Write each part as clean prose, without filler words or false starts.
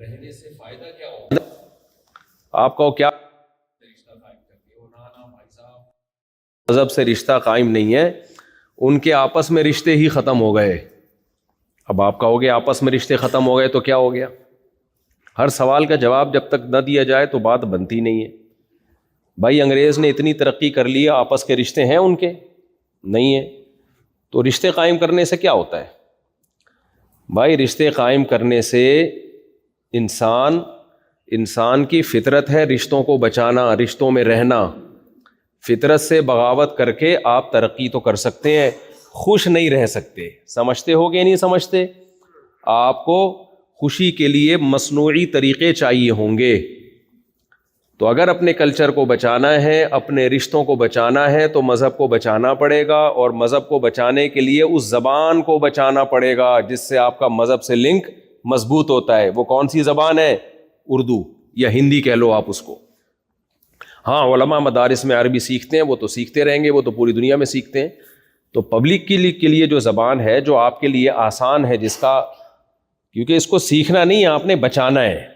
رہنے سے فائدہ کیا ہوگا؟ آپ کو کیا رشتہ قائم کرتے ہو؟ نانا بھائی صاحب مذہب سے رشتہ قائم نہیں ہے، ان کے آپس میں رشتے ہی ختم ہو گئے. اب آپ کہو گے آپس میں رشتے ختم ہو گئے تو کیا ہو گیا؟ ہر سوال کا جواب جب تک نہ دیا جائے تو بات بنتی نہیں ہے. بھائی انگریز نے اتنی ترقی کر لی، آپس کے رشتے ہیں ان کے؟ نہیں ہیں. تو رشتے قائم کرنے سے کیا ہوتا ہے؟ بھائی رشتے قائم کرنے سے انسان کی فطرت ہے رشتوں کو بچانا، رشتوں میں رہنا. فطرت سے بغاوت کر کے آپ ترقی تو کر سکتے ہیں، خوش نہیں رہ سکتے. سمجھتے ہو کہ نہیں سمجھتے؟ آپ کو خوشی کے لیے مصنوعی طریقے چاہیے ہوں گے. تو اگر اپنے کلچر کو بچانا ہے، اپنے رشتوں کو بچانا ہے تو مذہب کو بچانا پڑے گا، اور مذہب کو بچانے کے لیے اس زبان کو بچانا پڑے گا جس سے آپ کا مذہب سے لنک مضبوط ہوتا ہے. وہ کون سی زبان ہے؟ اردو یا ہندی کہہ لو آپ اس کو. ہاں علماء مدارس میں عربی سیکھتے ہیں، وہ تو سیکھتے رہیں گے، وہ تو پوری دنیا میں سیکھتے ہیں. تو پبلک کے لیے جو زبان ہے جو آپ کے لیے آسان ہے، جس کا کیونکہ اس کو سیکھنا نہیں ہے، آپ نے بچانا ہے.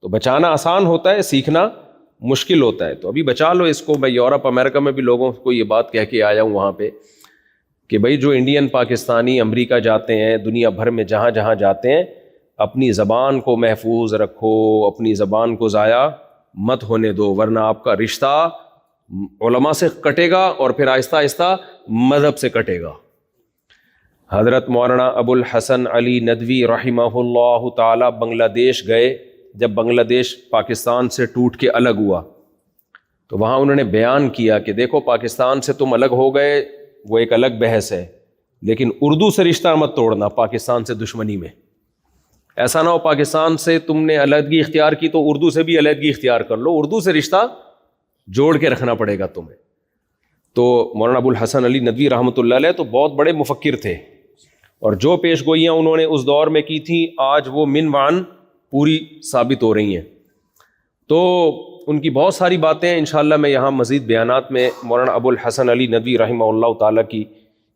تو بچانا آسان ہوتا ہے، سیکھنا مشکل ہوتا ہے. تو ابھی بچا لو اس کو. میں یورپ امریکہ میں بھی لوگوں کو یہ بات کہہ کے آیا ہوں وہاں پہ کہ بھائی جو انڈین پاکستانی امریکہ جاتے ہیں، دنیا بھر میں جہاں جہاں جاتے ہیں، اپنی زبان کو محفوظ رکھو، اپنی زبان کو ضائع مت ہونے دو، ورنہ آپ کا رشتہ علماء سے کٹے گا اور پھر آہستہ آہستہ مذہب سے کٹے گا. حضرت مولانا ابو الحسن علی ندوی رحمہ اللہ تعالی بنگلہ دیش گئے. جب بنگلہ دیش پاکستان سے ٹوٹ کے الگ ہوا تو وہاں انہوں نے بیان کیا کہ دیکھو پاکستان سے تم الگ ہو گئے، وہ ایک الگ بحث ہے، لیکن اردو سے رشتہ مت توڑنا پاکستان سے دشمنی میں. ایسا نہ ہو پاکستان سے تم نے علیحدگی اختیار کی تو اردو سے بھی علیحدگی اختیار کر لو، اردو سے رشتہ جوڑ کے رکھنا پڑے گا تمہیں. تو مولانا ابو الحسن علی ندوی رحمۃ اللہ علیہ تو بہت بڑے مفکر تھے، اور جو پیش گوئیاں انہوں نے اس دور میں کی تھیں آج وہ من وعن پوری ثابت ہو رہی ہیں. تو ان کی بہت ساری باتیں انشاءاللہ میں یہاں مزید بیانات میں مولانا ابو الحسن علی ندوی رحمہ اللہ تعالیٰ کی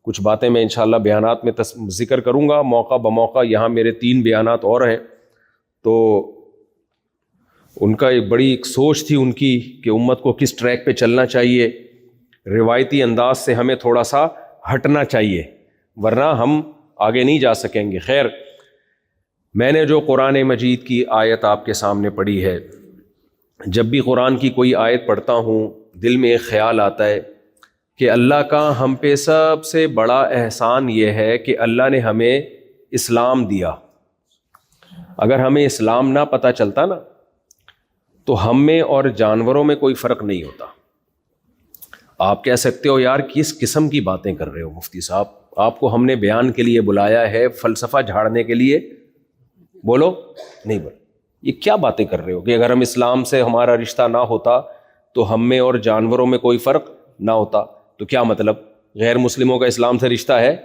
کچھ باتیں میں انشاءاللہ بیانات میں ذکر کروں گا موقع بموقع. یہاں میرے 3 بیانات اور ہیں. تو ان کا ایک بڑی ایک سوچ تھی ان کی کہ امت کو کس ٹریک پہ چلنا چاہیے، روایتی انداز سے ہمیں تھوڑا سا ہٹنا چاہیے ورنہ ہم آگے نہیں جا سکیں گے. خیر، میں نے جو قرآن مجید کی آیت آپ کے سامنے پڑھی ہے، جب بھی قرآن کی کوئی آیت پڑھتا ہوں دل میں ایک خیال آتا ہے کہ اللہ کا ہم پہ سب سے بڑا احسان یہ ہے کہ اللہ نے ہمیں اسلام دیا. اگر ہمیں اسلام نہ پتہ چلتا نا تو ہم میں اور جانوروں میں کوئی فرق نہیں ہوتا. آپ کہہ سکتے ہو یار کس قسم کی باتیں کر رہے ہو مفتی صاحب، آپ کو ہم نے بیان کے لیے بلایا ہے، فلسفہ جھاڑنے کے لیے؟ بولو نہیں بولو. یہ کیا باتیں کر رہے ہو کہ اگر ہم اسلام سے ہمارا رشتہ نہ ہوتا تو ہم میں اور جانوروں میں کوئی فرق نہ ہوتا؟ تو کیا مطلب غیر مسلموں کا اسلام سے رشتہ ہے؟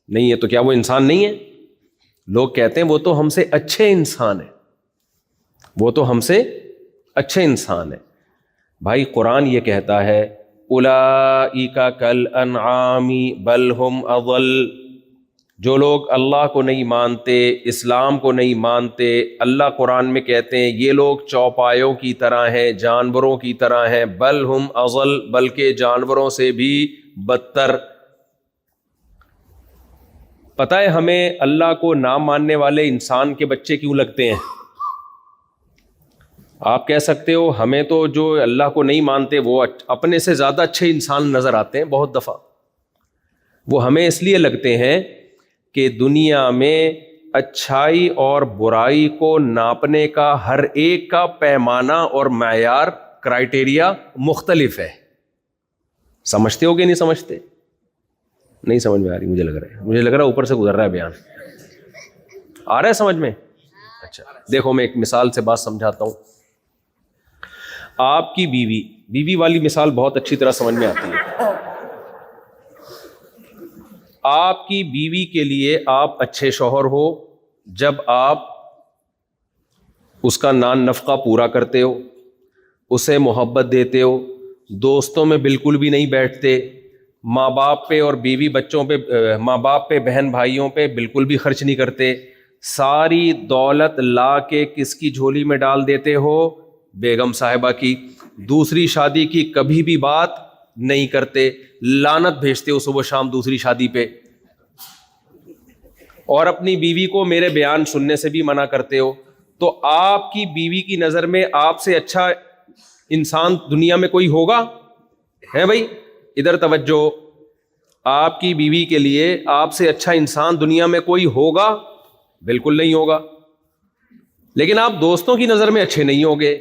نہیں ہے. تو کیا وہ انسان نہیں ہے؟ لوگ کہتے ہیں وہ تو ہم سے اچھے انسان ہیں، وہ تو ہم سے اچھے انسان ہیں. بھائی قرآن یہ کہتا ہے اولئک کالانعام بل ہم اضل. جو لوگ اللہ کو نہیں مانتے، اسلام کو نہیں مانتے، اللہ قرآن میں کہتے ہیں یہ لوگ چوپایوں کی طرح ہیں، جانوروں کی طرح ہیں. بل ہم اضل، بلکہ جانوروں سے بھی بدتر. پتہ ہے ہمیں اللہ کو نہ ماننے والے انسان کے بچے کیوں لگتے ہیں؟ آپ کہہ سکتے ہو ہمیں تو جو اللہ کو نہیں مانتے وہ اپنے سے زیادہ اچھے انسان نظر آتے ہیں. بہت دفعہ وہ ہمیں اس لیے لگتے ہیں کہ دنیا میں اچھائی اور برائی کو ناپنے کا ہر ایک کا پیمانہ اور معیار کرائیٹیریا مختلف ہے. سمجھتے ہو کہ نہیں سمجھتے؟ نہیں سمجھ میں آ رہی. مجھے لگ رہا ہے اوپر سے گزر رہا ہے بیان. آ رہا ہے سمجھ میں؟ اچھا دیکھو میں ایک مثال سے بات سمجھاتا ہوں. آپ کی بیوی والی مثال بہت اچھی طرح سمجھ میں آتی ہے. آپ کی بیوی کے لیے آپ اچھے شوہر ہو جب آپ اس کا نان نفقہ پورا کرتے ہو، اسے محبت دیتے ہو، دوستوں میں بالکل بھی نہیں بیٹھتے، ماں باپ پہ اور بیوی بچوں پہ، ماں باپ پہ بہن بھائیوں پہ بالکل بھی خرچ نہیں کرتے، ساری دولت لا کے کس کی جھولی میں ڈال دیتے ہو؟ بیگم صاحبہ کی. دوسری شادی کی کبھی بھی بات نہیں کرتے, لعنت بھیجتے ہو صبح شام دوسری شادی پہ, اور اپنی بیوی کو میرے بیان سننے سے بھی منع کرتے ہو. تو آپ کی بیوی کی نظر میں آپ سے اچھا انسان دنیا میں کوئی ہوگا؟ ہے بھائی, ادھر توجہ. آپ کی بیوی کے لیے آپ سے اچھا انسان دنیا میں کوئی ہوگا؟ بالکل نہیں ہوگا. لیکن آپ دوستوں کی نظر میں اچھے نہیں ہوگے,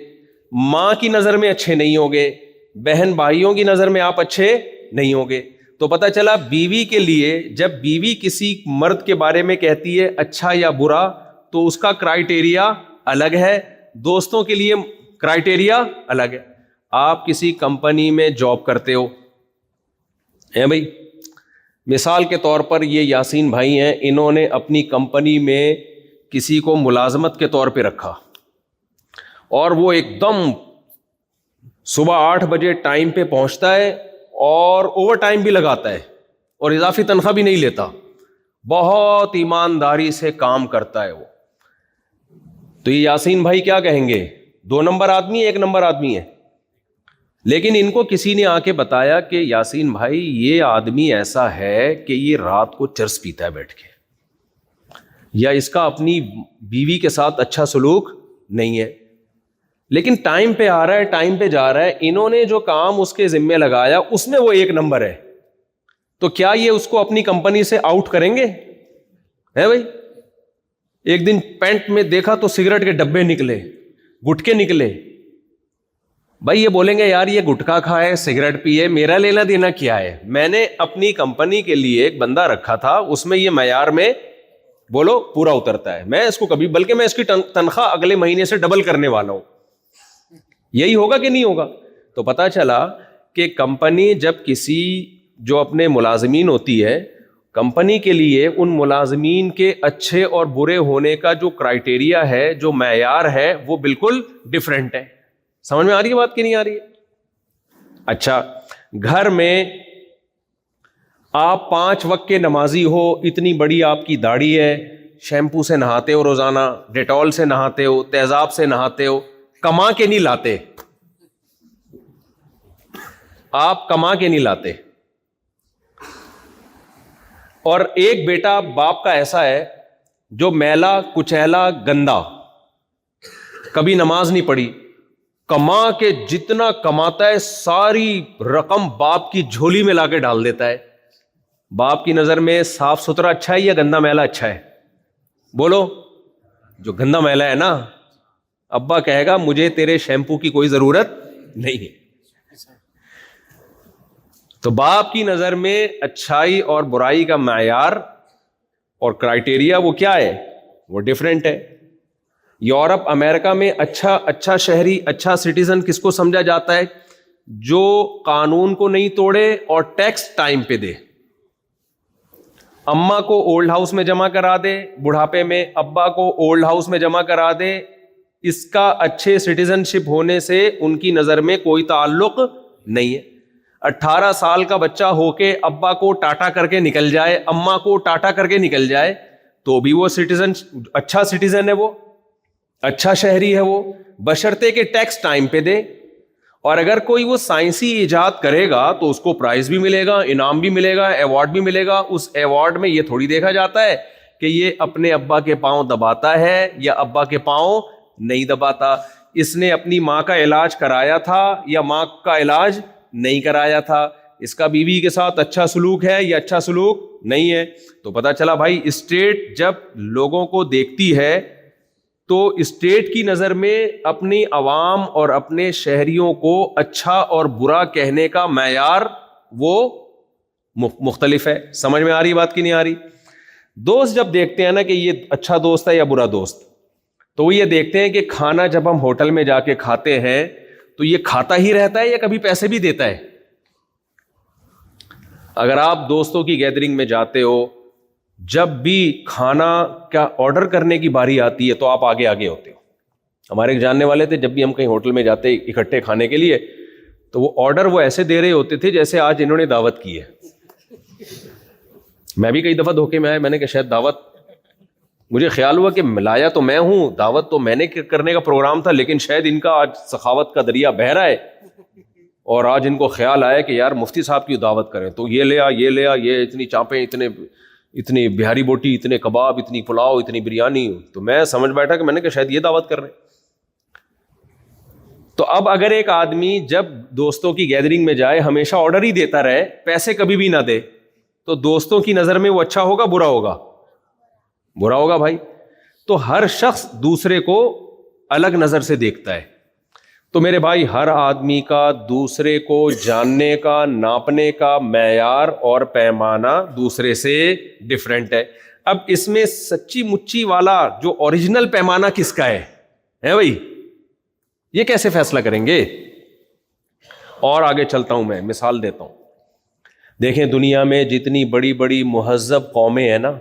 ماں کی نظر میں اچھے نہیں ہوگے, بہن بھائیوں کی نظر میں آپ اچھے نہیں ہوگے. تو پتہ چلا بیوی کے لیے جب بیوی کسی مرد کے بارے میں کہتی ہے اچھا یا برا تو اس کا کرائٹیریا الگ ہے, دوستوں کے لیے کرائٹیریا الگ ہے. آپ کسی کمپنی میں جاب کرتے ہو ہیں بھائی, مثال کے طور پر یہ یاسین بھائی ہیں, انہوں نے اپنی کمپنی میں کسی کو ملازمت کے طور پہ رکھا اور وہ ایک دم صبح 8 بجے ٹائم پہ پہنچتا ہے اور اوور ٹائم بھی لگاتا ہے اور اضافی تنخواہ بھی نہیں لیتا, بہت ایمانداری سے کام کرتا ہے وہ. تو یہ یاسین بھائی کیا کہیں گے؟ 2 نمبر آدمی ہے, 1 نمبر آدمی ہے. لیکن ان کو کسی نے آ کے بتایا کہ یاسین بھائی یہ آدمی ایسا ہے کہ یہ رات کو چرس پیتا ہے بیٹھ کے, یا اس کا اپنی بیوی کے ساتھ اچھا سلوک نہیں ہے, لیکن ٹائم پہ آ رہا ہے, ٹائم پہ جا رہا ہے. انہوں نے جو کام اس کے ذمے لگایا اس میں وہ 1 نمبر ہے. تو کیا یہ اس کو اپنی کمپنی سے آؤٹ کریں گے؟ ہے بھائی, ایک دن پینٹ میں دیکھا تو سگریٹ کے ڈبے نکلے, گٹکے نکلے, بھائی یہ بولیں گے یار یہ گٹکا کھائے, سگریٹ پیے, میرا لینا دینا کیا ہے؟ میں نے اپنی کمپنی کے لیے ایک بندہ رکھا تھا, اس میں یہ معیار میں بولو پورا اترتا ہے, میں اس کو کبھی, بلکہ میں اس کی تنخواہ اگلے مہینے سے ڈبل کرنے والا ہوں. یہی ہوگا کہ نہیں ہوگا؟ تو پتا چلا کہ کمپنی جب کسی جو اپنے ملازمین ہوتی ہے, کمپنی کے لیے ان ملازمین کے اچھے اور برے ہونے کا جو کرائٹیریا ہے, جو معیار ہے, وہ بالکل ڈیفرنٹ ہے. سمجھ میں آ رہی ہے بات کہ نہیں آ رہی ہے؟ اچھا, گھر میں آپ 5 وقت کے نمازی ہو, اتنی بڑی آپ کی داڑھی ہے, شیمپو سے نہاتے ہو روزانہ, ڈیٹول سے نہاتے ہو, تیزاب سے نہاتے ہو, کما کے نہیں لاتے, آپ کما کے نہیں لاتے. اور ایک بیٹا باپ کا ایسا ہے جو میلا کچیلا گندا, کبھی نماز نہیں پڑھی, کما کے جتنا کماتا ہے ساری رقم باپ کی جھولی میں لا کے ڈال دیتا ہے. باپ کی نظر میں صاف ستھرا اچھا ہے یا گندا میلا اچھا ہے؟ بولو. جو گندا میلا ہے نا, ابا کہے گا مجھے تیرے شیمپو کی کوئی ضرورت نہیں ہے. تو باپ کی نظر میں اچھائی اور برائی کا معیار اور کرائٹیریا وہ کیا ہے؟ وہ ڈیفرنٹ ہے. یورپ امریکہ میں اچھا شہری, اچھا سٹیزن کس کو سمجھا جاتا ہے؟ جو قانون کو نہیں توڑے اور ٹیکس ٹائم پہ دے. اماں کو اولڈ ہاؤس میں جمع کرا دے بڑھاپے میں, ابا کو اولڈ ہاؤس میں جمع کرا دے. اس کا اچھے سٹیزن شپ ہونے سے ان کی نظر میں کوئی تعلق نہیں ہے. 18 سال کا بچہ ہو کے ابا کو ٹاٹا کر کے نکل جائے, اماں کو ٹاٹا کر کے نکل جائے, تو بھی وہ سٹیزن, اچھا سٹیزن ہے, وہ اچھا شہری ہے, وہ بشرطے کہ ٹیکس ٹائم پہ دے. اور اگر کوئی وہ سائنسی ایجاد کرے گا تو اس کو پرائز بھی ملے گا, انعام بھی ملے گا, ایوارڈ بھی ملے گا. اس ایوارڈ میں یہ تھوڑی دیکھا جاتا ہے کہ یہ اپنے ابا کے پاؤں دباتا ہے یا ابا کے پاؤں نہیں دباتا, اس نے اپنی ماں کا علاج کرایا تھا یا ماں کا علاج نہیں کرایا تھا, اس کا بیوی کے ساتھ اچھا سلوک ہے یا اچھا سلوک نہیں ہے. تو پتا چلا بھائی اسٹیٹ جب لوگوں کو دیکھتی ہے تو اسٹیٹ کی نظر میں اپنی عوام اور اپنے شہریوں کو اچھا اور برا کہنے کا معیار وہ مختلف ہے. سمجھ میں آ رہی بات کی نہیں آ رہی؟ دوست جب دیکھتے ہیں نا کہ یہ اچھا دوست ہے یا برا دوست, تو وہ یہ دیکھتے ہیں کہ کھانا جب ہم ہوٹل میں جا کے کھاتے ہیں تو یہ کھاتا ہی رہتا ہے یا کبھی پیسے بھی دیتا ہے. اگر آپ دوستوں کی گیدرنگ میں جاتے ہو, جب بھی کھانا کا آرڈر کرنے کی باری آتی ہے تو آپ آگے آگے ہوتے ہو. ہمارے ایک جاننے والے تھے, جب بھی ہم کہیں ہوٹل میں جاتے اکٹھے کھانے کے لیے تو وہ آرڈر وہ ایسے دے رہے ہوتے تھے جیسے آج انہوں نے دعوت کی ہے. میں بھی کئی دفعہ دھوکے میں آیا, میں نے کہا شاید دعوت مجھے خیال ہوا کہ ملایا تو میں ہوں، دعوت تو میں نے کرنے کا پروگرام تھا، لیکن شاید ان کا آج سخاوت کا دریا بہہ رہا ہے اور آج ان کو خیال آیا کہ یار مفتی صاحب کی دعوت کریں، تو یہ لے آ، یہ اتنی چاپیں، اتنی بہاری بوٹی، اتنے کباب، اتنی پلاؤ، اتنی بریانی. تو میں سمجھ بیٹھا کہ میں نے کہا شاید یہ دعوت کر رہے ہیں. تو اب اگر ایک آدمی جب دوستوں کی گیدرنگ میں جائے ہمیشہ آرڈر ہی دیتا رہے، پیسے کبھی بھی نہ دے، تو دوستوں کی نظر میں وہ اچھا ہوگا برا ہوگا؟ برا ہوگا بھائی. تو ہر شخص دوسرے کو الگ نظر سے دیکھتا ہے. تو میرے بھائی ہر آدمی کا دوسرے کو جاننے کا، ناپنے کا معیار اور پیمانہ دوسرے سے ڈفرینٹ ہے. اب اس میں سچی مچی والا جو اوریجنل پیمانہ کس کا ہے بھائی، یہ کیسے فیصلہ کریں گے؟ اور آگے چلتا ہوں، میں مثال دیتا ہوں. دیکھیں دنیا میں جتنی بڑی بڑی مہذب قومیں ہیں نا،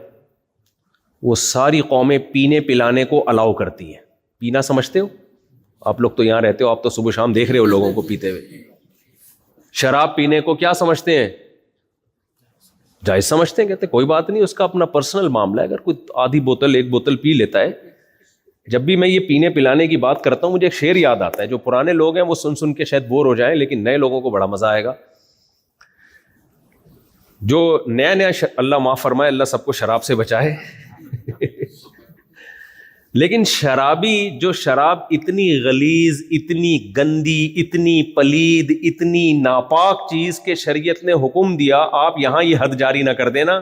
وہ ساری قومیں پینے پلانے کو الاؤ کرتی ہیں. پینا سمجھتے ہو؟ آپ لوگ تو یہاں رہتے ہو، آپ تو صبح شام دیکھ رہے ہو لوگوں کو پیتے ہوئے. شراب پینے کو کیا سمجھتے ہیں؟ جائز سمجھتے ہیں، کہتے کوئی بات نہیں، اس کا اپنا پرسنل معاملہ ہے. اگر کوئی آدھی بوتل ایک بوتل پی لیتا ہے. جب بھی میں یہ پینے پلانے کی بات کرتا ہوں مجھے ایک شعر یاد آتا ہے، جو پرانے لوگ ہیں وہ سن کے شاید بور ہو جائیں، لیکن نئے لوگوں کو بڑا مزہ آئے گا. جو نیا اللہ معاف فرمائے، اللہ سب کو شراب سے بچائے. لیکن شرابی جو شراب اتنی غلیظ، اتنی گندی، اتنی پلید، اتنی ناپاک چیز کے شریعت نے حکم دیا، آپ یہاں یہ حد جاری نہ کر دینا.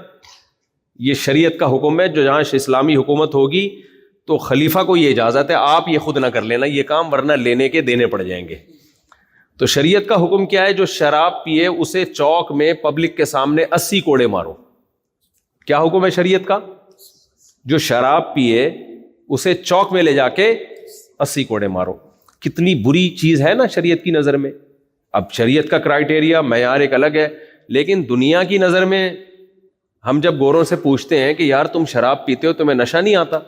یہ شریعت کا حکم ہے، جو جہاں اسلامی حکومت ہوگی تو خلیفہ کو یہ اجازت ہے، آپ یہ خود نہ کر لینا یہ کام، ورنہ لینے کے دینے پڑ جائیں گے. تو شریعت کا حکم کیا ہے؟ جو شراب پیے اسے چوک میں پبلک کے سامنے 80 کوڑے مارو. کیا حکم ہے شریعت کا؟ جو شراب پیے اسے چوک میں لے جا کے 80 کوڑے مارو. کتنی بری چیز ہے نا شریعت کی نظر میں. اب شریعت کا کرائٹیریا معیار ایک الگ ہے، لیکن دنیا کی نظر میں ہم جب گوروں سے پوچھتے ہیں کہ یار تم شراب پیتے ہو تمہیں نشہ نہیں آتا؟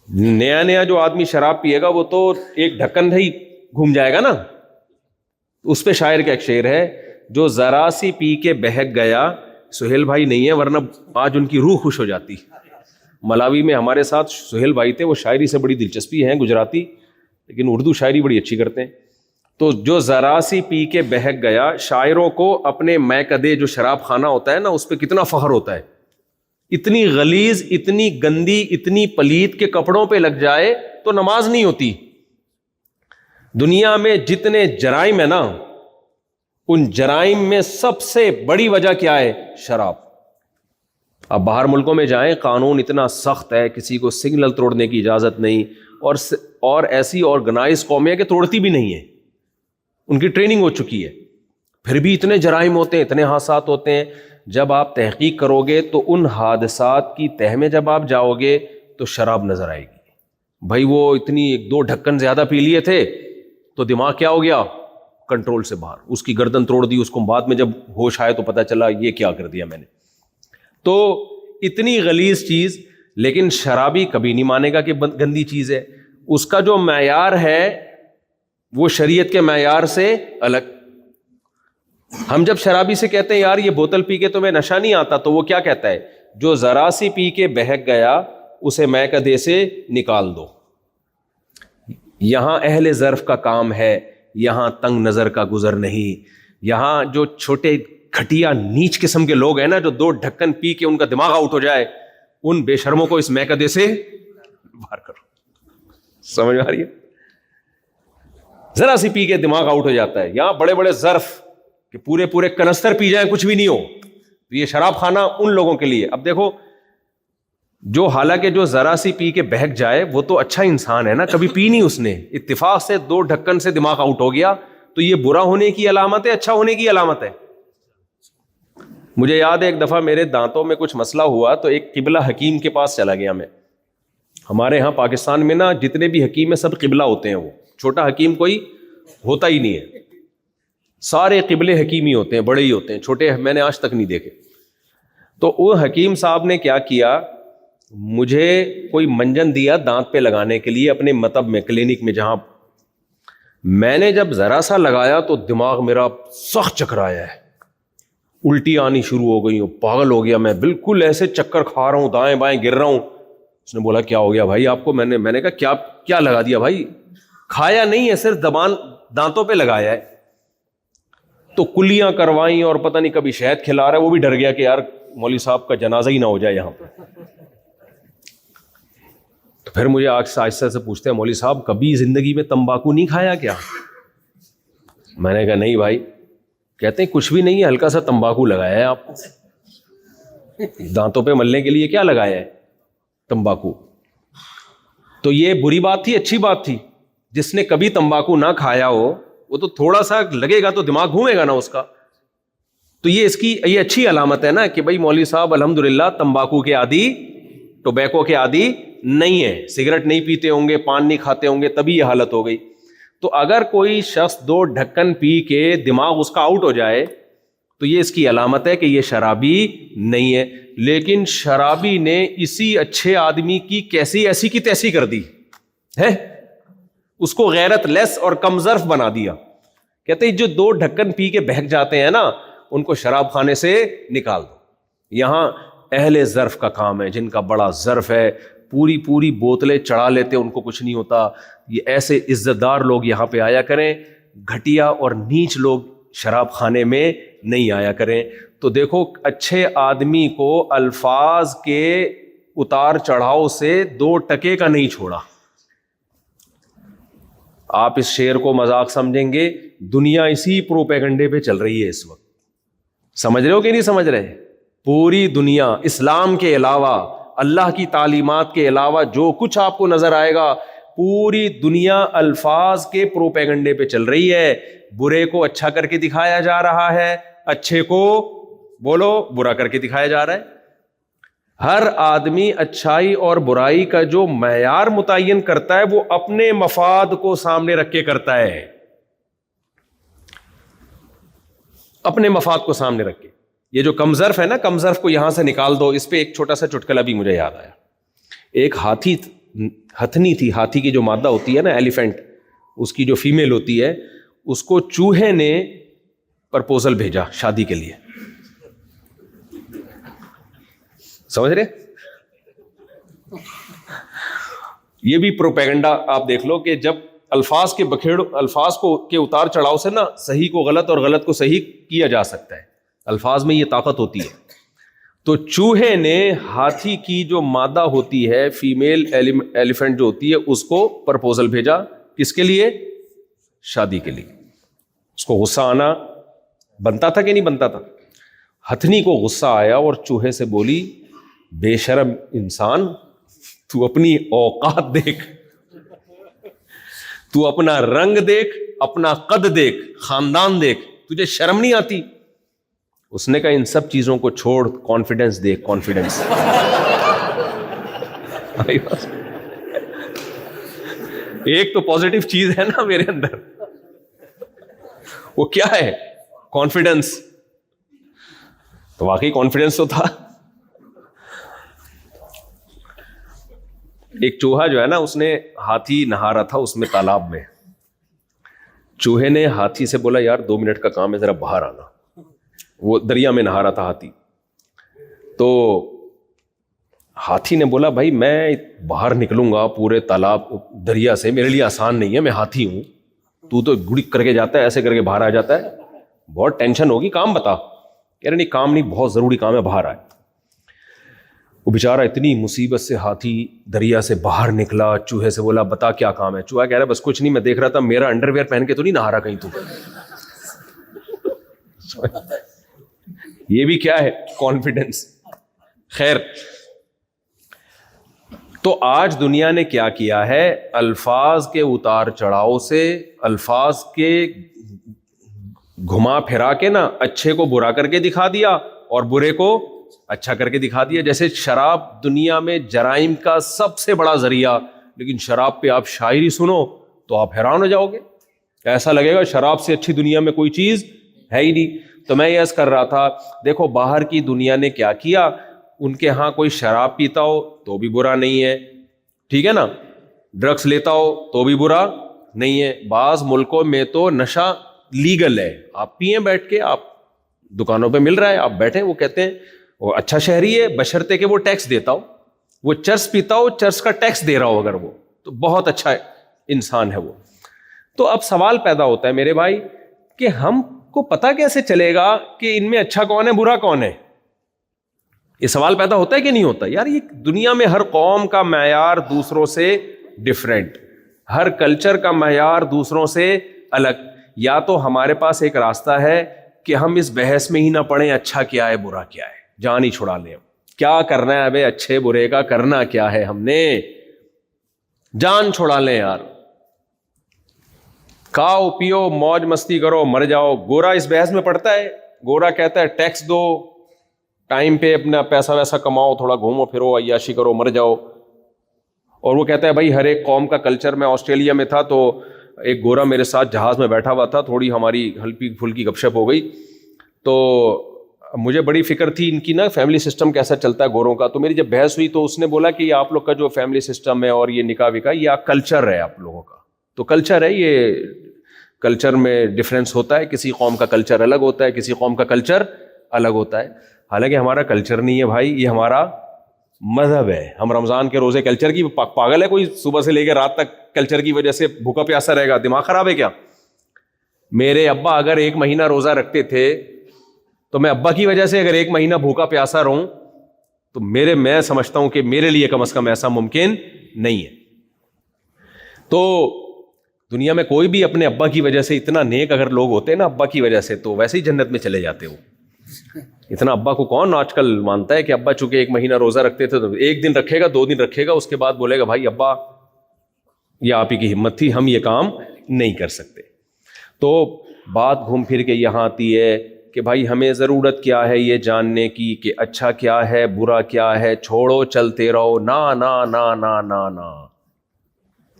نیا جو آدمی شراب پیے گا وہ تو ایک ڈھکن ہی گھوم جائے گا نا. اس پہ شاعر کا ایک شعر ہے، جو ذرا سی پی کے بہک گیا. سہیل بھائی نہیں ہے ورنہ آج ان کی روح خوش ہو جاتی. ملاوی میں ہمارے ساتھ سہیل بھائی تھے، وہ شاعری سے بڑی دلچسپی ہے، گجراتی، لیکن اردو شاعری بڑی اچھی کرتے ہیں. تو جو ذرا سی پی کے بہک گیا، شاعروں کو اپنے میکدے جو شراب خانہ ہوتا ہے نا اس پہ کتنا فخر ہوتا ہے. اتنی غلیظ، اتنی گندی، اتنی پلید کے کپڑوں پہ لگ جائے تو نماز نہیں ہوتی. دنیا میں جتنے جرائم ہیں نا، ان جرائم میں سب سے بڑی وجہ کیا ہے؟ شراب. اب باہر ملکوں میں جائیں، قانون اتنا سخت ہے، کسی کو سگنل توڑنے کی اجازت نہیں، اور ایسی آرگنائز قومیں کہ توڑتی بھی نہیں ہے، ان کی ٹریننگ ہو چکی ہے. پھر بھی اتنے جرائم ہوتے ہیں، اتنے حادثات ہوتے ہیں. جب آپ تحقیق کرو گے تو ان حادثات کی تہ میں جب آپ جاؤ گے تو شراب نظر آئے گی. بھائی وہ اتنی 1-2 ڈھکن زیادہ پی لیے تھے تو دماغ کیا ہو گیا؟ کنٹرول سے باہر. اس کی گردن توڑ دی، اس کو بعد میں جب ہوش آئے تو پتہ چلا یہ کیا کر دیا میں نے. تو اتنی غلیظ چیز، لیکن شرابی کبھی نہیں مانے گا کہ گندی چیز ہے. اس کا جو معیار ہے وہ شریعت کے معیار سے الگ. ہم جب شرابی سے کہتے ہیں یار یہ بوتل پی کے تمہیں نشہ نہیں آتا، تو وہ کیا کہتا ہے؟ جو ذرا سی پی کے بہک گیا اسے میکدے سے نکال دو. یہاں اہل ظرف کا کام ہے، یہاں تنگ نظر کا گزر نہیں. یہاں جو چھوٹے گھٹیا نیچ قسم کے لوگ ہیں نا، جو 2 ڈھکن پی کے ان کا دماغ آؤٹ ہو جائے، ان بے شرموں کو اس میکدے سے باہر کرو. سمجھ آ رہی ہے؟ ذرا سی پی کے دماغ آؤٹ ہو جاتا ہے. یہاں بڑے بڑے ظرف کہ پورے کنستر پی جائیں کچھ بھی نہیں ہو. تو یہ شراب خانہ ان لوگوں کے لیے. اب دیکھو، جو حالانکہ جو ذرا سی پی کے بہک جائے وہ تو اچھا انسان ہے نا، کبھی پی نہیں اس نے، اتفاق سے 2 ڈھکن سے دماغ آؤٹ ہو گیا، تو یہ برا ہونے کی علامت ہے اچھا ہونے کی علامت ہے؟ مجھے یاد ہے ایک دفعہ میرے دانتوں میں کچھ مسئلہ ہوا تو ایک قبلہ حکیم کے پاس چلا گیا میں. ہمارے ہاں پاکستان میں نا جتنے بھی حکیم ہیں سب قبلہ ہوتے ہیں، وہ چھوٹا حکیم کوئی ہوتا ہی نہیں ہے، سارے قبلے حکیم ہی ہوتے ہیں، بڑے ہی ہوتے ہیں، چھوٹے میں نے آج تک نہیں دیکھے. تو وہ حکیم صاحب نے کیا کیا، مجھے کوئی منجن دیا دانت پہ لگانے کے لیے اپنے مطب میں کلینک میں. جہاں میں نے جب ذرا سا لگایا تو دماغ میرا سخت چکرایا ہے، الٹی آنی شروع ہو گئی ہوں، پاگل ہو گیا میں، بالکل ایسے چکر کھا رہا ہوں، دائیں بائیں گر رہا ہوں. اس نے بولا کیا ہو گیا بھائی آپ کو؟ میں نے کہا کیا کیا لگا دیا بھائی؟ کھایا نہیں ہے، صرف زبان دانتوں پہ لگایا ہے. تو کلیاں کروائیں اور پتہ نہیں کبھی شہد کھلا رہا ہے، وہ بھی ڈر گیا کہ یار مولوی صاحب کا جنازہ ہی نہ ہو جائے یہاں پہ. تو پھر مجھے آہستہ سے پوچھتے ہیں مولوی صاحب کبھی زندگی میں تمباکو نہیں کھایا کیا؟ میں نے کہا نہیں بھائی. کہتے ہیں کچھ بھی نہیں ہے، ہلکا سا تمباکو لگایا ہے آپ کو دانتوں پہ ملنے کے لیے. کیا لگایا ہے؟ تمباکو. تو یہ بری بات تھی اچھی بات تھی؟ جس نے کبھی تمباکو نہ کھایا ہو وہ تو تھوڑا سا لگے گا تو دماغ گھومے گا نا اس کا. تو یہ اچھی علامت ہے نا کہ بھائی مولوی صاحب الحمدللہ تمباکو کے عادی، ٹوبیکو کے عادی نہیں ہے، سگریٹ نہیں پیتے ہوں گے، پان نہیں کھاتے ہوں گے، تبھی یہ حالت ہو گئی. تو اگر کوئی شخص 2 ڈھکن پی کے دماغ اس کا آؤٹ ہو جائے تو یہ اس کی علامت ہے کہ یہ شرابی نہیں ہے. لیکن شرابی نے اسی اچھے آدمی کی کیسی ایسی کی تیسی کر دی ہے، اس کو غیرت لیس اور کم ظرف بنا دیا. کہتے ہیں جو 2 ڈھکن پی کے بہک جاتے ہیں نا ان کو شراب خانے سے نکال دو. یہاں اہل ظرف کا کام ہے، جن کا بڑا ظرف ہے، پوری بوتلیں چڑھا لیتے ان کو کچھ نہیں ہوتا. یہ ایسے عزت دار لوگ یہاں پہ آیا کریں، گھٹیا اور نیچ لوگ شراب خانے میں نہیں آیا کریں. تو دیکھو اچھے آدمی کو الفاظ کے اتار چڑھاؤ سے 2 ٹکے کا نہیں چھوڑا. آپ اس شعر کو مذاق سمجھیں گے، دنیا اسی پروپیگنڈے پہ چل رہی ہے اس وقت. سمجھ رہے ہو کہ نہیں سمجھ رہے؟ پوری دنیا اسلام کے علاوہ، اللہ کی تعلیمات کے علاوہ جو کچھ آپ کو نظر آئے گا، پوری دنیا الفاظ کے پروپیگنڈے پہ چل رہی ہے. برے کو اچھا کر کے دکھایا جا رہا ہے، اچھے کو بولو برا کر کے دکھایا جا رہا ہے. ہر آدمی اچھائی اور برائی کا جو معیار متعین کرتا ہے وہ اپنے مفاد کو سامنے رکھ کے کرتا ہے، اپنے مفاد کو سامنے رکھ کے. یہ جو کم ظرف ہے نا، کم ظرف کو یہاں سے نکال دو. اس پہ ایک چھوٹا سا چٹکلا بھی مجھے یاد آیا. ایک ہتھنی تھی، ہاتھی کی جو مادہ ہوتی ہے نا ایلیفینٹ، اس کی جو فیمیل ہوتی ہے، اس کو چوہے نے پرپوزل بھیجا شادی کے لیے. سمجھ رہے؟ یہ بھی پروپیگنڈا آپ دیکھ لو کہ جب الفاظ کے اتار چڑھاؤ سے نا صحیح کو غلط اور غلط کو صحیح کیا جا سکتا ہے. الفاظ میں یہ طاقت ہوتی ہے. تو چوہے نے ہاتھی کی جو مادہ ہوتی ہے، فیمیل ایلیفینٹ جو ہوتی ہے، اس کو پرپوزل بھیجا. کس کے لیے؟ شادی کے لیے. اس کو غصہ آنا بنتا تھا کہ نہیں بنتا تھا؟ ہتھنی کو غصہ آیا اور چوہے سے بولی بے شرم انسان، تو اپنی اوقات دیکھ، تو اپنا رنگ دیکھ، اپنا قد دیکھ، خاندان دیکھ، تجھے شرم نہیں آتی؟ اس نے کہا ان سب چیزوں کو چھوڑ، کانفیڈنس دیکھ، کانفیڈنس. ایک تو پازیٹیو چیز ہے نا میرے اندر، وہ کیا ہے؟ کانفیڈنس. تو واقعی کانفیڈنس تو تھا. ایک چوہا جو ہے نا، اس نے ہاتھی نہا رہا تھا اس میں تالاب میں. چوہے نے ہاتھی سے بولا یار 2 منٹ کا کام ہے، ذرا باہر آنا. وہ دریا میں نہا رہا تھا ہاتھی. تو ہاتھی نے بولا بھائی میں باہر نکلوں گا پورے تالاب دریا سے، میرے لیے آسان نہیں ہے، میں ہاتھی ہوں، تو گڑک کر کے جاتا ہے، ایسے کر کے باہر آ جاتا ہے، بہت ٹینشن ہوگی، کام بتا. کہہ رہے نہیں کام نہیں، بہت ضروری کام ہے، باہر آئے. وہ بیچارہ اتنی مصیبت سے ہاتھی دریا سے باہر نکلا. چوہے سے بولا بتا کیا کام ہے؟ چوہا کہہ رہا بس کچھ نہیں، میں دیکھ رہا تھا میرا انڈر ویئر پہن کے تو نہیں نہا رہا کہیں تو. یہ بھی کیا ہے؟ کانفیڈنس. خیر، تو آج دنیا نے کیا کیا ہے؟ الفاظ کے اتار چڑھاؤ سے، الفاظ کے گھما پھرا کے نا اچھے کو برا کر کے دکھا دیا اور برے کو اچھا کر کے دکھا دیا. جیسے شراب دنیا میں جرائم کا سب سے بڑا ذریعہ، لیکن شراب پہ آپ شاعری سنو تو آپ حیران ہو جاؤ گے، ایسا لگے گا شراب سے اچھی دنیا میں کوئی چیز ہے ہی نہیں. تو میں یہ عرض کر رہا تھا، دیکھو باہر کی دنیا نے کیا کیا. ان کے ہاں کوئی شراب پیتا ہو تو بھی برا نہیں ہے، ٹھیک ہے نا، ڈرگس لیتا ہو تو بھی برا نہیں ہے. بعض ملکوں میں تو نشہ لیگل ہے، آپ پیئیں بیٹھ کے، آپ دکانوں پہ مل رہا ہے، آپ بیٹھیں. وہ کہتے ہیں وہ اچھا شہری ہے بشرطے کہ وہ ٹیکس دیتا ہو. وہ چرس پیتا ہو, چرس کا ٹیکس دے رہا ہو اگر وہ, تو بہت اچھا انسان ہے وہ. تو اب سوال پیدا ہوتا ہے میرے بھائی کہ ہم کو پتا کیسے چلے گا کہ ان میں اچھا کون ہے برا کون ہے؟ یہ سوال پیدا ہوتا ہے کہ نہیں ہوتا؟ یار یہ دنیا میں ہر قوم کا معیار دوسروں سے ڈفرینٹ, ہر کلچر کا معیار دوسروں سے الگ. یا تو ہمارے پاس ایک راستہ ہے کہ ہم اس بحث میں ہی نہ پڑیں اچھا کیا ہے برا کیا ہے, جان ہی چھڑا لیں. کیا کرنا ہے ابے اچھے برے کا, کرنا کیا ہے, ہم نے جان چھڑا لیں یار. کھاؤ پیو موج مستی کرو مر جاؤ. گورا اس بحث میں پڑتا ہے, گورا کہتا ہے ٹیکس دو, ٹائم پہ اپنا پیسہ ویسا کماؤ, تھوڑا گھومو پھرو عیاشی کرو مر جاؤ. اور وہ کہتا ہے بھائی ہر ایک قوم کا کلچر. میں آسٹریلیا میں تھا تو ایک گورا میرے ساتھ جہاز میں بیٹھا ہوا تھا, تھوڑی ہماری ہلکی پھلکی گپ شپ ہو گئی, تو مجھے بڑی فکر تھی ان کی نا فیملی سسٹم کیسا چلتا ہے گوروں کا. تو میری جب بحث ہوئی تو اس نے بولا کہ یہ آپ لوگ کا جو فیملی سسٹم ہے اور یہ نکاح وکاح یہ کلچر ہے آپ لوگوں کا. تو کلچر ہے, یہ کلچر میں ڈفرینس ہوتا ہے, کسی قوم کا کلچر الگ ہوتا ہے, کسی قوم کا کلچر الگ ہوتا ہے. حالانکہ ہمارا کلچر نہیں ہے بھائی, یہ ہمارا مذہب ہے. ہم رمضان کے روزے کلچر کی پاگل ہے کوئی صبح سے لے کے رات تک کلچر کی وجہ سے بھوکا پیاسا رہے گا؟ دماغ خراب ہے کیا؟ میرے ابا اگر 1 مہینہ روزہ رکھتے تھے تو میں ابا کی وجہ سے اگر 1 مہینہ بھوکا پیاسا رہوں تو میں سمجھتا ہوں کہ میرے لیے کم از کم ایسا ممکن نہیں ہے. تو دنیا میں کوئی بھی اپنے ابا کی وجہ سے اتنا نیک اگر لوگ ہوتے ہیں نا ابا کی وجہ سے, تو ویسے ہی جنت میں چلے جاتے. وہ اتنا ابا کو کون آج کل مانتا ہے کہ ابا چونکہ 1 مہینہ روزہ رکھتے تھے تو 1 دن رکھے گا 2 دن رکھے گا, اس کے بعد بولے گا بھائی ابا یہ آپ ہی کی ہمت تھی, ہم یہ کام نہیں کر سکتے. تو بات گھوم پھر کے یہاں آتی ہے کہ بھائی ہمیں ضرورت کیا ہے یہ جاننے کی کہ اچھا کیا ہے برا کیا ہے. چھوڑو چلتے رہو, نا نا نا نا نا نا.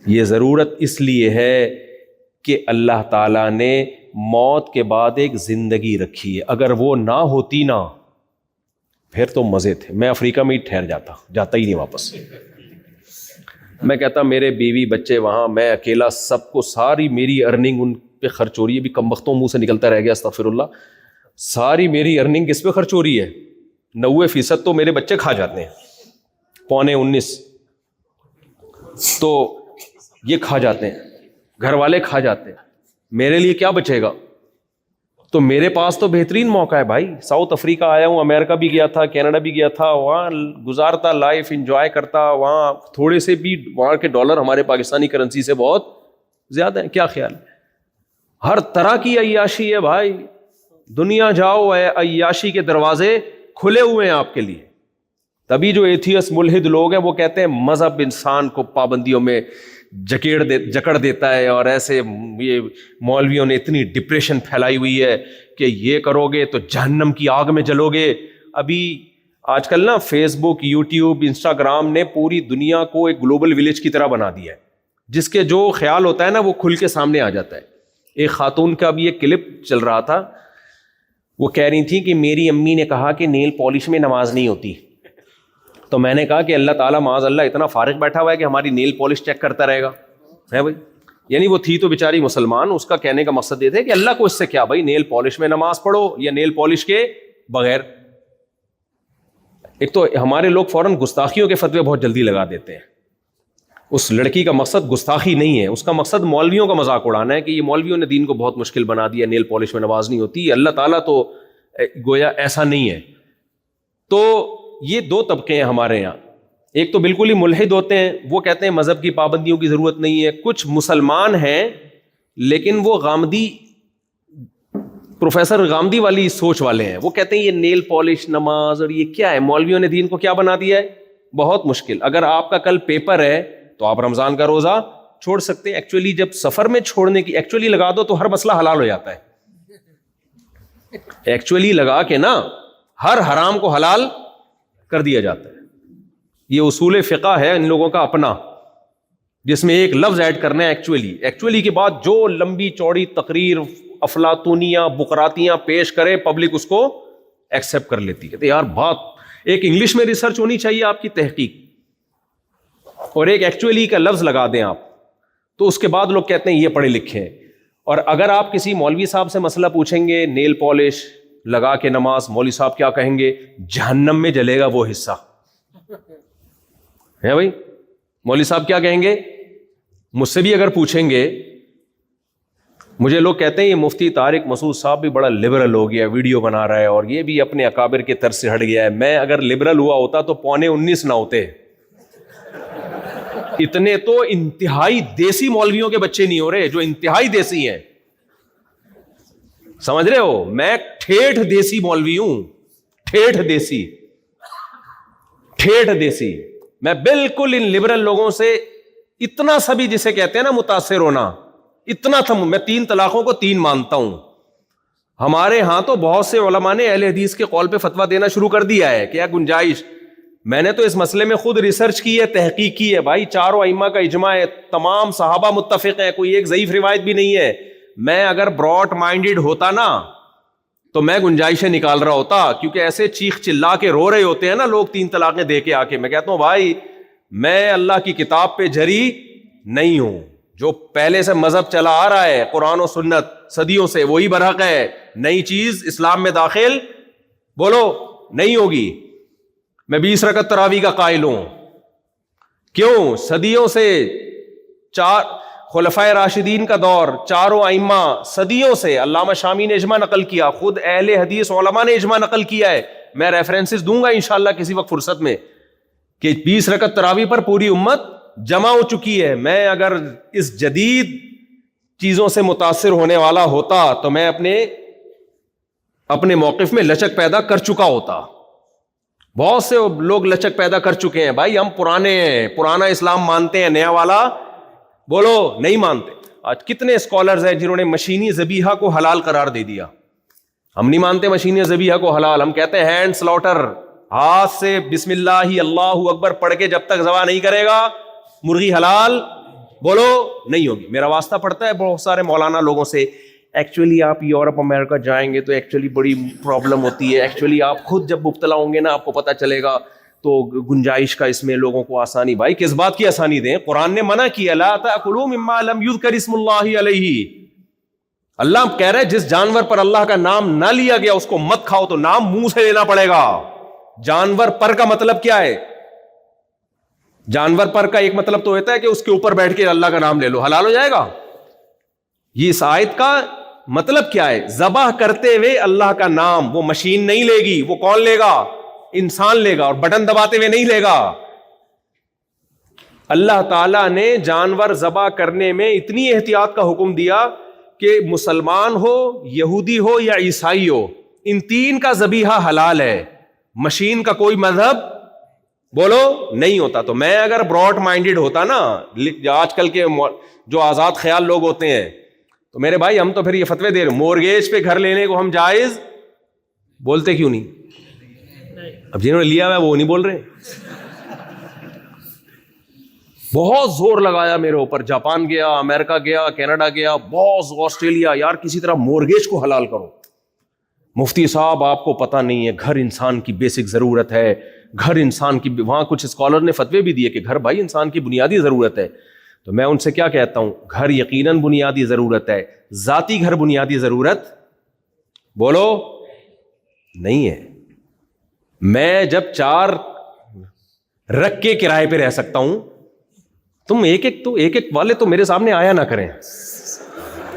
یہ ضرورت اس لیے ہے کہ اللہ تعالیٰ نے موت کے بعد ایک زندگی رکھی ہے. اگر وہ نہ ہوتی نا پھر تو مزے تھے. میں افریقہ میں ہی ٹھہر جاتا ہی نہیں واپس. میں کہتا میرے بیوی بچے وہاں, میں اکیلا, سب کو ساری میری ارننگ ان پہ خرچ ہو رہی ہے. ابھی کم وقتوں منہ سے نکلتا رہ گیا استغفر اللہ. ساری میری ارننگ کس پہ خرچ ہو رہی ہے؟ 90% تو میرے بچے کھا جاتے ہیں, 19.25 تو یہ کھا جاتے ہیں, گھر والے کھا جاتے ہیں. میرے لیے کیا بچے گا؟ تو میرے پاس تو بہترین موقع ہے بھائی. ساؤتھ افریقہ آیا ہوں, امریکہ بھی گیا تھا, کینیڈا بھی گیا تھا, وہاں گزارتا لائف انجوائے کرتا. وہاں تھوڑے سے بھی وہاں کے ڈالر ہمارے پاکستانی کرنسی سے بہت زیادہ ہیں. کیا خیال ہے؟ ہر طرح کی عیاشی ہے بھائی. دنیا جاؤ, عیاشی کے دروازے کھلے ہوئے ہیں آپ کے لیے. تبھی جو ایتھیس ملحد لوگ ہیں وہ کہتے ہیں مذہب انسان کو پابندیوں میں جکڑ دیتا ہے, اور ایسے یہ مولویوں نے اتنی ڈپریشن پھیلائی ہوئی ہے کہ یہ کرو گے تو جہنم کی آگ میں جلو گے. ابھی آج کل نا فیس بک, یوٹیوب, انسٹاگرام نے پوری دنیا کو ایک گلوبل ولیج کی طرح بنا دیا ہے, جس کے جو خیال ہوتا ہے نا وہ کھل کے سامنے آ جاتا ہے. ایک خاتون کا بھی ایک کلپ چل رہا تھا, وہ کہہ رہی تھی کہ میری امی نے کہا کہ نیل پالش میں نماز نہیں ہوتی. تو میں نے کہا کہ اللہ تعالیٰ معاذ اللہ اتنا فارغ بیٹھا ہوا ہے کہ ہماری نیل پالش چیک کرتا رہے گا ہے بھائی. یعنی وہ تھی تو بیچاری مسلمان, اس کا کہنے کا مقصد یہ تھا کہ اللہ کو اس سے کیا بھائی, نیل پالش میں نماز پڑھو یا نیل پالش کے بغیر. ایک تو ہمارے لوگ فوراً گستاخیوں کے فتوے بہت جلدی لگا دیتے ہیں. اس لڑکی کا مقصد گستاخی نہیں ہے, اس کا مقصد مولویوں کا مذاق اڑانا ہے کہ یہ مولویوں نے دین کو بہت مشکل بنا دیا, نیل پالش میں نماز نہیں ہوتی. اللہ تعالیٰ تو گویا ایسا نہیں ہے. تو یہ 2 طبقے ہیں ہمارے یہاں. ایک تو بالکل ہی ملحد ہوتے ہیں, وہ کہتے ہیں مذہب کی پابندیوں کی ضرورت نہیں ہے. کچھ مسلمان ہیں لیکن وہ غامدی, پروفیسر غامدی والی سوچ والے ہیں. وہ کہتے ہیں یہ نیل پالش نماز اور یہ کیا ہے, مولویوں نے دین کو کیا بنا دیا ہے, بہت مشکل. اگر آپ کا کل پیپر ہے تو آپ رمضان کا روزہ چھوڑ سکتے ہیں. ایکچولی جب سفر میں چھوڑنے کی ایکچولی لگا دو تو ہر مسئلہ حلال ہو جاتا ہے. ایکچولی لگا کے نا ہر حرام کو حلال کر دیا جاتا ہے. یہ اصول فقہ ہے ان لوگوں کا اپنا, جس میں ایک لفظ ایڈ کرنا ہے ایکچولی. ایکچولی کے بعد جو لمبی چوڑی تقریر, افلاطونیاں, بقراتیاں پیش کرے, پبلک اس کو ایکسیپٹ کر لیتی ہے. یار بات ایک انگلش میں ریسرچ ہونی چاہیے آپ کی تحقیق, اور ایک ایکچولی کا لفظ لگا دیں آپ, تو اس کے بعد لوگ کہتے ہیں یہ پڑھے لکھے ہیں. اور اگر آپ کسی مولوی صاحب سے مسئلہ پوچھیں گے نیل پالش لگا کے نماز, مولوی صاحب کیا کہیں گے, جہنم میں جلے گا وہ حصہ. ہے بھائی. مولوی صاحب کیا کہیں گے؟ مجھ سے بھی اگر پوچھیں گے, مجھے لوگ کہتے ہیں یہ مفتی طارق مسعود صاحب بھی بڑا لبرل ہو گیا, ویڈیو بنا رہا ہے اور یہ بھی اپنے اکابر کے طرز سے ہٹ گیا ہے. میں اگر لبرل ہوا ہوتا تو 19:15 نہ ہوتے. اتنے تو انتہائی دیسی مولویوں کے بچے نہیں ہو رہے جو انتہائی دیسی ہیں, سمجھ رہے ہو؟ میں ٹھیٹھ دیسی مولوی ہوں, ٹھیٹھ دیسی. میں بالکل ان لبرل لوگوں سے اتنا سا بھی, جسے کہتے ہیں نا متاثر ہونا, اتنا تھا. میں 3 طلاقوں کو 3 مانتا ہوں. ہمارے ہاں تو بہت سے علماء نے اہل حدیث کے قول پہ فتویٰ دینا شروع کر دیا ہے. کیا گنجائش؟ میں نے تو اس مسئلے میں خود ریسرچ کی ہے, تحقیق کی ہے. بھائی چاروں ائمہ کا اجماع ہے, تمام صحابہ متفق ہیں, کوئی ایک ضعیف روایت بھی نہیں ہے. میں اگر براڈ مائنڈیڈ ہوتا نا تو میں گنجائشیں نکال رہا ہوتا, کیونکہ ایسے چیخ چلا کے رو رہے ہوتے ہیں نا لوگ 3 طلاقیں دے کے آ کے. میں کہتا ہوں بھائی میں اللہ کی کتاب پہ جری نہیں ہوں. جو پہلے سے مذہب چلا آ رہا ہے قرآن و سنت صدیوں سے, وہی برحق ہے. نئی چیز اسلام میں داخل بولو نہیں ہوگی. میں 20 رکعت تراویح کا قائل ہوں. کیوں؟ صدیوں سے 4 خلفائے راشدین کا دور, چاروں ائمہ صدیوں سے. علامہ شامی نے اجماع نقل کیا, خود اہل حدیث علماء نے اجماع نقل کیا ہے. میں ریفرنسز دوں گا انشاءاللہ کسی وقت فرصت میں, کہ 20 رکعت تراویح پر پوری امت جمع ہو چکی ہے. میں اگر اس جدید چیزوں سے متاثر ہونے والا ہوتا تو میں اپنے موقف میں لچک پیدا کر چکا ہوتا. بہت سے لوگ لچک پیدا کر چکے ہیں. بھائی ہم پرانے ہیں, پرانا اسلام مانتے ہیں, نیا والا بولو نہیں مانتے. آج کتنے اسکالرز ہیں جنہوں نے مشینی ذبیحہ کو حلال قرار دے دیا. ہم نہیں مانتے مشینی ذبیحہ کو حلال, ہم کہتے ہیں ہینڈ سلاٹر, ہاتھ سے بسم اللہ اللہ اکبر پڑھ کے جب تک ذبح نہیں کرے گا مرغی حلال بولو نہیں ہوگی. میرا واسطہ پڑتا ہے بہت سارے مولانا لوگوں سے, ایکچولی آپ یورپ امریکہ جائیں گے تو ایکچولی بڑی پرابلم ہوتی ہے, ایکچولی آپ خود جب مبتلا ہوں گے نا آپ کو پتہ چلے گا, تو گنجائش کا اس میں لوگوں کو آسانی. بھائی کس بات کی آسانی دیں؟ قرآن نے منع کیا, لا تأکلوا مما لم یذکر اسم اللہ علیہ. اللہ کہہ رہے جس جانور پر اللہ کا نام نہ لیا گیا اس کو مت کھاؤ. تو نام منہ سے لینا پڑے گا. جانور پر کا مطلب کیا ہے؟ جانور پر کا ایک مطلب تو ہوتا ہے کہ اس کے اوپر بیٹھ کے اللہ کا نام لے لو, حلال ہو جائے گا. یہ اس آیت کا مطلب کیا ہے؟ ذبح کرتے ہوئے اللہ کا نام. وہ مشین نہیں لے گی, وہ کون لے گا؟ انسان لے گا, اور بٹن دباتے ہوئے نہیں لے گا. اللہ تعالیٰ نے جانور ذبح کرنے میں اتنی احتیاط کا حکم دیا کہ مسلمان ہو, یہودی ہو یا عیسائی ہو, ان 3 کا ذبیحہ حلال ہے. مشین کا کوئی مذہب بولو نہیں ہوتا. تو میں اگر براڈ مائنڈیڈ ہوتا نا, آج کل کے جو آزاد خیال لوگ ہوتے ہیں, تو میرے بھائی ہم تو پھر یہ فتوے دے رہے, مورگیج پہ گھر لینے کو ہم جائز بولتے کیوں نہیں؟ اب جنہوں نے لیا ہوا ہے وہ نہیں بول رہے. بہت زور لگایا میرے اوپر, جاپان گیا, امریکہ گیا, کینیڈا گیا, بہت آسٹریلیا, یار کسی طرح مورگیج کو حلال کرو. مفتی صاحب آپ کو پتہ نہیں ہے, گھر انسان کی بیسک ضرورت ہے, گھر انسان کی, وہاں کچھ اسکالر نے فتوے بھی دیے کہ گھر بھائی انسان کی بنیادی ضرورت ہے. تو میں ان سے کیا کہتا ہوں, گھر یقیناً بنیادی ضرورت ہے, ذاتی گھر بنیادی ضرورت بولو نہیں ہے. میں جب 4 رکھ کے کرائے پہ رہ سکتا ہوں, تم ایک والے تو میرے سامنے آیا نہ کریں,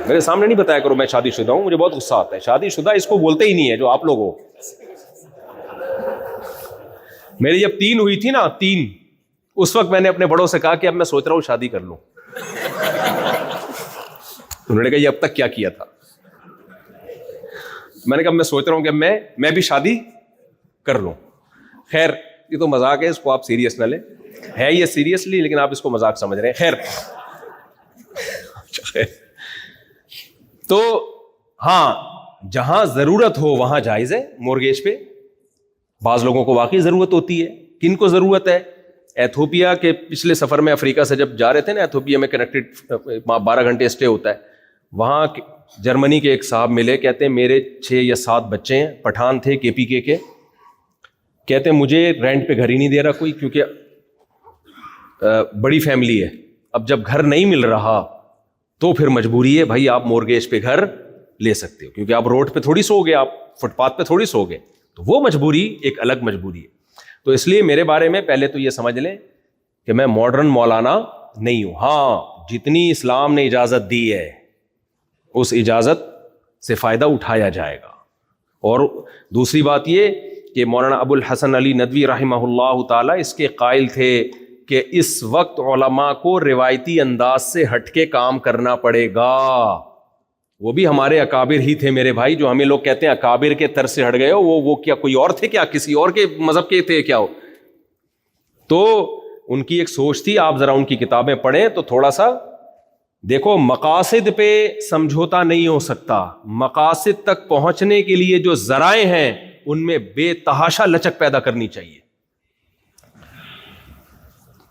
میرے سامنے نہیں بتایا کرو میں شادی شدہ ہوں. مجھے بہت غصہ آتا ہے, شادی شدہ اس کو بولتے ہی نہیں ہے جو آپ لوگ ہو. میری جب 3 ہوئی تھی نا, 3, اس وقت میں نے اپنے بڑوں سے کہا کہ اب میں سوچ رہا ہوں شادی کر لوں. انہوں نے کہا یہ اب تک کیا کیا تھا؟ میں نے کہا میں سوچ رہا ہوں کہ میں بھی شادی کر لوں. خیر یہ تو مذاق ہے, اس کو آپ سیریس نہ لیں, ہے یہ سیریسلی, لیکن آپ اس کو مذاق سمجھ رہے ہیں. خیر تو ہاں, جہاں ضرورت ہو وہاں جائز ہے مورگیج پہ. بعض لوگوں کو واقعی ضرورت ہوتی ہے. کن کو ضرورت ہے؟ ایتھوپیا کے پچھلے سفر میں افریقہ سے جب جا رہے تھے نا, ایتھوپیا میں کنیکٹڈ 12 گھنٹے اسٹے ہوتا ہے. وہاں جرمنی کے ایک صاحب ملے, کہتے ہیں میرے 6 یا 7 بچے ہیں, پٹھان تھے KPK کے. کہتے ہیں مجھے رینٹ پہ گھر ہی نہیں دے رہا کوئی, کیونکہ بڑی فیملی ہے. اب جب گھر نہیں مل رہا تو پھر مجبوری ہے بھائی آپ مورگیج پہ گھر لے سکتے ہو, کیونکہ آپ روڈ پہ تھوڑی سو گے, آپ فٹ پاتھ پہ تھوڑی سو گے. تو وہ مجبوری ایک الگ مجبوری ہے. تو اس لیے میرے بارے میں پہلے تو یہ سمجھ لیں کہ میں ماڈرن مولانا نہیں ہوں. ہاں جتنی اسلام نے اجازت دی ہے اس اجازت سے فائدہ اٹھایا جائے گا. اور دوسری بات یہ کہ مولانا ابو الحسن علی ندوی رحمہ اللہ تعالی اس کے قائل تھے کہ اس وقت علماء کو روایتی انداز سے ہٹ کے کام کرنا پڑے گا. وہ بھی ہمارے اکابر ہی تھے میرے بھائی, جو ہمیں لوگ کہتے ہیں اکابر کے طرز سے ہٹ گئے ہو, وہ کیا کوئی اور تھے کیا, کسی اور کے مذہب کے تھے کیا ہو؟ تو ان کی ایک سوچ تھی. آپ ذرا ان کی کتابیں پڑھیں تو تھوڑا سا دیکھو, مقاصد پہ سمجھوتا نہیں ہو سکتا. مقاصد تک پہنچنے کے لیے جو ذرائع ہیں ان میں بے تحاشا لچک پیدا کرنی چاہیے.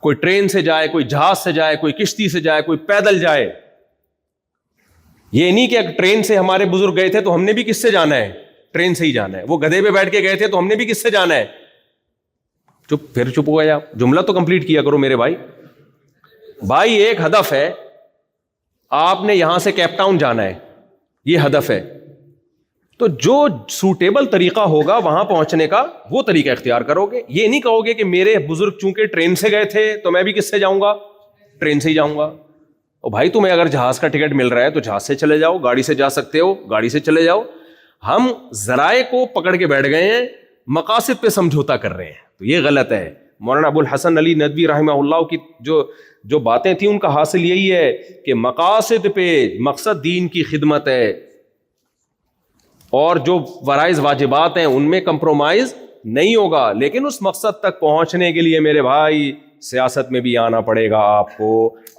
کوئی ٹرین سے جائے, کوئی جہاز سے جائے, کوئی کشتی سے جائے, کوئی پیدل جائے. یہ نہیں کہ اگر ٹرین سے ہمارے بزرگ گئے تھے تو ہم نے بھی کس سے جانا ہے, ٹرین سے ہی جانا ہے. وہ گدھے پہ بیٹھ کے گئے تھے تو ہم نے بھی کس سے جانا ہے. پھر چپ ہو گئے آپ, جملہ تو کمپلیٹ کیا کرو میرے بھائی. بھائی ایک ہدف ہے, آپ نے یہاں سے کیپ ٹاؤن جانا ہے, یہ ہدف ہے, تو جو سوٹیبل طریقہ ہوگا وہاں پہنچنے کا وہ طریقہ اختیار کرو گے. یہ نہیں کہو گے کہ میرے بزرگ چونکہ ٹرین سے گئے تھے تو میں بھی کس سے جاؤں گا, ٹرین سے ہی جاؤں گا. اور بھائی تمہیں اگر جہاز کا ٹکٹ مل رہا ہے تو جہاز سے چلے جاؤ, گاڑی سے جا سکتے ہو گاڑی سے چلے جاؤ. ہم ذرائع کو پکڑ کے بیٹھ گئے ہیں, مقاصد پہ سمجھوتا کر رہے ہیں, تو یہ غلط ہے. مولانا ابو الحسن علی ندوی رحمہ اللہ کی جو باتیں تھیں ان کا حاصل یہی ہے کہ مقاصد پہ, مقصد دین کی خدمت ہے, اور جو فرائض واجبات ہیں ان میں کمپرومائز نہیں ہوگا. لیکن اس مقصد تک پہنچنے کے لیے میرے بھائی سیاست میں بھی آنا پڑے گا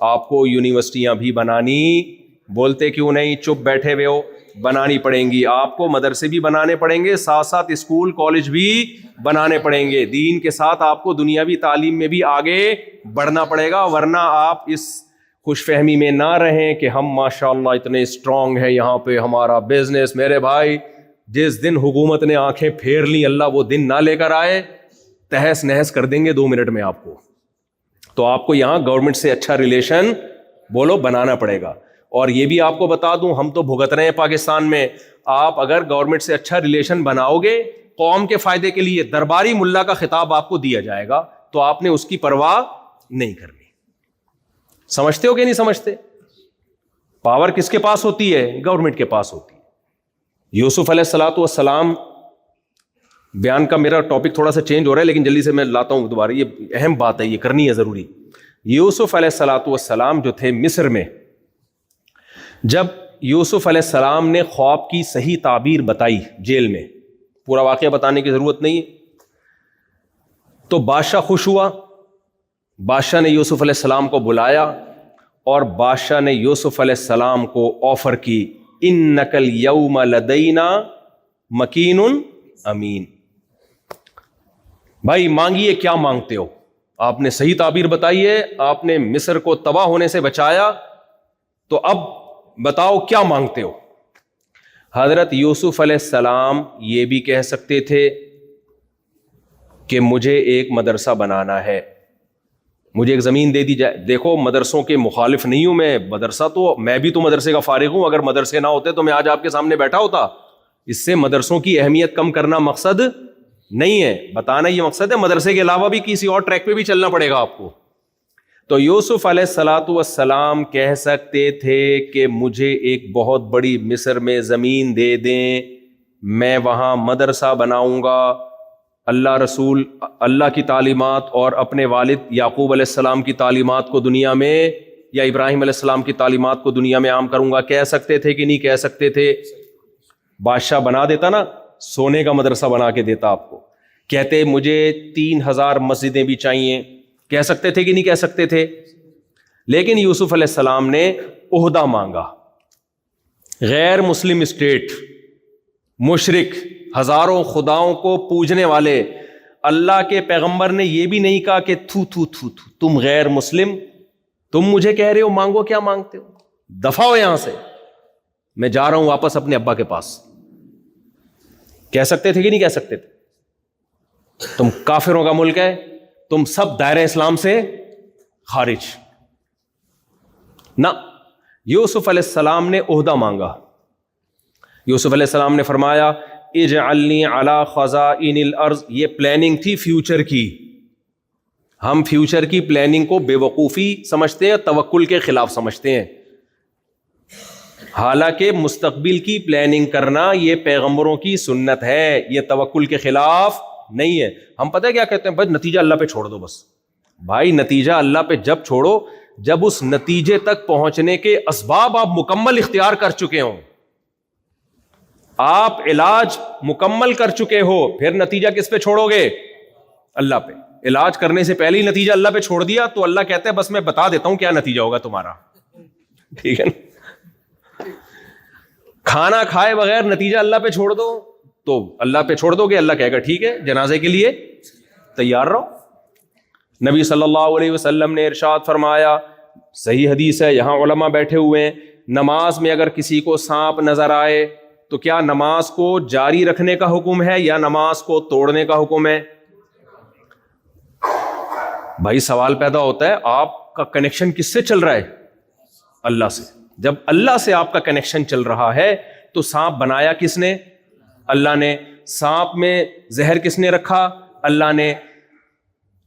آپ کو یونیورسٹیاں بھی بنانی, بولتے کیوں نہیں, چپ بیٹھے ہوئے ہو, بنانی پڑیں گی. آپ کو مدرسے بھی بنانے پڑیں گے, ساتھ ساتھ اسکول کالج بھی بنانے پڑیں گے. دین کے ساتھ آپ کو دنیاوی تعلیم میں بھی آگے بڑھنا پڑے گا, ورنہ آپ اس خوش فہمی میں نہ رہیں کہ ہم ماشاءاللہ اتنے اسٹرانگ ہیں, یہاں پہ ہمارا بزنس. میرے بھائی جس دن حکومت نے آنکھیں پھیر لی, اللہ وہ دن نہ لے کر آئے, تہس نہس کر دیں گے 2 منٹ میں آپ کو. تو آپ کو یہاں گورنمنٹ سے اچھا ریلیشن بولو بنانا پڑے گا. اور یہ بھی آپ کو بتا دوں, ہم تو بھگت رہے ہیں پاکستان میں, آپ اگر گورنمنٹ سے اچھا ریلیشن بناؤ گے قوم کے فائدے کے لیے, درباری ملا کا خطاب آپ کو دیا جائے گا تو آپ نے اس کی پرواہ نہیں کرنی. سمجھتے ہو کہ نہیں سمجھتے؟ پاور کس کے پاس ہوتی ہے؟ گورنمنٹ کے پاس ہوتی ہے. یوسف علیہ الصلوۃ والسلام, بیان کا میرا ٹاپک تھوڑا سا چینج ہو رہا ہے لیکن جلدی سے میں لاتا ہوں دوبارہ, یہ اہم بات ہے, یہ کرنی ہے ضروری. یوسف علیہ الصلوۃ والسلام جو تھے مصر میں, جب یوسف علیہ السلام نے خواب کی صحیح تعبیر بتائی جیل میں, پورا واقعہ بتانے کی ضرورت نہیں ہے, تو بادشاہ خوش ہوا. بادشاہ نے یوسف علیہ السلام کو بلایا اور بادشاہ نے یوسف علیہ السلام کو آفر کی, انک الیوم لدینا مکین امین. بھائی مانگیے, کیا مانگتے ہو؟ آپ نے صحیح تعبیر بتائی ہے, آپ نے مصر کو تباہ ہونے سے بچایا, تو اب بتاؤ کیا مانگتے ہو؟ حضرت یوسف علیہ السلام یہ بھی کہہ سکتے تھے کہ مجھے ایک مدرسہ بنانا ہے, مجھے ایک زمین دے دی جائے. دیکھو مدرسوں کے مخالف نہیں ہوں میں, مدرسہ تو میں بھی تو مدرسے کا فارغ ہوں, اگر مدرسے نہ ہوتے تو میں آج آپ کے سامنے بیٹھا ہوتا. اس سے مدرسوں کی اہمیت کم کرنا مقصد نہیں ہے, بتانا یہ مقصد ہے. مدرسے کے علاوہ بھی کسی اور ٹریک پہ بھی چلنا پڑے گا آپ کو. تو یوسف علیہ الصلوۃ والسلام کہہ سکتے تھے کہ مجھے ایک بہت بڑی مصر میں زمین دے دیں, میں وہاں مدرسہ بناؤں گا, اللہ رسول اللہ کی تعلیمات اور اپنے والد یعقوب علیہ السلام کی تعلیمات کو دنیا میں, یا ابراہیم علیہ السلام کی تعلیمات کو دنیا میں عام کروں گا. کہہ سکتے تھے کہ نہیں کہہ سکتے تھے؟ بادشاہ بنا دیتا نا, سونے کا مدرسہ بنا کے دیتا آپ کو. کہتے مجھے 3000 مسجدیں بھی چاہیے, کہہ سکتے تھے کہ نہیں کہہ سکتے تھے؟ لیکن یوسف علیہ السلام نے عہدہ مانگا. غیر مسلم اسٹیٹ, مشرک, ہزاروں خداؤں کو پوجنے والے, اللہ کے پیغمبر نے یہ بھی نہیں کہا کہ تھو تھو تھو تھو تم غیر مسلم, تم مجھے کہہ رہے ہو مانگو, کیا مانگتے ہو, دفع ہو یہاں سے, میں جا رہا ہوں واپس اپنے ابا کے پاس. کہہ سکتے تھے کہ نہیں کہہ سکتے تھے؟ تم کافروں کا ملک ہے, تم سب دائرہ اسلام سے خارج. نہ, یوسف علیہ السلام نے عہدہ مانگا. یوسف علیہ السلام نے فرمایا اجعلنی علی خزائن الارض, یہ پلاننگ تھی فیوچر کی. ہم فیوچر کی پلاننگ کو بے وقوفی سمجھتے ہیں، توکل کے خلاف سمجھتے ہیں. حالانکہ مستقبل کی پلاننگ کرنا یہ پیغمبروں کی سنت ہے، یہ توکل کے خلاف نہیں ہے. ہم پتہ ہے کیا کہتے ہیں؟ بس نتیجہ اللہ پہ چھوڑ دو. بس بھائی نتیجہ اللہ پہ جب چھوڑو جب اس نتیجے تک پہنچنے کے اسباب آپ مکمل اختیار کر چکے ہوں، آپ علاج مکمل کر چکے ہو، پھر نتیجہ کس پہ چھوڑو گے؟ اللہ پہ. علاج کرنے سے پہلے ہی نتیجہ اللہ پہ چھوڑ دیا تو اللہ کہتے ہیں بس میں بتا دیتا ہوں کیا نتیجہ ہوگا تمہارا. ٹھیک ہے نا؟ کھانا کھائے بغیر نتیجہ اللہ پہ چھوڑ دو تو اللہ پہ چھوڑ دو گے، اللہ کہے گا ٹھیک ہے جنازے کے لیے تیار رہو. نبی صلی اللہ علیہ وسلم نے ارشاد فرمایا، صحیح حدیث ہے، یہاں علماء بیٹھے ہوئے ہیں، نماز میں اگر کسی کو سانپ نظر آئے تو کیا نماز کو جاری رکھنے کا حکم ہے یا نماز کو توڑنے کا حکم ہے؟ بھائی سوال پیدا ہوتا ہے آپ کا کنیکشن کس سے چل رہا ہے؟ اللہ سے. جب اللہ سے آپ کا کنیکشن چل رہا ہے تو سانپ بنایا کس نے؟ اللہ نے. سانپ میں زہر کس نے رکھا؟ اللہ نے.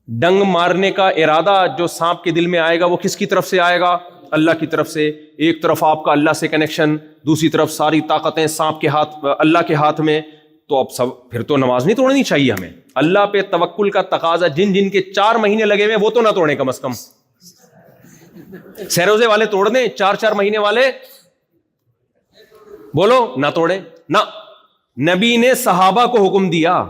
ڈنگ مارنے کا ارادہ جو سانپ کے دل میں آئے گا وہ کس کی طرف سے آئے گا؟ اللہ کی طرف سے. ایک طرف آپ کا اللہ سے کنیکشن، دوسری طرف ساری طاقتیں سانپ کے ہاتھ، اللہ کے ہاتھ میں. تو اب سب پھر تو نماز نہیں توڑنی چاہیے ہمیں. اللہ پہ توکل کا تقاضا جن جن کے 4 مہینے لگے ہوئے وہ تو نہ توڑیں کم از کم. سیروزے والے توڑ دیں، 4 مہینے والے بولو نہ توڑے نہ. نبی نے صحابہ کو حکم دیا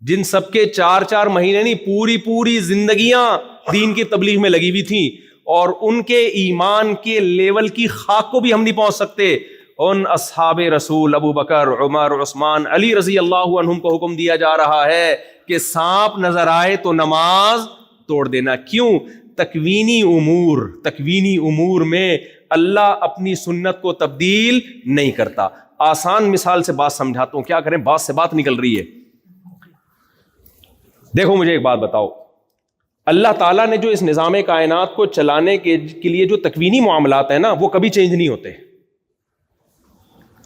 جن سب کے 4 مہینے نہیں پوری زندگیاں دین کی تبلیغ میں لگی ہوئی تھیں اور ان کے ایمان کے لیول کی خاک کو بھی ہم نہیں پہنچ سکتے، ان اصحاب رسول ابو بکر، عمر، عثمان، علی رضی اللہ عنہم کو حکم دیا جا رہا ہے کہ سانپ نظر آئے تو نماز توڑ دینا. کیوں؟ تکوینی امور میں اللہ اپنی سنت کو تبدیل نہیں کرتا. آسان مثال سے بات سمجھاتا ہوں، کیا کریں بات سے بات نکل رہی ہے. دیکھو مجھے ایک بات بتاؤ، اللہ تعالیٰ نے جو اس نظام کائنات کو چلانے کے لیے جو تکوینی معاملات ہیں نا وہ کبھی چینج نہیں ہوتے،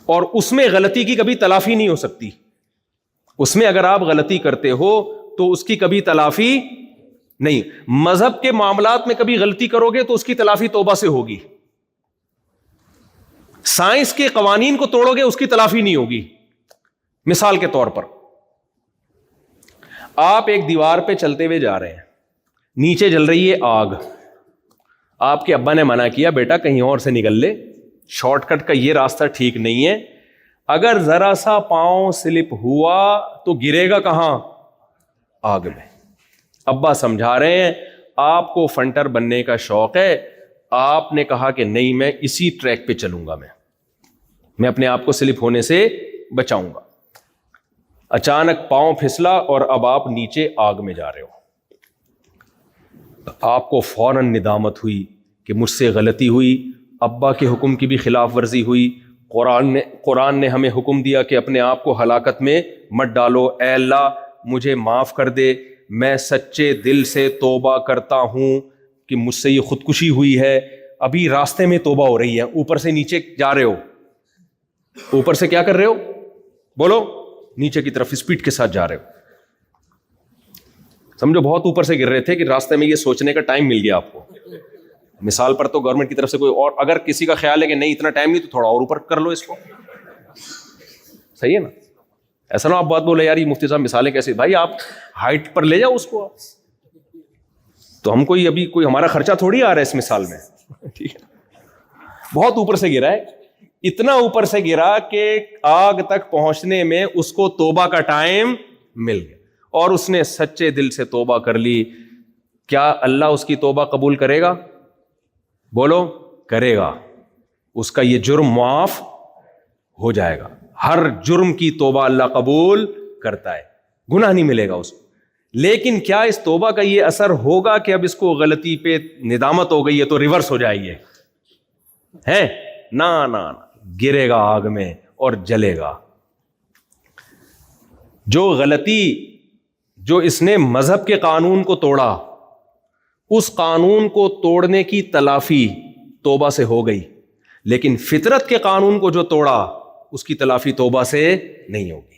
اور اس میں غلطی کی کبھی تلافی نہیں ہو سکتی. اس میں اگر آپ غلطی کرتے ہو تو اس کی کبھی تلافی نہیں. مذہب کے معاملات میں کبھی غلطی کرو گے تو اس کی تلافی توبہ سے ہوگی. سائنس کے قوانین کو توڑو گے اس کی تلافی نہیں ہوگی. مثال کے طور پر آپ ایک دیوار پہ چلتے ہوئے جا رہے ہیں، نیچے جل رہی ہے آگ، آپ کے ابا نے منع کیا بیٹا کہیں اور سے نکل لے، شارٹ کٹ کا یہ راستہ ٹھیک نہیں ہے. اگر ذرا سا پاؤں سلپ ہوا تو گرے گا کہاں؟ آگ میں. ابا سمجھا رہے ہیں آپ کو فنٹر بننے کا شوق ہے، آپ نے کہا کہ نہیں میں اسی ٹریک پہ چلوں گا، میں اپنے آپ کو سلپ ہونے سے بچاؤں گا. اچانک پاؤں پھسلا اور اب آپ نیچے آگ میں جا رہے ہو. آپ کو فوراً ندامت ہوئی کہ مجھ سے غلطی ہوئی، ابا کے حکم کی بھی خلاف ورزی ہوئی. قرآن نے ہمیں حکم دیا کہ اپنے آپ کو ہلاکت میں مت ڈالو. اے اللہ مجھے معاف کر دے، میں سچے دل سے توبہ کرتا ہوں کہ مجھ سے یہ خودکشی ہوئی ہے. ابھی راستے میں توبہ ہو رہی ہے، اوپر سے نیچے جا رہے ہو، اوپر سے کیا کر رہے ہو بولو؟ نیچے کی طرف اسپیڈ کے ساتھ جا رہے ہو. سمجھو بہت اوپر سے گر رہے تھے کہ راستے میں یہ سوچنے کا ٹائم مل گیا آپ کو. مثال پر تو گورنمنٹ کی طرف سے کوئی اور اگر کسی کا خیال ہے کہ نہیں اتنا ٹائم نہیں تو تھوڑا اور اوپر کر لو اس کو، صحیح ہے نا؟ ایسا نہ آپ بات بولے یار یہ مفتی صاحب مثالیں کیسے، بھائی آپ ہائٹ پر لے جاؤ اس کو. تو ہم کوئی ابھی کوئی ہمارا خرچہ تھوڑی آ رہا ہے اس مثال میں، ٹھیک ہے؟ بہت اوپر سے گرا ہے، اتنا اوپر سے گرا کہ آگ تک پہنچنے میں اس کو توبہ کا ٹائم مل گیا اور اس نے سچے دل سے توبہ کر لی. کیا اللہ اس کی توبہ قبول کرے گا؟ بولو کرے گا. اس کا یہ جرم معاف ہو جائے گا. ہر جرم کی توبہ اللہ قبول کرتا ہے، گناہ نہیں ملے گا اس کو. لیکن کیا اس توبہ کا یہ اثر ہوگا کہ اب اس کو غلطی پہ ندامت ہو گئی ہے تو ریورس ہو جائے گی؟ ہے نہ، گرے گا آگ میں اور جلے گا. جو غلطی جو اس نے مذہب کے قانون کو توڑا، اس قانون کو توڑنے کی تلافی توبہ سے ہو گئی، لیکن فطرت کے قانون کو جو توڑا اس کی تلافی توبہ سے نہیں ہوگی.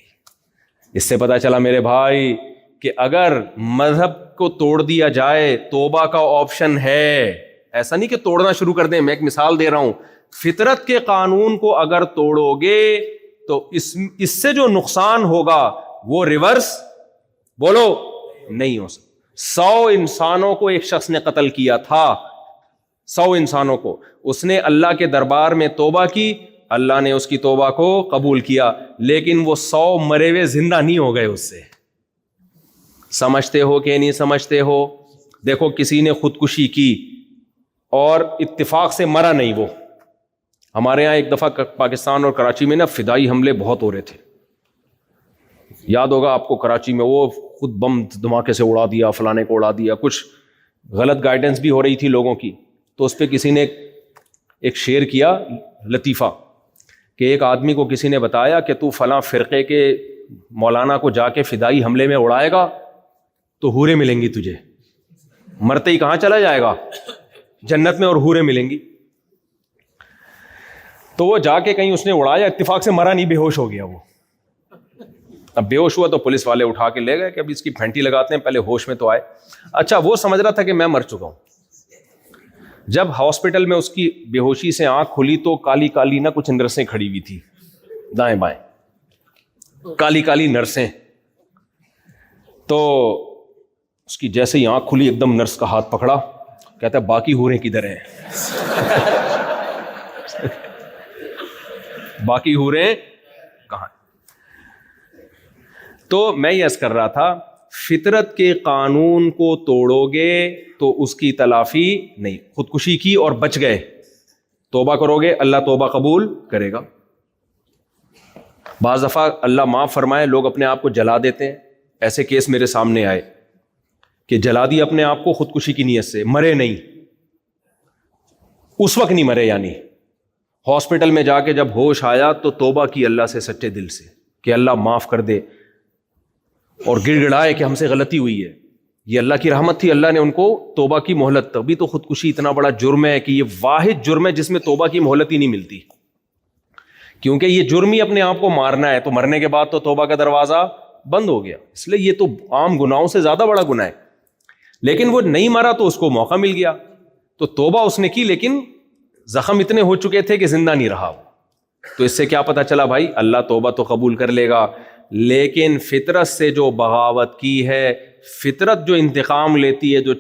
اس سے پتہ چلا میرے بھائی کہ اگر مذہب کو توڑ دیا جائے توبہ کا آپشن ہے. ایسا نہیں کہ توڑنا شروع کر دیں. میں ایک مثال دے رہا ہوں. فطرت کے قانون کو اگر توڑو گے تو اس سے جو نقصان ہوگا وہ ریورس بولو نہیں ہو سکتا. 100 انسانوں کو ایک شخص نے قتل کیا تھا, 100 انسانوں کو. اس نے اللہ کے دربار میں توبہ کی, اللہ نے اس کی توبہ کو قبول کیا, لیکن وہ 100 مرے ہوئے زندہ نہیں ہو گئے اس سے. سمجھتے ہو کہ نہیں سمجھتے ہو؟ دیکھو کسی نے خودکشی کی اور اتفاق سے مرا نہیں. وہ ہمارے ہاں ایک دفعہ پاکستان اور کراچی میں نا فدائی حملے بہت ہو رہے تھے. یاد ہوگا آپ کو, کراچی میں وہ خود بم دھماکے سے اڑا دیا, فلانے کو اڑا دیا, کچھ غلط گائیڈنس بھی ہو رہی تھی لوگوں کی. تو اس پہ کسی نے ایک شعر کیا لطیفہ کہ ایک آدمی کو کسی نے بتایا کہ تو فلاں فرقے کے مولانا کو جا کے فدائی حملے میں اڑائے گا تو حوریں ملیں گی تجھے. مرتے ہی کہاں چلا جائے گا؟ جنت میں, اور حوریں ملیں گی. تو وہ جا کے کہیں اس نے اڑایا, اتفاق سے مرا نہیں, بے ہوش ہو گیا وہ. اب بے ہوش ہوا تو پولیس والے اٹھا کے لے گئے کہ اب اس کی پھینٹی لگاتے ہیں, پہلے ہوش میں تو آئے. اچھا, وہ سمجھ رہا تھا کہ میں مر چکا ہوں. جب ہاسپٹل میں اس کی بے ہوشی سے آنکھ کھلی تو کالی کالی نہ کچھ نرسیں کھڑی ہوئی تھی دائیں بائیں, کالی کالی نرسیں. تو اس کی جیسے ہی آنکھ کھلی ایک دم نرس کا ہاتھ پکڑا, کہتا ہے باقی حوریں کدھر ہیں؟ باقی حوریں کہاں؟ تو میں یہ عرض کر رہا تھا, فطرت کے قانون کو توڑو گے تو اس کی تلافی نہیں. خودکشی کی اور بچ گئے, توبہ کرو گے اللہ توبہ قبول کرے گا. بعض دفعہ اللہ معاف فرمائے لوگ اپنے آپ کو جلا دیتے ہیں. ایسے کیس میرے سامنے آئے کہ جلا دی اپنے آپ کو خودکشی کی نیت سے, مرے نہیں, اس وقت نہیں مرے, یعنی ہاسپٹل میں جا کے جب ہوش آیا تو توبہ کی اللہ سے سچے دل سے کہ اللہ معاف کر دے, اور گڑ گڑائے کہ ہم سے غلطی ہوئی ہے. یہ اللہ کی رحمت تھی, اللہ نے ان کو توبہ کی مہلت. تبھی تو خودکشی اتنا بڑا جرم ہے کہ یہ واحد جرم ہے جس میں توبہ کی مہلت ہی نہیں ملتی, کیونکہ یہ جرم ہی اپنے آپ کو مارنا ہے. تو مرنے کے بعد تو توبہ کا دروازہ بند ہو گیا, اس لیے یہ تو عام گناہوں سے زیادہ بڑا گناہ ہے. لیکن وہ نہیں مرا تو اس کو موقع مل گیا, تو توبہ اس نے کی, لیکن زخم اتنے ہو چکے تھے کہ زندہ نہیں رہا وہ. تو اس سے کیا پتا چلا بھائی, اللہ توبہ تو قبول کر لے گا, لیکن فطرت سے جو بغاوت کی ہے, فطرت جو انتقام لیتی ہے, جو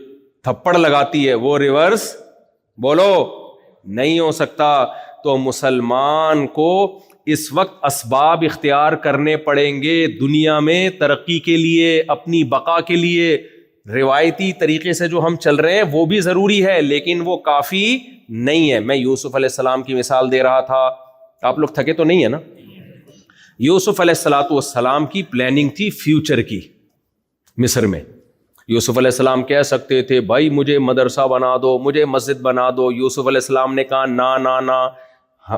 تھپڑ لگاتی ہے, وہ ریورس بولو نہیں ہو سکتا. تو مسلمان کو اس وقت اسباب اختیار کرنے پڑیں گے دنیا میں ترقی کے لیے, اپنی بقا کے لیے. روایتی طریقے سے جو ہم چل رہے ہیں وہ بھی ضروری ہے, لیکن وہ کافی نہیں ہے. میں یوسف علیہ السلام کی مثال دے رہا تھا, آپ لوگ تھکے تو نہیں ہے نا؟ یوسف علیہ السلام کی پلاننگ تھی فیوچر کی. مصر میں یوسف علیہ السلام کہہ سکتے تھے بھائی مجھے مدرسہ بنا دو, مجھے مسجد بنا دو. یوسف علیہ السلام نے کہا نا نا نا,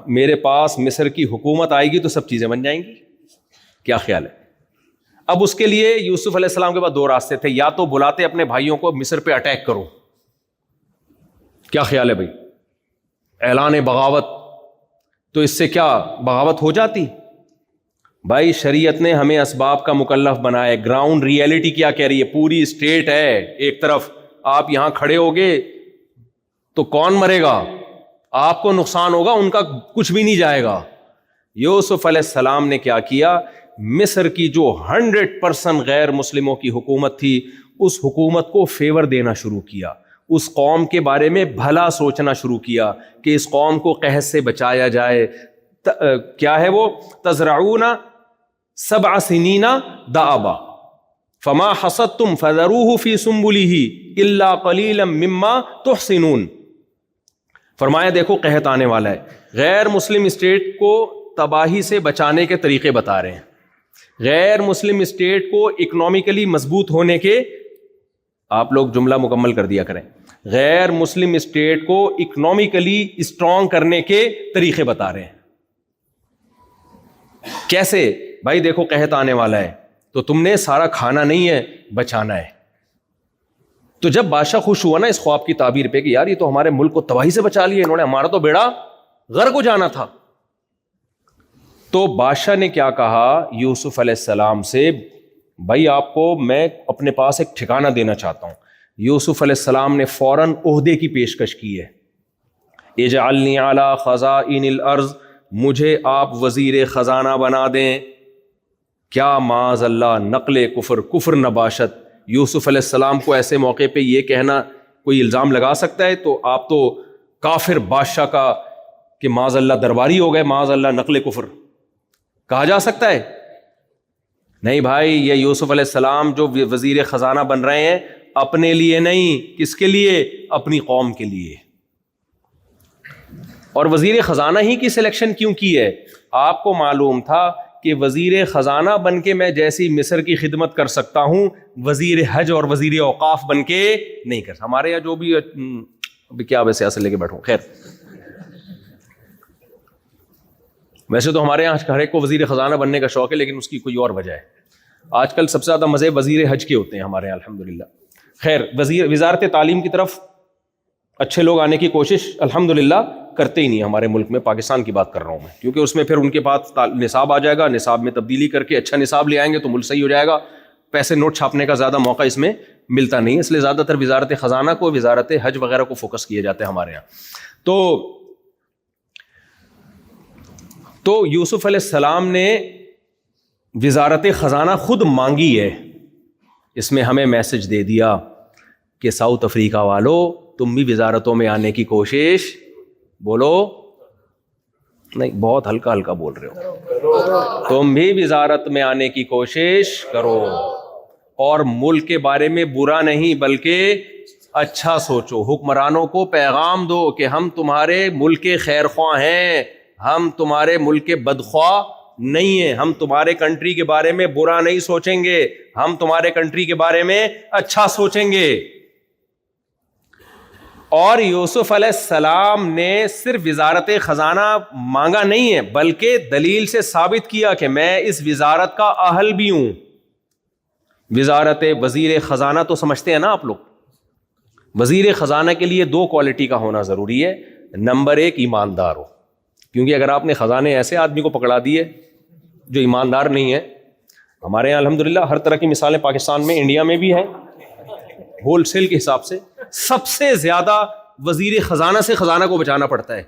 میرے پاس مصر کی حکومت آئے گی تو سب چیزیں بن جائیں گی. کیا خیال ہے؟ اب اس کے لیے یوسف علیہ السلام کے پاس 2 راستے تھے, یا تو بلاتے اپنے بھائیوں کو مصر پہ اٹیک کرو, کیا خیال ہے بھائی, اعلان بغاوت, تو اس سے کیا بغاوت ہو جاتی؟ بھائی شریعت نے ہمیں اسباب کا مکلف بنایا. گراؤنڈ ریئلٹی کیا کہہ رہی ہے؟ پوری اسٹیٹ ہے ایک طرف, آپ یہاں کھڑے ہوگے تو کون مرے گا؟ آپ کو نقصان ہوگا, ان کا کچھ بھی نہیں جائے گا. یوسف علیہ السلام نے کیا کیا, مصر کی جو 100% غیر مسلموں کی حکومت تھی, اس حکومت کو فیور دینا شروع کیا, اس قوم کے بارے میں بھلا سوچنا شروع کیا کہ اس قوم کو قحط سے بچایا جائے. کیا ہے وہ؟ تزرعون 7 سنین دأبا فما حصدتم فذروه في سنبله الا قلیلا مما تحصنون. فرمایا دیکھو قحط آنے والا ہے, غیر مسلم اسٹیٹ کو تباہی سے بچانے کے طریقے بتا رہے ہیں. غیر مسلم اسٹیٹ کو اکنامکلی مضبوط ہونے کے, آپ لوگ جملہ مکمل کر دیا کریں, غیر مسلم اسٹیٹ کو اکنامکلی اسٹرانگ کرنے کے طریقے بتا رہے ہیں. کیسے؟ بھائی دیکھو قحط آنے والا ہے تو تم نے سارا کھانا نہیں ہے, بچانا ہے. تو جب بادشاہ خوش ہوا نا اس خواب کی تعبیر پہ کہ یار یہ تو ہمارے ملک کو تباہی سے بچا لیا انہوں نے, ہمارا تو بیڑا غرق ہو جانا تھا. تو بادشاہ نے کیا کہا یوسف علیہ السلام سے, بھائی آپ کو میں اپنے پاس ایک ٹھکانہ دینا چاہتا ہوں. یوسف علیہ السلام نے فوراً عہدے کی پیشکش کی ہے. اجعلنی علی خزائن الارض, مجھے آپ وزیر خزانہ بنا دیں. کیا معاذ اللہ نقل کفر نباشت. یوسف علیہ السلام کو ایسے موقع پہ یہ کہنا کوئی الزام لگا سکتا ہے؟ تو آپ تو کافر بادشاہ کا کہ معاذ اللہ درباری ہو گئے, معاذ اللہ نقل کفر کہا جا سکتا ہے؟ نہیں بھائی, یہ یوسف علیہ السلام جو وزیر خزانہ بن رہے ہیں اپنے لیے نہیں, کس کے لیے؟ اپنی قوم کے لیے. اور وزیر خزانہ ہی کی سلیکشن کیوں کی ہے؟ آپ کو معلوم تھا کہ وزیر خزانہ بن کے میں جیسی مصر کی خدمت کر سکتا ہوں, وزیر حج اور وزیر اوقاف بن کے نہیں کر. ہمارے یہاں جو بھی کیا ویسے ایسے لے کے بیٹھوں, خیر ویسے تو ہمارے یہاں ہر ایک کو وزیر خزانہ بننے کا شوق ہے, لیکن اس کی کوئی اور وجہ ہے. آج کل سب سے زیادہ مزے وزیر حج کے ہوتے ہیں ہمارے یہاں الحمدللہ. خیر, وزارت تعلیم کی طرف اچھے لوگ آنے کی کوشش الحمدللہ کرتے ہی نہیں ہمارے ملک میں. پاکستان کی بات کر رہا ہوں میں, کیونکہ اس میں پھر ان کے پاس نصاب آ جائے گا, نصاب میں تبدیلی کر کے اچھا نصاب لے آئیں گے تو ملک صحیح ہو جائے گا. پیسے نوٹ چھاپنے کا زیادہ موقع اس میں ملتا نہیں, اس لیے زیادہ تر وزارت خزانہ کو, وزارت حج وغیرہ کو فوکس کیے جاتے ہیں ہمارے یہاں. تو یوسف علیہ السلام نے وزارت خزانہ خود مانگی ہے. اس میں ہمیں میسج دے دیا کہ ساؤتھ افریقہ والو تم بھی وزارتوں میں آنے کی کوشش, بولو نہیں بہت ہلکا ہلکا بول رہے ہو, تم بھی وزارت میں آنے کی کوشش کرو اور ملک کے بارے میں برا نہیں بلکہ اچھا سوچو. حکمرانوں کو پیغام دو کہ ہم تمہارے ملک کے خیر خواہ ہیں, ہم تمہارے ملک کے بدخواہ نہیں ہیں, ہم تمہارے کنٹری کے بارے میں برا نہیں سوچیں گے, ہم تمہارے کنٹری کے بارے میں اچھا سوچیں گے. اور یوسف علیہ السلام نے صرف وزارت خزانہ مانگا نہیں ہے, بلکہ دلیل سے ثابت کیا کہ میں اس وزارت کا اہل بھی ہوں. وزارت وزیر خزانہ تو سمجھتے ہیں نا آپ لوگ. وزیر خزانہ کے لیے 2 کوالٹی کا ہونا ضروری ہے. نمبر 1 ایماندار ہو, کیونکہ اگر آپ نے خزانے ایسے آدمی کو پکڑا دیے جو ایماندار نہیں ہے, ہمارے یہاں الحمدللہ ہر طرح کی مثالیں پاکستان میں, انڈیا میں بھی ہیں, ہول سیل کے حساب سے سب سے زیادہ وزیر خزانہ سے خزانہ کو بچانا پڑتا ہے.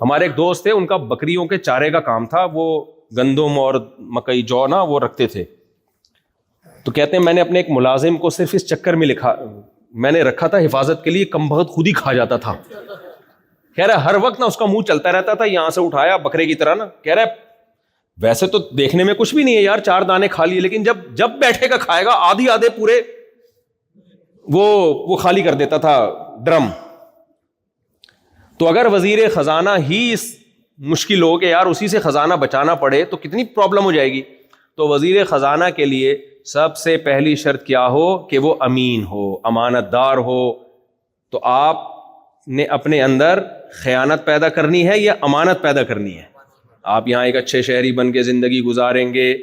ہمارے ایک دوست تھے, ان کا بکریوں کے چارے کا کام تھا, وہ گندم اور مکئی جو نا وہ رکھتے تھے. تو کہتے ہیں میں نے اپنے ایک ملازم کو صرف اس چکر میں میں نے رکھا تھا حفاظت کے لیے, کم بخت خود ہی کھا جاتا تھا. کہہ رہا ہر وقت نا اس کا منہ چلتا رہتا تھا, یہاں سے اٹھایا بکرے کی طرح نا, کہہ رہا ویسے تو دیکھنے میں کچھ بھی نہیں ہے یار, 4 دانے کھا لیے, لیکن جب بیٹھے گا کھائے گا آدھے پورے وہ خالی کر دیتا تھا ڈرم. تو اگر وزیر خزانہ ہی اس مشکل ہو کہ یار اسی سے خزانہ بچانا پڑے تو کتنی پرابلم ہو جائے گی. تو وزیر خزانہ کے لیے سب سے پہلی شرط کیا ہو کہ وہ امین ہو, امانت دار ہو. تو آپ نے اپنے اندر خیانت پیدا کرنی ہے یا امانت پیدا کرنی ہے؟ آپ یہاں ایک اچھے شہری بن کے زندگی گزاریں گے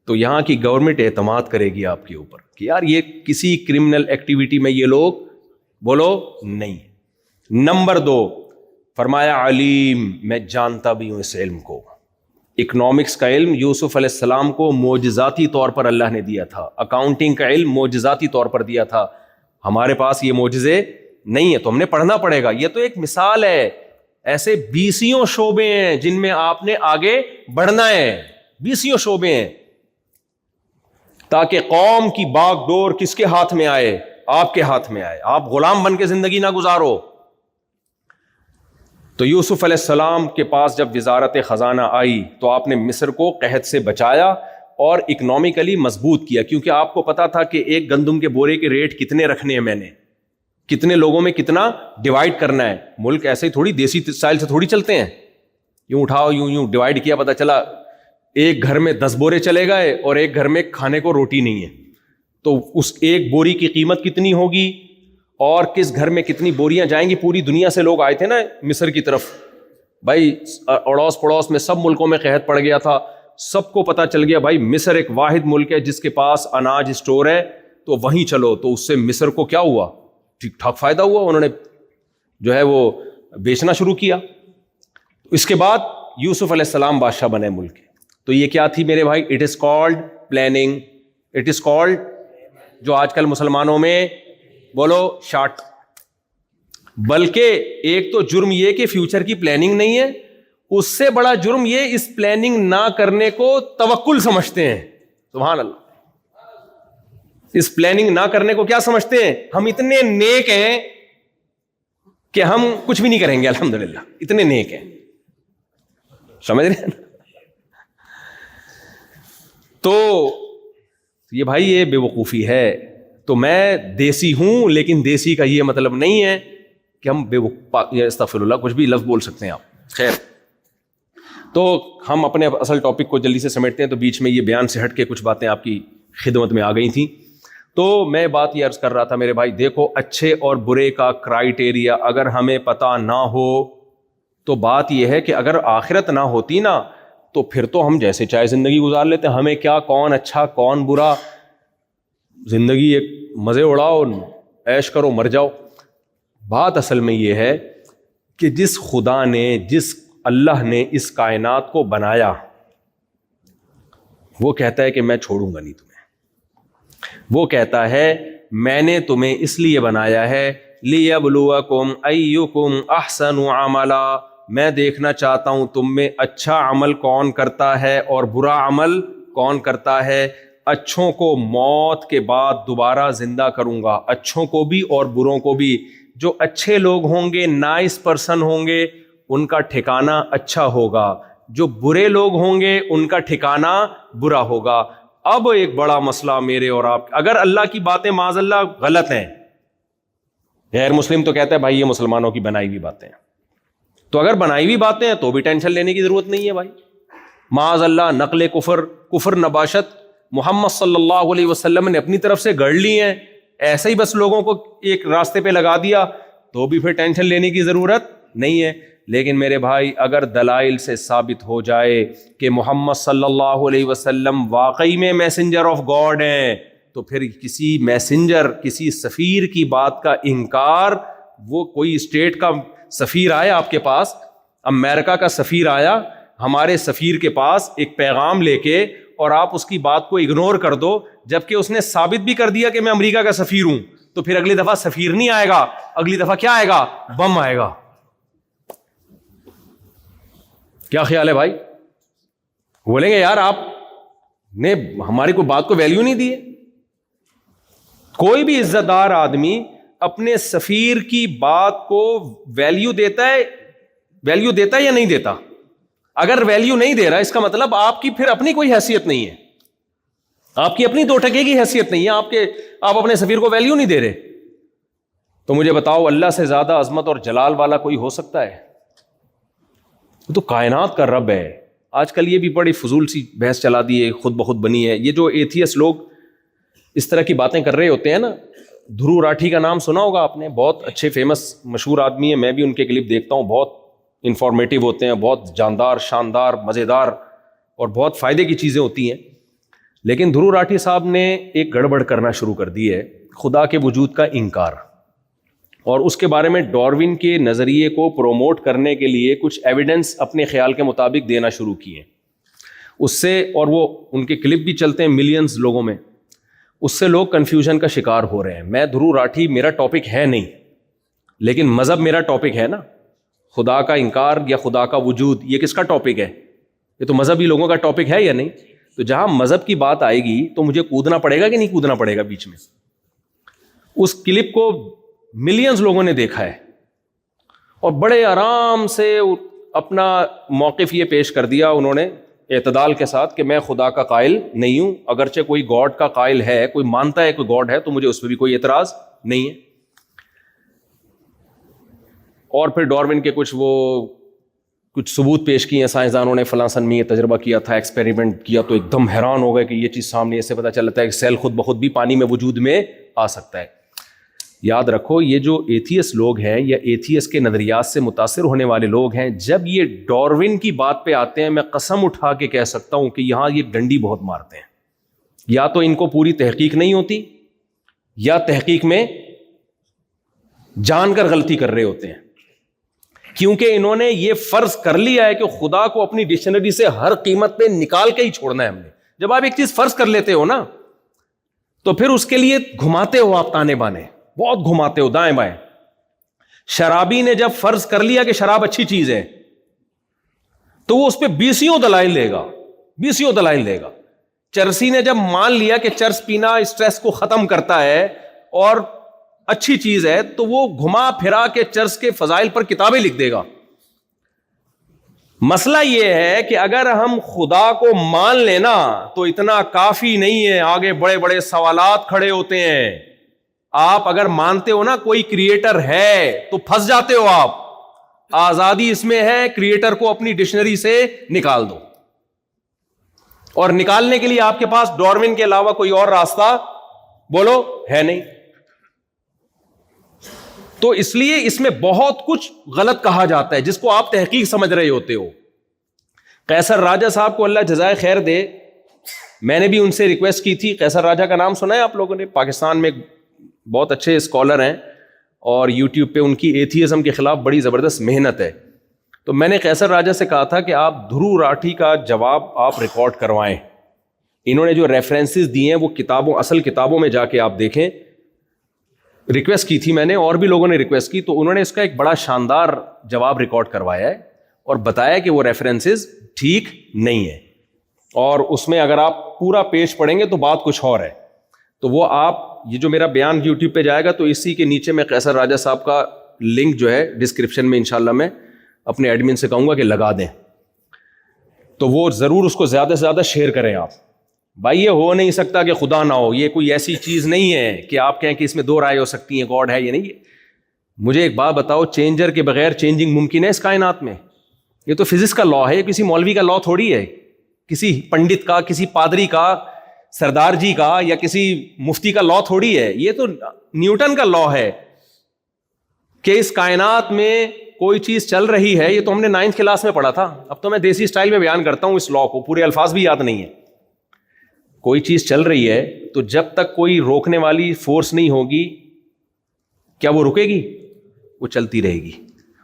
تو یہاں کی گورنمنٹ اعتماد کرے گی آپ کے اوپر کہ یار یہ کسی کرمنل ایکٹیویٹی میں یہ لوگ بولو نہیں. نمبر 2 فرمایا علیم, میں جانتا بھی ہوں اس علم کو. اکنامکس کا علم یوسف علیہ السلام کو معجزاتی طور پر اللہ نے دیا تھا, اکاؤنٹنگ کا علم معجزاتی طور پر دیا تھا. ہمارے پاس یہ معجزے نہیں ہے تو ہم نے پڑھنا پڑے گا. یہ تو ایک مثال ہے, ایسے 20 شعبے ہیں جن میں آپ نے آگے بڑھنا ہے, 20 شعبے ہیں, تاکہ قوم کی باغ ڈور کس کے ہاتھ میں آئے؟ آپ کے ہاتھ میں آئے. آپ غلام بن کے زندگی نہ گزارو. تو یوسف علیہ السلام کے پاس جب وزارت خزانہ آئی تو آپ نے مصر کو قحط سے بچایا اور اکنامکلی مضبوط کیا, کیونکہ آپ کو پتا تھا کہ ایک گندم کے بورے کے ریٹ کتنے رکھنے ہیں, میں نے کتنے لوگوں میں کتنا ڈیوائڈ کرنا ہے. ملک ایسے ہی تھوڑی دیسی اسٹائل سے تھوڑی چلتے ہیں, یوں اٹھاؤ یوں ڈیوائڈ کیا, پتا چلا ایک گھر میں 10 بورے چلے گئے اور ایک گھر میں کھانے کو روٹی نہیں ہے. تو اس ایک بوری کی قیمت کتنی ہوگی اور کس گھر میں کتنی بوریاں جائیں گی. پوری دنیا سے لوگ آئے تھے نا مصر کی طرف, بھائی اڑوس پڑوس میں سب ملکوں میں قحط پڑ گیا تھا, سب کو پتا چل گیا بھائی مصر ایک واحد ملک ہے جس کے پاس اناج اسٹور ہے, تو وہیں چلو. تو اس سے مصر کو کیا ہوا؟ ٹھیک ٹھاک فائدہ ہوا, انہوں نے جو ہے وہ بیچنا شروع کیا. اس کے بعد یوسف علیہ السلام بادشاہ بنے ملک کے. تو یہ کیا تھی میرے بھائی؟ It is called planning. It is called, جو آج کل مسلمانوں میں بولو شارٹ. بلکہ ایک تو جرم یہ کہ فیوچر کی پلاننگ نہیں ہے, اس سے بڑا جرم یہ اس پلاننگ نہ کرنے کو توکل سمجھتے ہیں. سبحان اللہ. اس پلاننگ نہ کرنے کو کیا سمجھتے ہیں؟ ہم اتنے نیک ہیں کہ ہم کچھ بھی نہیں کریں گے, الحمدللہ اتنے نیک ہیں. سمجھ رہے ہیں نا؟ تو یہ بھائی یہ بے وقوفی ہے. تو میں دیسی ہوں, لیکن دیسی کا یہ مطلب نہیں ہے کہ ہم بے استغفر اللہ کچھ بھی لفظ بول سکتے ہیں آپ. خیر, تو ہم اپنے اصل ٹاپک کو جلدی سے سمیٹتے ہیں. تو بیچ میں یہ بیان سے ہٹ کے کچھ باتیں آپ کی خدمت میں آ گئی تھیں. تو میں بات یہ عرض کر رہا تھا میرے بھائی, دیکھو اچھے اور برے کا کرائیٹیریا اگر ہمیں پتہ نہ ہو تو بات یہ ہے کہ اگر آخرت نہ ہوتی نا تو پھر تو ہم جیسے چاہے زندگی گزار لیتے. ہمیں کیا کون اچھا کون برا, زندگی ایک مزے اڑاؤ, عیش کرو, مر جاؤ. بات اصل میں یہ ہے کہ جس خدا نے, جس اللہ نے اس کائنات کو بنایا, وہ کہتا ہے کہ میں چھوڑوں گا نہیں تمہیں. وہ کہتا ہے میں نے تمہیں اس لیے بنایا ہے لِيَبْلُوَكُمْ أَيُّكُمْ أَحْسَنُ عَمَلًا, میں دیکھنا چاہتا ہوں تم میں اچھا عمل کون کرتا ہے اور برا عمل کون کرتا ہے. اچھوں کو موت کے بعد دوبارہ زندہ کروں گا, اچھوں کو بھی اور بروں کو بھی. جو اچھے لوگ ہوں گے, نائس پرسن ہوں گے, ان کا ٹھکانہ اچھا ہوگا. جو برے لوگ ہوں گے ان کا ٹھکانہ برا ہوگا. اب ایک بڑا مسئلہ میرے اور آپ, اگر اللہ کی باتیں معاذ اللہ غلط ہیں, غیر مسلم تو کہتا ہے بھائی یہ مسلمانوں کی بنائی ہوئی باتیں ہیں, تو اگر بنائی ہوئی باتیں ہیں تو بھی ٹینشن لینے کی ضرورت نہیں ہے بھائی. معاذ اللہ نقل کفر نباشت محمد صلی اللہ علیہ وسلم نے اپنی طرف سے گڑھ لی ہیں, ایسے ہی بس لوگوں کو ایک راستے پہ لگا دیا, تو بھی پھر ٹینشن لینے کی ضرورت نہیں ہے. لیکن میرے بھائی اگر دلائل سے ثابت ہو جائے کہ محمد صلی اللہ علیہ وسلم واقعی میں میسنجر آف گاڈ ہیں, تو پھر کسی میسنجر, کسی سفیر کی بات کا انکار, وہ کوئی اسٹیٹ کا سفیر آیا آپ کے پاس, امریکہ کا سفیر آیا ہمارے سفیر کے پاس ایک پیغام لے کے, اور آپ اس کی بات کو اگنور کر دو, جبکہ اس نے ثابت بھی کر دیا کہ میں امریکہ کا سفیر ہوں, تو پھر اگلی دفعہ سفیر نہیں آئے گا, اگلی دفعہ کیا آئے گا؟ بم آئے گا. کیا خیال ہے بھائی؟ بولیں گے یار آپ نے ہماری کوئی بات کو ویلیو نہیں دی ہے. کوئی بھی عزت دار آدمی اپنے سفیر کی بات کو ویلیو دیتا ہے یا نہیں دیتا؟ اگر ویلیو نہیں دے رہا اس کا مطلب آپ کی پھر اپنی کوئی حیثیت نہیں ہے, آپ کی اپنی دو ٹکے کی حیثیت نہیں ہے, آپ اپنے سفیر کو ویلیو نہیں دے رہے. تو مجھے بتاؤ اللہ سے زیادہ عظمت اور جلال والا کوئی ہو سکتا ہے؟ وہ تو کائنات کا رب ہے. آج کل یہ بھی بڑی فضول سی بحث چلا دی ہے, خود بخود بنی ہے. یہ جو ایتھیس لوگ اس طرح کی باتیں کر رہے ہوتے ہیں نا, دھرو راٹھی کا نام سنا ہوگا آپ نے, بہت اچھے فیمس مشہور آدمی ہیں, میں بھی ان کے کلپ دیکھتا ہوں, بہت انفارمیٹیو ہوتے ہیں, بہت جاندار, شاندار, مزیدار اور بہت فائدے کی چیزیں ہوتی ہیں. لیکن دھرو راٹھی صاحب نے ایک گڑبڑ کرنا شروع کر دی ہے, خدا کے وجود کا انکار, اور اس کے بارے میں ڈاروین کے نظریے کو پروموٹ کرنے کے لیے کچھ ایویڈنس اپنے خیال کے مطابق دینا شروع کیے. اس سے, اور وہ ان کے کلپ بھی چلتے ہیں ملینز لوگوں میں, اس سے لوگ کنفیوژن کا شکار ہو رہے ہیں. میں دھرو راٹھی میرا ٹاپک ہے نہیں, لیکن مذہب میرا ٹاپک ہے نا. خدا کا انکار یا خدا کا وجود, یہ کس کا ٹاپک ہے؟ یہ تو مذہبی لوگوں کا ٹاپک ہے یا نہیں؟ تو جہاں مذہب کی بات آئے گی تو مجھے کودنا پڑے گا کہ نہیں کودنا پڑے گا بیچ میں؟ اس کلپ کو ملینز لوگوں نے دیکھا ہے, اور بڑے آرام سے اپنا موقف یہ پیش کر دیا انہوں نے اعتدال کے ساتھ کہ میں خدا کا قائل نہیں ہوں, اگرچہ کوئی گاڈ کا قائل ہے, کوئی مانتا ہے کوئی گاڈ ہے, تو مجھے اس پہ بھی کوئی اعتراض نہیں ہے. اور پھر ڈاروین کے کچھ ثبوت پیش کیے ہیں سائنسدانوں نے, فلاں سن میں یہ تجربہ کیا تھا, ایکسپیریمنٹ کیا, تو ایک دم حیران ہو گئے کہ یہ چیز سامنے, ایسے پتہ چلتا ہے کہ سیل خود بخود بھی پانی میں وجود میں آ سکتا ہے. یاد رکھو یہ جو ایتھیس لوگ ہیں یا ایتھیس کے نظریات سے متاثر ہونے والے لوگ ہیں, جب یہ ڈاروین کی بات پہ آتے ہیں, میں قسم اٹھا کے کہہ سکتا ہوں کہ یہاں یہ ڈنڈی بہت مارتے ہیں. یا تو ان کو پوری تحقیق نہیں ہوتی, یا تحقیق میں جان کر غلطی کر رہے ہوتے ہیں. کیونکہ انہوں نے یہ فرض کر لیا ہے کہ خدا کو اپنی ڈکشنری سے ہر قیمت پہ نکال کے ہی چھوڑنا ہے ہم نے. جب آپ ایک چیز فرض کر لیتے ہو نا تو پھر اس کے لیے گھماتے ہو آپ تانے بانے, بہت گھماتے ہو دائیں بائیں. شرابی نے جب فرض کر لیا کہ شراب اچھی چیز ہے تو وہ اس پہ بیسیوں دلائل لے گا, بیسیوں دلائل لے گا. چرسی نے جب مان لیا کہ چرس پینا اسٹریس کو ختم کرتا ہے اور اچھی چیز ہے تو وہ گھما پھرا کے چرس کے فضائل پر کتابیں لکھ دے گا. مسئلہ یہ ہے کہ اگر ہم خدا کو مان لینا تو اتنا کافی نہیں ہے, آگے بڑے بڑے سوالات کھڑے ہوتے ہیں. آپ اگر مانتے ہو نا کوئی کریٹر ہے تو پھنس جاتے ہو آپ. آزادی اس میں ہے, کریٹر کو اپنی ڈکشنری سے نکال دو, اور نکالنے کے لیے آپ کے پاس ڈارون کے علاوہ کوئی اور راستہ بولو ہے نہیں. تو اس لیے اس میں بہت کچھ غلط کہا جاتا ہے جس کو آپ تحقیق سمجھ رہے ہوتے ہو. قیصر راجہ صاحب کو اللہ جزائے خیر دے, میں نے بھی ان سے ریکویسٹ کی تھی. قیصر راجہ کا نام سنا ہے آپ لوگوں نے؟ پاکستان میں بہت اچھے اسکالر ہیں اور یوٹیوب پہ ان کی ایتھیزم کے خلاف بڑی زبردست محنت ہے. تو میں نے قیصر راجہ سے کہا تھا کہ آپ دھرو راٹھی کا جواب آپ ریکارڈ کروائیں. انہوں نے جو ریفرنسز دیے ہیں وہ کتابوں, اصل کتابوں میں جا کے آپ دیکھیں. ریکویسٹ کی تھی میں نے, اور بھی لوگوں نے ریکویسٹ کی, تو انہوں نے اس کا ایک بڑا شاندار جواب ریکارڈ کروایا ہے اور بتایا کہ وہ ریفرنسز ٹھیک نہیں ہے, اور اس میں اگر آپ پورا پیج پڑھیں گے تو بات کچھ اور ہے. تو وہ آپ, یہ جو میرا بیان یوٹیوب پہ جائے گا تو اسی کے نیچے میں قیصر راجہ صاحب کا لنک جو ہے ڈسکرپشن میں انشاءاللہ میں اپنے ایڈمن سے کہوں گا کہ لگا دیں, تو وہ ضرور اس کو زیادہ سے زیادہ شیئر کریں آپ. بھائی یہ ہو نہیں سکتا کہ خدا نہ ہو, یہ کوئی ایسی چیز نہیں ہے کہ آپ کہیں کہ اس میں دو رائے ہو سکتی ہیں, گاڈ ہے یہ نہیں. مجھے ایک بات بتاؤ, چینجر کے بغیر چینجنگ ممکن ہے اس کائنات میں؟ یہ تو فزکس کا لا ہے, کسی مولوی کا لا تھوڑی ہے, کسی پنڈت کا, کسی پادری کا, سردار جی کا یا کسی مفتی کا لا تھوڑی ہے. یہ تو نیوٹن کا لا ہے کہ اس کائنات میں کوئی چیز چل رہی ہے. یہ تو ہم نے 9th کلاس میں پڑھا تھا, اب تو میں دیسی سٹائل میں بیان کرتا ہوں اس لا کو, پورے الفاظ بھی یاد نہیں ہے. کوئی چیز چل رہی ہے تو جب تک کوئی روکنے والی فورس نہیں ہوگی کیا وہ رکے گی؟ وہ چلتی رہے گی.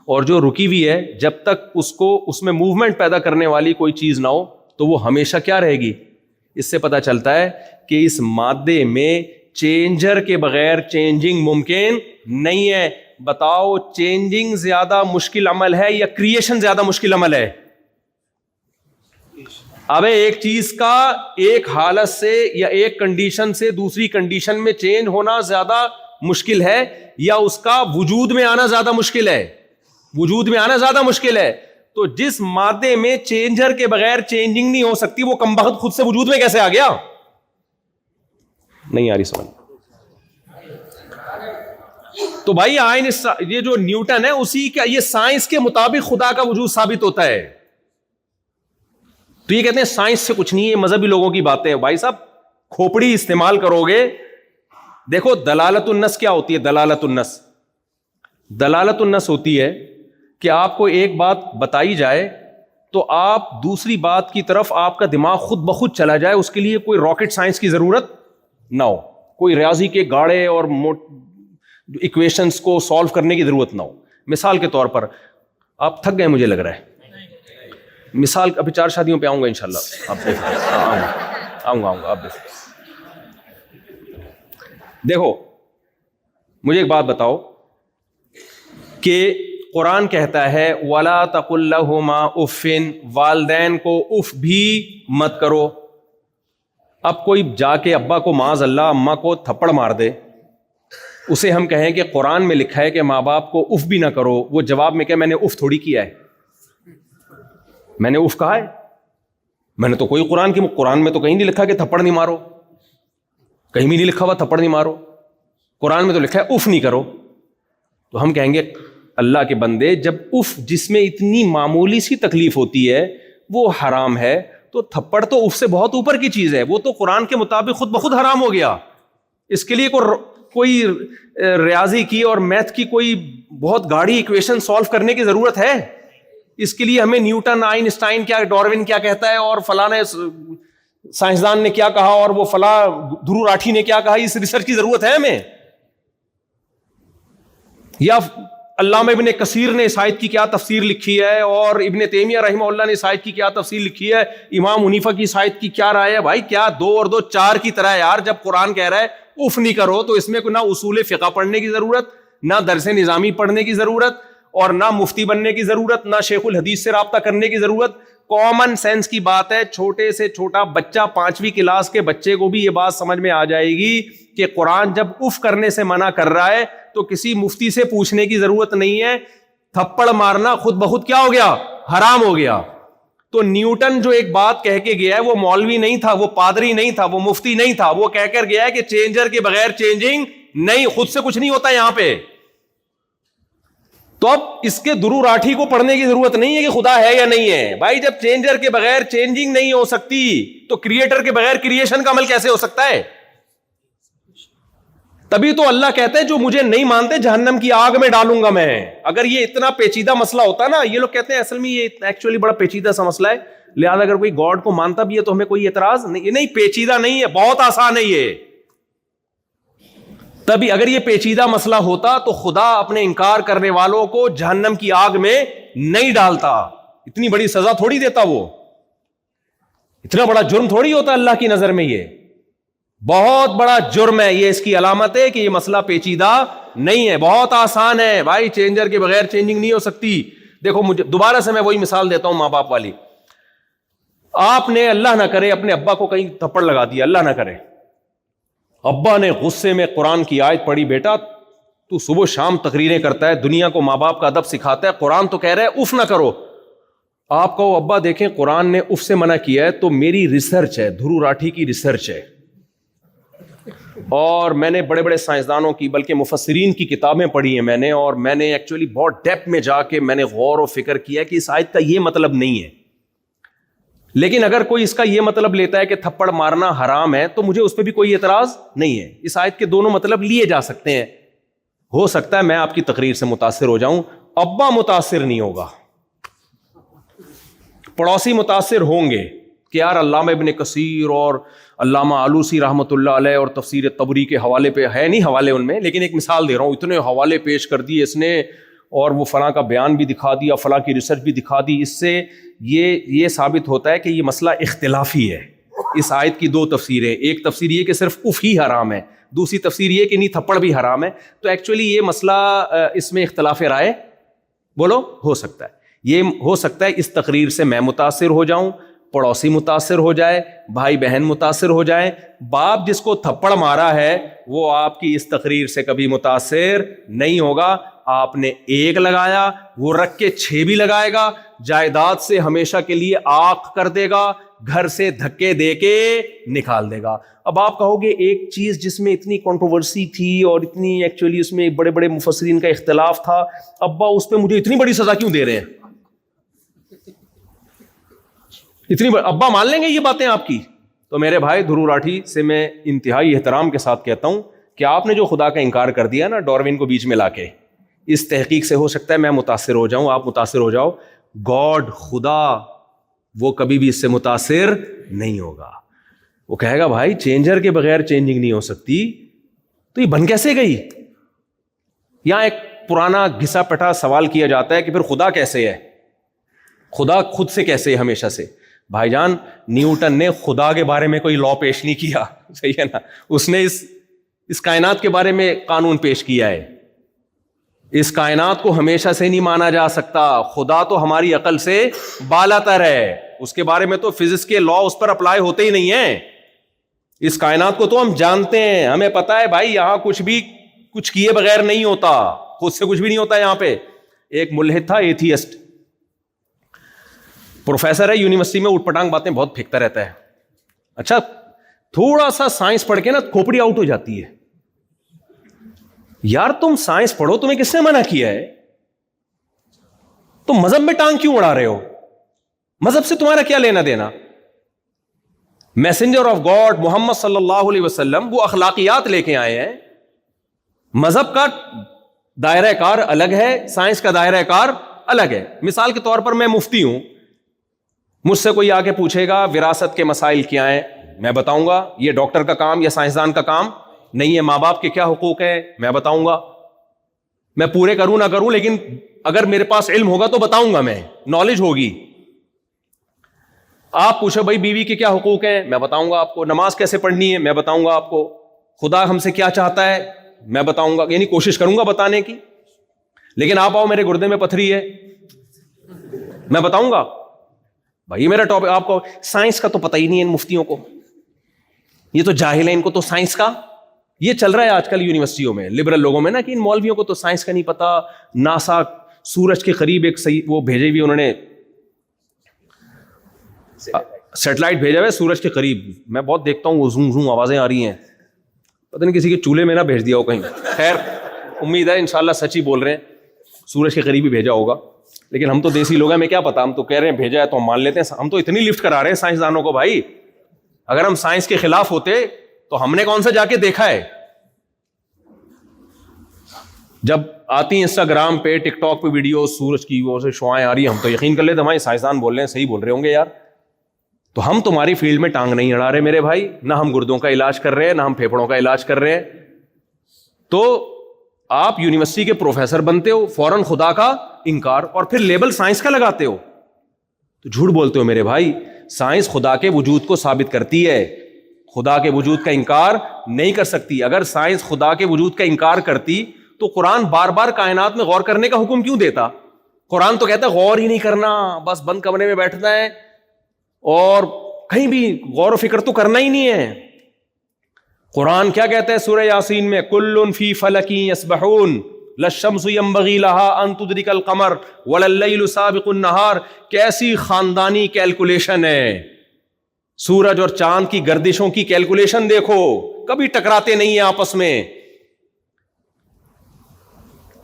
اور جو رکی ہوئی ہے جب تک اس کو اس میں موومنٹ پیدا کرنے والی کوئی چیز نہ ہو تو وہ ہمیشہ کیا رہے گی. اس سے پتہ چلتا ہے کہ اس مادے میں چینجر کے بغیر چینجنگ ممکن نہیں ہے. بتاؤ چینجنگ زیادہ مشکل عمل ہے یا کریشن زیادہ مشکل عمل ہے؟ اب ایک چیز کا ایک حالت سے یا ایک کنڈیشن سے دوسری کنڈیشن میں چینج ہونا زیادہ مشکل ہے یا اس کا وجود میں آنا زیادہ مشکل ہے؟ وجود میں آنا زیادہ مشکل ہے. تو جس مادے میں چینجر کے بغیر چینجنگ نہیں ہو سکتی وہ کمبخت خود سے وجود میں کیسے آ گیا؟ نہیں آ رہی سمجھ. تو بھائی یہ جو نیوٹن ہے اسی کا, یہ سائنس کے مطابق خدا کا وجود ثابت ہوتا ہے. تو یہ کہتے ہیں سائنس سے کچھ نہیں ہے, مذہبی لوگوں کی باتیں ہیں. بھائی صاحب کھوپڑی استعمال کرو گے. دیکھو دلالت النص کیا ہوتی ہے؟ دلالت النص, دلالت النص ہوتی ہے کہ آپ کو ایک بات بتائی جائے تو آپ دوسری بات کی طرف آپ کا دماغ خود بخود چلا جائے. اس کے لیے کوئی راکٹ سائنس کی ضرورت نہ ہو, کوئی ریاضی کے گاڑے اور ایکویشنز کو سالو کرنے کی ضرورت نہ ہو. مثال کے طور پر آپ تھک گئے مجھے لگ رہا ہے, مثال ابھی 4 شادیوں پہ آؤں گا انشاءاللہ, آپ آؤں گا آپ دیکھو مجھے ایک بات بتاؤ کہ قرآن کہتا ہے وَلَا تَقُلْ لَهُمَا اُفٍّ, والدین کو اف بھی مت کرو. اب کوئی جا کے ابا کو معاذ اللہ اماں کو تھپڑ مار دے, اسے ہم کہیں کہ قرآن میں لکھا ہے کہ ماں باپ کو اف بھی نہ کرو, وہ جواب میں کہ میں نے اف تھوڑی کیا ہے, میں نے اف کہا ہے, میں نے تو کوئی قرآن میں تو کہیں نہیں لکھا کہ تھپڑ نہیں مارو, کہیں بھی نہیں لکھا ہوا تھپڑ نہیں مارو, قرآن میں تو لکھا ہے اف نہیں کرو. تو ہم کہیں گے اللہ کے بندے جب اف جس میں اتنی معمولی سی تکلیف ہوتی ہے وہ حرام ہے تو تھپڑ تو اف سے بہت اوپر کی چیز ہے, وہ تو قرآن کے مطابق خود بخود حرام ہو گیا. اس کے لیے کوئی ریاضی کی اور میتھ کی کوئی بہت گاڑی ایکویشن سالو کرنے کی ضرورت ہے؟ اس کے لیے ہمیں نیوٹن, آئنسٹائن کیا, ڈاروین کیا کہتا ہے اور فلاں سائنسدان نے کیا کہا اور وہ فلاں دھرو راٹھی نے کیا کہا, اس ریسرچ کی ضرورت ہے ہمیں؟ یا علامہ ابن کثیر نے اس آیت کی کیا تفسیر لکھی ہے, اور ابن تیمیہ رحمہ اللہ نے اس آیت کی کیا تفسیر لکھی ہے, امام حنیفہ کی اس آیت کی کیا رائے ہے. بھائی کیا 2 اور 2 4 کی طرح ہے یار. جب قرآن کہہ رہا ہے اف نہیں کرو تو اس میں نہ اصول فقہ پڑھنے کی ضرورت, نہ درس نظامی پڑھنے کی ضرورت, اور نہ مفتی بننے کی ضرورت, نہ شیخ الحدیث سے رابطہ کرنے کی ضرورت. کامن سینس کی بات ہے. چھوٹے سے چھوٹا بچہ 5ویں کلاس کے بچے کو بھی یہ بات سمجھ میں آ جائے گی کہ قرآن جب اف کرنے سے منع کر رہا ہے تو کسی مفتی سے پوچھنے کی ضرورت نہیں ہے. تھپڑ مارنا خود بخود کیا ہو گیا, حرام ہو گیا. تو نیوٹن جو ایک بات کہہ کے گیا ہے وہ مولوی نہیں تھا, وہ پادری نہیں تھا, وہ مفتی نہیں تھا, وہ کہہ کر گیا ہے کہ چینجر کے بغیر چینجنگ نہیں, خود سے کچھ نہیں ہوتا یہاں پہ. تو اب اس کے درو راٹھی کو پڑھنے کی ضرورت نہیں ہے کہ خدا ہے یا نہیں ہے. بھائی جب چینجر کے بغیر چینجنگ نہیں ہو سکتی تو کریٹر کے بغیر کریشن کا عمل کیسے ہو سکتا ہے؟ تبھی تو اللہ کہتا ہے جو مجھے نہیں مانتے جہنم کی آگ میں ڈالوں گا میں. اگر یہ اتنا پیچیدہ مسئلہ ہوتا نا, یہ لوگ کہتے ہیں اصل میں یہ ایکچولی بڑا پیچیدہ سا مسئلہ ہے, لہذا اگر کوئی گاڈ کو مانتا بھی ہے تو ہمیں کوئی اعتراض نہیں. نہیں, پیچیدہ نہیں ہے, بہت آسان ہے یہ. تبھی اگر یہ پیچیدہ مسئلہ ہوتا تو خدا اپنے انکار کرنے والوں کو جہنم کی آگ میں نہیں ڈالتا. اتنی بڑی سزا تھوڑی دیتا, وہ اتنا بڑا جرم تھوڑی ہوتا اللہ کی نظر میں. یہ بہت بڑا جرم ہے. یہ اس کی علامت ہے کہ یہ مسئلہ پیچیدہ نہیں ہے, بہت آسان ہے. بھائی چینجر کے بغیر چینجنگ نہیں ہو سکتی. دیکھو مجھے دوبارہ سے میں وہی مثال دیتا ہوں ماں باپ والی. آپ نے اللہ نہ کرے اپنے ابا کو کہیں تھپڑ لگا دیا, اللہ نہ کرے, ابا نے غصے میں قرآن کی آیت پڑھی, بیٹا تو صبح شام تقریریں کرتا ہے, دنیا کو ماں باپ کا ادب سکھاتا ہے, قرآن تو کہہ رہا ہے اف نہ کرو. آپ کہو ابا دیکھیں قرآن نے اف سے منع کیا ہے تو میری ریسرچ ہے, دھرو راٹھی کی ریسرچ ہے, اور میں نے بڑے بڑے سائنسدانوں کی بلکہ مفسرین کی کتابیں پڑھی ہیں میں نے, اور میں نے ایکچولی بہت ڈیپتھ میں جا کے میں نے غور و فکر کیا کہ اس آیت کا یہ مطلب نہیں ہے. لیکن اگر کوئی اس کا یہ مطلب لیتا ہے کہ تھپڑ مارنا حرام ہے تو مجھے اس پہ بھی کوئی اعتراض نہیں ہے. اس آیت کے دونوں مطلب لیے جا سکتے ہیں. ہو سکتا ہے میں آپ کی تقریر سے متاثر ہو جاؤں, ابا متاثر نہیں ہوگا, پڑوسی متاثر ہوں گے کہ یار علامہ ابن کثیر اور علامہ آلوسی رحمۃ اللہ علیہ اور تفسیر طبری کے حوالے پہ ہے نہیں حوالے ان میں, لیکن ایک مثال دے رہا ہوں, اتنے حوالے پیش کر دیے اس نے, اور وہ فلاں کا بیان بھی دکھا دیا, فلاں کی ریسرچ بھی دکھا دی. اس سے یہ ثابت ہوتا ہے کہ یہ مسئلہ اختلافی ہے. اس آیت کی 2 تفسیریں, ایک تفسیر یہ کہ صرف اف ہی حرام ہے, دوسری تفسیر یہ کہ نہیں تھپڑ بھی حرام ہے. تو ایکچولی یہ مسئلہ اس میں اختلاف رائے بولو ہو سکتا ہے. یہ ہو سکتا ہے اس تقریر سے میں متاثر ہو جاؤں, پڑوسی متاثر ہو جائے, بھائی بہن متاثر ہو جائیں. باپ جس کو تھپڑ مارا ہے وہ آپ کی اس تقریر سے کبھی متاثر نہیں ہوگا. آپ نے 1 لگایا, وہ رکھ کے 6 بھی لگائے گا, جائیداد سے ہمیشہ کے لیے آنکھ کر دے گا, گھر سے دھکے دے کے نکال دے گا. اب آپ کہو گے ایک چیز جس میں اتنی کنٹروورسی تھی اور اتنی ایکچولی اس میں بڑے بڑے مفسرین کا اختلاف تھا, ابا اس پہ مجھے اتنی بڑی سزا کیوں دے رہے ہیں؟ ابا مان لیں گے یہ باتیں آپ کی؟ تو میرے بھائی دھرو راٹھی سے میں انتہائی احترام کے ساتھ کہتا ہوں کہ آپ نے جو خدا کا انکار کر دیا نا ڈاروین کو بیچ میں لا کے, اس تحقیق سے ہو سکتا ہے میں متاثر ہو جاؤں, آپ متاثر ہو جاؤ. گاڈ خدا وہ کبھی بھی اس سے متاثر نہیں ہوگا. وہ کہے گا بھائی چینجر کے بغیر چینجنگ نہیں ہو سکتی, تو یہ بن کیسے گئی؟ یہاں ایک پرانا گھسا پٹا سوال کیا جاتا ہے کہ پھر خدا کیسے ہے, خدا خود سے کیسے ہے ہمیشہ سے؟ بھائی جان نیوٹن نے خدا کے بارے میں کوئی لا پیش نہیں کیا, صحیح ہے نا, اس نے اس کائنات کے بارے میں قانون پیش کیا ہے. اس کائنات کو ہمیشہ سے نہیں مانا جا سکتا, خدا تو ہماری عقل سے بالا تر ہے, اس کے بارے میں تو فزکس کے لا اس پر اپلائی ہوتے ہی نہیں ہیں. اس کائنات کو تو ہم جانتے ہیں, ہمیں پتا ہے بھائی یہاں کچھ کیے بغیر نہیں ہوتا, خود سے کچھ بھی نہیں ہوتا یہاں پہ. ایک ملحد تھا ایتھیسٹ, پروفیسر ہے یونیورسٹی میں, اٹھ پٹانگ باتیں بہت پھینکتا رہتا ہے. اچھا تھوڑا سا سائنس پڑھ کے نا کھوپڑی آؤٹ ہو جاتی ہے. یار تم سائنس پڑھو, تمہیں کس نے منع کیا ہے؟ تم مذہب میں ٹانگ کیوں اڑا رہے ہو؟ مذہب سے تمہارا کیا لینا دینا؟ میسنجر آف گاڈ محمد صلی اللہ علیہ وسلم وہ اخلاقیات لے کے آئے ہیں. مذہب کا دائرہ کار الگ ہے, سائنس کا دائرہ کار الگ ہے. مثال کے طور پر میں مفتی ہوں, مجھ سے کوئی آ کے پوچھے گا وراثت کے مسائل کیا ہیں, میں بتاؤں گا یہ ڈاکٹر کا کام یا سائنسدان کا کام نہیں ہے. ماں باپ کے کیا حقوق ہیں میں بتاؤں گا. میں پورے کروں نہ کروں, لیکن اگر میرے پاس علم ہوگا تو بتاؤں گا, میں نالج ہوگی. آپ پوچھو بھائی بیوی کے کیا حقوق ہیں, میں بتاؤں گا آپ کو. نماز کیسے پڑھنی ہے, میں بتاؤں گا آپ کو. خدا ہم سے کیا چاہتا ہے, میں بتاؤں گا, یعنی کوشش کروں گا بتانے کی. لیکن آپ آؤ میرے گردے میں پتھری ہے, میں بتاؤں گا بھائی میرا ٹاپک. آپ کو سائنس کا تو پتہ ہی نہیں ہے ان مفتیوں کو, یہ تو جاہل ہیں, ان کو تو سائنس کا. یہ چل رہا ہے آج کل یونیورسٹیوں میں, لبرل لوگوں میں نا, کہ ان مولویوں کو تو سائنس کا نہیں پتا. ناسا سورج کے قریب ایک وہ بھیجے ہوئی انہوں نے سیٹلائٹ بھیجا ہوا ہے سورج کے قریب. میں بہت دیکھتا ہوں وہ زوم زوم آوازیں آ رہی ہیں, پتہ نہیں کسی کے چولہے میں نہ بھیج دیا ہو کہیں. خیر امید ہے انشاءاللہ سچ ہی بول رہے ہیں, سورج کے قریب ہی بھیجا ہوگا. لیکن ہم تو دیسی لوگ ہیں, ہمیں کیا پتا, ہم تو کہہ رہے ہیں بھیجا ہے تو ہم مان لیتے ہیں. ہم تو اتنی لفٹ کرا رہے ہیں سائنسدانوں کو بھائی. اگر ہم سائنس کے خلاف ہوتے تو ہم نے کون سا جا کے دیکھا ہے. جب آتی ہیں انسٹاگرام پہ ٹک ٹاک پہ ویڈیو سورج کی وہ سے شعائیں آ رہی ہیں, ہم تو یقین کر لیتے ہمارے سائنسدان بول رہے ہیں, صحیح بول رہے ہوں گے یار. تو ہم تمہاری فیلڈ میں ٹانگ نہیں اڑا رہے میرے بھائی, نہ ہم گردوں کا علاج کر رہے ہیں, نہ ہم پھیپھڑوں کا علاج کر رہے ہیں. تو آپ یونیورسٹی کے پروفیسر بنتے ہو, فوراً خدا کا انکار, اور پھر لیبل سائنس کا لگاتے ہو, تو جھوٹ بولتے ہو میرے بھائی. سائنس خدا کے وجود کو ثابت کرتی ہے, خدا کے وجود کا انکار نہیں کر سکتی. اگر سائنس خدا کے وجود کا انکار کرتی تو قرآن بار بار کائنات میں غور کرنے کا حکم کیوں دیتا؟ قرآن تو کہتا ہے غور ہی نہیں کرنا, بس بند کمرے میں بیٹھنا ہے اور کہیں بھی غور و فکر تو کرنا ہی نہیں ہے. قرآن کیا کہتا ہے سورہ یاسین میں, کل فی فلک یسبحون لا الشمس ينبغي لها ان تدرك القمر ولا الليل سابق النهار. کیسی خاندانی کیلکولیشن ہے, سورج اور چاند کی گردشوں کی کیلکولیشن دیکھو, کبھی ٹکراتے نہیں ہیں آپس میں.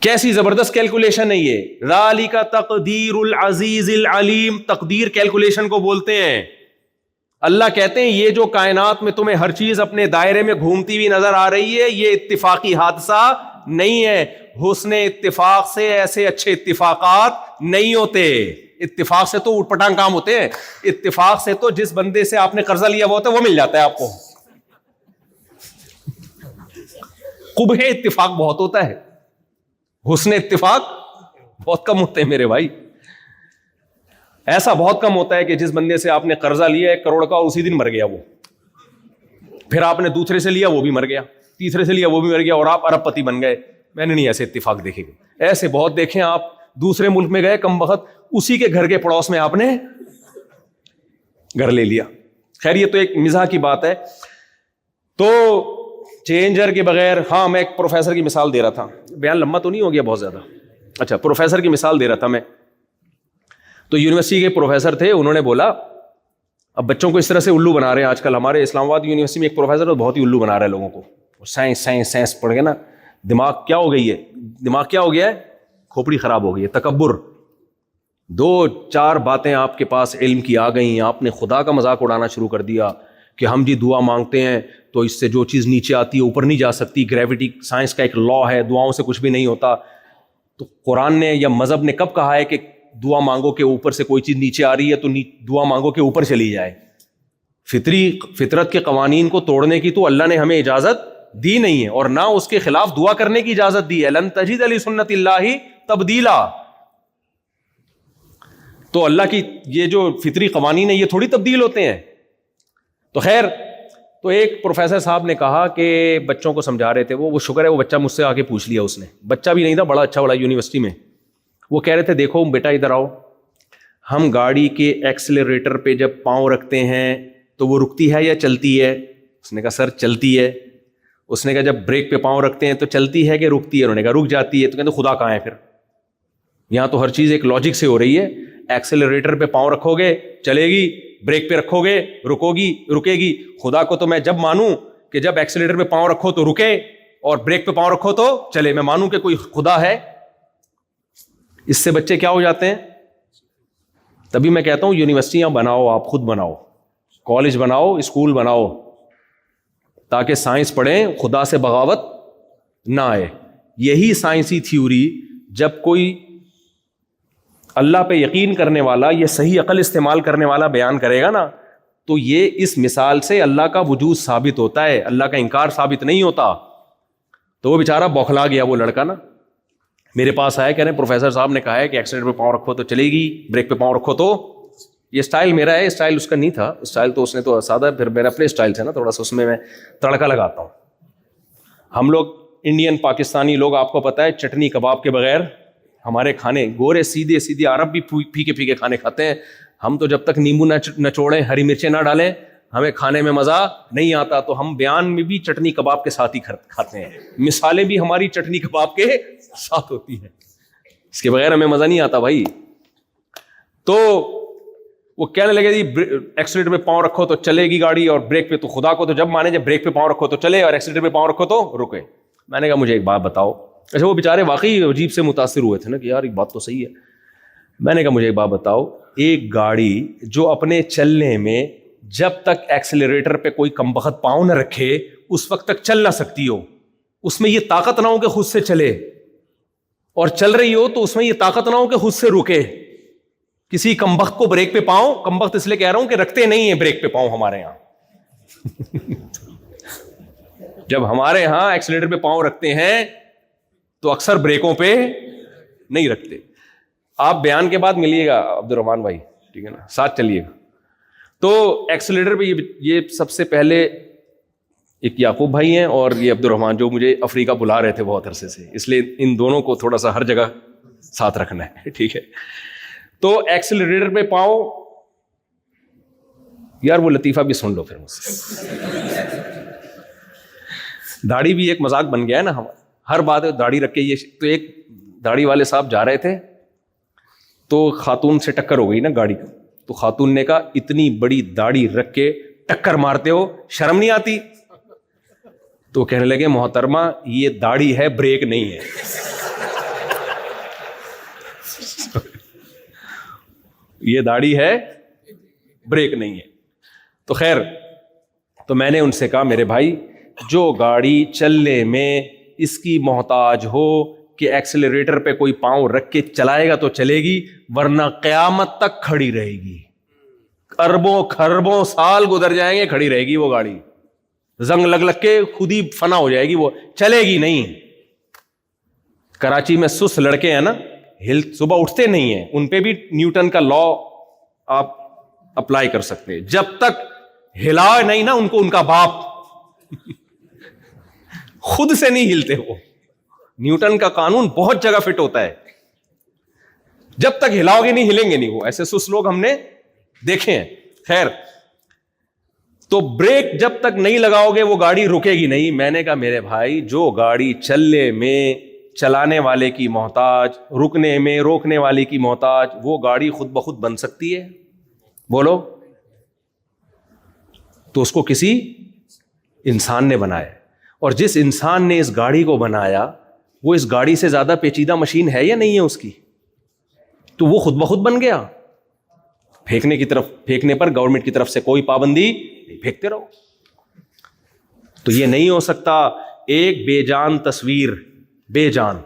کیسی زبردست کیلکولیشن ہے یہ. ذالک تقدیر العزیز العلیم, تقدیر کیلکولیشن کو بولتے ہیں. اللہ کہتے ہیں یہ جو کائنات میں تمہیں ہر چیز اپنے دائرے میں گھومتی ہوئی نظر آ رہی ہے, یہ اتفاقی حادثہ نہیں ہے. حسن اتفاق سے ایسے اچھے اتفاقات نہیں ہوتے. اتفاق سے تو اوٹ پٹانگ کام ہوتے ہیں. اتفاق سے تو جس بندے سے آپ نے قرضہ لیا ہوا ہوتا ہے وہ مل جاتا ہے آپ کو. قبح اتفاق بہت ہوتا ہے, حسن اتفاق بہت کم ہوتے ہیں میرے بھائی. ایسا بہت کم ہوتا ہے کہ جس بندے سے آپ نے قرضہ لیا 1 کروڑ کا, اسی دن مر گیا وہ. پھر آپ نے دوسرے سے لیا وہ بھی مر گیا, تیسرے سے لیا وہ بھی مر گیا, اور آپ ارب پتی بن گئے. میں نے نہیں ایسے اتفاق دیکھے گئے, ایسے بہت دیکھیں. آپ دوسرے ملک میں گئے کم وقت, اسی کے گھر کے پڑوس میں آپ نے گھر لے لیا. خیر یہ تو ایک مزاح کی بات ہے. تو چینجر کے بغیر, ہاں میں ایک پروفیسر کی مثال دے رہا تھا, بیان لمبا تو نہیں ہو گیا بہت زیادہ. اچھا پروفیسر کی مثال دے رہا تھا میں. تو یونیورسٹی کے پروفیسر تھے, انہوں نے بولا اب بچوں کو اس طرح سے الو بنا رہے ہیں آج کل. ہمارے اسلام آباد یونیورسٹی میں ایک پروفیسر بہت ہی الو بنا رہا ہے لوگوں کو. سائنس سائنس سائنس پڑھ کے نا دماغ کیا ہو گئی ہے, دماغ کیا ہو گیا ہے, کھوپڑی خراب ہو گئی ہے. تکبر, 2-4 باتیں آپ کے پاس علم کی آ گئیں, آپ نے خدا کا مذاق اڑانا شروع کر دیا کہ ہم جی دعا مانگتے ہیں تو اس سے جو چیز نیچے آتی ہے اوپر نہیں جا سکتی. گریوٹی سائنس کا ایک لا ہے, دعاؤں سے کچھ بھی نہیں ہوتا. تو قرآن نے یا مذہب نے کب کہا ہے کہ دعا مانگو کہ اوپر سے کوئی چیز نیچے آ رہی ہے تو دعا مانگو کہ اوپر چلی جائے؟ فطرت کے قوانین کو توڑنے کی تو اللہ نے ہمیں اجازت دی نہیں ہے, اور نہ اس کے خلاف دعا کرنے کی اجازت دی ہے. لن تجد لسنت اللہ تبدیلا. تو اللہ کی یہ جو فطری قوانین ہیں یہ تھوڑی تبدیل ہوتے ہیں. تو خیر, تو ایک پروفیسر صاحب نے کہا کہ بچوں کو سمجھا رہے تھے, وہ شکر ہے وہ بچہ مجھ سے آ کے پوچھ لیا. اس نے, بچہ بھی نہیں تھا, بڑا اچھا بڑا یونیورسٹی میں. وہ کہہ رہے تھے دیکھو بیٹا ادھر آؤ, ہم گاڑی کے ایکسلریٹر پہ جب پاؤں رکھتے ہیں تو وہ رکتی ہے یا چلتی ہے؟ اس نے کہا سر چلتی ہے. اس نے کہا جب بریک پہ پاؤں رکھتے ہیں تو چلتی ہے کہ رکتی ہے؟ انہوں نے کہا رک جاتی ہے. تو کہتے خدا کہاں ہے پھر؟ یہاں تو ہر چیز ایک لاجک سے ہو رہی ہے. ایکسلریٹر پہ پاؤں رکھو گے چلے گی, بریک پہ رکھو گے رکے گی. خدا کو تو میں جب مانوں کہ جب ایکسلریٹر پہ پاؤں رکھو تو رکے اور بریک پہ پاؤں رکھو تو چلے, میں مانوں کہ کوئی خدا ہے. اس سے بچے کیا ہو جاتے ہیں. تبھی میں کہتا ہوں یونیورسٹیاں بناؤ, آپ خود بناؤ, کالج بناؤ, اسکول بناؤ, تاکہ سائنس پڑھیں, خدا سے بغاوت نہ آئے. یہی سائنسی تھیوری جب کوئی اللہ پہ یقین کرنے والا, یہ صحیح عقل استعمال کرنے والا بیان کرے گا نا, تو یہ اس مثال سے اللہ کا وجود ثابت ہوتا ہے, اللہ کا انکار ثابت نہیں ہوتا. تو وہ بیچارہ بوکھلا گیا وہ لڑکا نا, میرے پاس آیا، کہہ رہے ہیں پروفیسر صاحب نے کہا ہے کہ ایکسیلیٹر پہ پاؤں رکھو تو چلے گی، بریک پہ پاؤں رکھو تو. یہ اسٹائل میرا ہے، اسٹائل اس کا نہیں تھا. اسٹائل تو اس نے تو سادہ، پھر میرا اپنے اسٹائل سے نا تھوڑا سا اس میں تڑکا لگاتا ہوں. ہم لوگ انڈین پاکستانی لوگ، آپ کو پتہ ہے، چٹنی کباب کے بغیر ہمارے کھانے، گورے سیدھے سیدھے عرب بھی پھیکے پھیکے کھانے کھاتے ہیں. ہم تو جب تک نیمبو نہ چوڑیں، ہری مرچیں نہ ڈالیں، ہمیں کھانے میں مزہ نہیں آتا. تو ہم بیان میں بھی چٹنی کباب کے ساتھ ہی کھاتے ہیں، مثالیں بھی ہماری چٹنی کباب کے ساتھ ہوتی ہیں، اس کے بغیر ہمیں مزہ نہیں آتا بھائی. تو وہ کہنے لگے جی ایکسیلیٹر پہ پاؤں رکھو تو چلے گی گاڑی، اور بریک پہ تو خدا کو تو جب مانے جب بریک پہ پاؤں رکھو تو چلے اور ایکسیلیٹر پہ پاؤں رکھو تو رکے. میں نے کہا مجھے ایک بات بتاؤ. اچھا وہ بیچارے واقعی عجیب سے متاثر ہوئے تھے نا کہ یار ایک بات تو صحیح ہے. میں نے کہا مجھے ایک بات بتاؤ، ایک گاڑی جو اپنے چلنے میں جب تک ایکسیلریٹر پہ کوئی کمبخت پاؤں نہ رکھے اس وقت تک چل نہ سکتی ہو، اس میں یہ طاقت نہ ہو کہ خود سے چلے، اور چل رہی ہو تو اس میں یہ طاقت نہ ہو کہ خود سے رکے. کسی کمبخت کو بریک پہ پاؤں، کمبخت اس لیے کہہ رہا ہوں کہ رکھتے نہیں ہیں بریک پہ پاؤں ہمارے یہاں. جب ہمارے ہاں ایکسیلیٹر پہ پاؤں رکھتے ہیں تو اکثر بریکوں پہ نہیں رکھتے. آپ بیان کے بعد ملیے گا عبد الرحمان بھائی، ٹھیک ہے نا، ساتھ چلیے گا. تو ایکسیلیٹر پہ یہ سب سے پہلے ایک یعقوب بھائی ہیں اور یہ عبد الرحمان جو مجھے افریقہ بلا رہے تھے بہت عرصے سے، اس لیے ان دونوں کو تھوڑا سا ہر جگہ ساتھ رکھنا ہے، ٹھیک ہے. تو ایکسیلریٹر پہ پاؤں، یار وہ لطیفہ بھی سن لو پھر مجھ سے. داڑھی بھی ایک مذاق بن گیا ہے نا، ہم ہر بات داڑھی رکھ کے. یہ تو ایک داڑھی والے صاحب جا رہے تھے تو خاتون سے ٹکر ہو گئی نا گاڑی کا. تو خاتون نے کہا اتنی بڑی داڑھی رکھ کے ٹکر مارتے ہو، شرم نہیں آتی؟ تو کہنے لگے محترمہ یہ داڑھی ہے، بریک نہیں ہے. یہ داڑھی ہے، بریک نہیں ہے. تو خیر، تو میں نے ان سے کہا میرے بھائی جو گاڑی چلنے میں اس کی محتاج ہو کہ ایکسیلریٹر پہ کوئی پاؤں رکھ کے چلائے گا تو چلے گی، ورنہ قیامت تک کھڑی رہے گی. اربوں خربوں سال گزر جائیں گے کھڑی رہے گی وہ گاڑی، زنگ لگ کے خود ہی فنا ہو جائے گی، وہ چلے گی نہیں. کراچی میں سست لڑکے ہیں نا، صبح اٹھتے نہیں ہیں، ان پہ بھی نیوٹن کا لا آپ اپلائی کر سکتے ہیں. جب تک ہلا نہیں نا ان کو ان کا باپ، خود سے نہیں ہلتے. وہ نیوٹن کا قانون بہت جگہ فٹ ہوتا ہے، جب تک ہلاؤ گے نہیں ہلیں گے نہیں. وہ ایسے سست لوگ ہم نے دیکھے ہیں. خیر، تو بریک جب تک نہیں لگاؤ گے وہ گاڑی رکے گی نہیں. میں نے کہا میرے بھائی جو گاڑی چلنے میں چلانے والے کی محتاج، رکنے میں روکنے والے کی محتاج، وہ گاڑی خود بخود بن سکتی ہے؟ بولو. تو اس کو کسی انسان نے بنایا، اور جس انسان نے اس گاڑی کو بنایا وہ اس گاڑی سے زیادہ پیچیدہ مشین ہے یا نہیں ہے اس کی؟ تو وہ خود بخود بن گیا. پھینکنے پر گورنمنٹ کی طرف سے کوئی پابندی نہیں، پھینکتے رہو. تو یہ نہیں ہو سکتا. ایک بے جان تصویر، بے جان،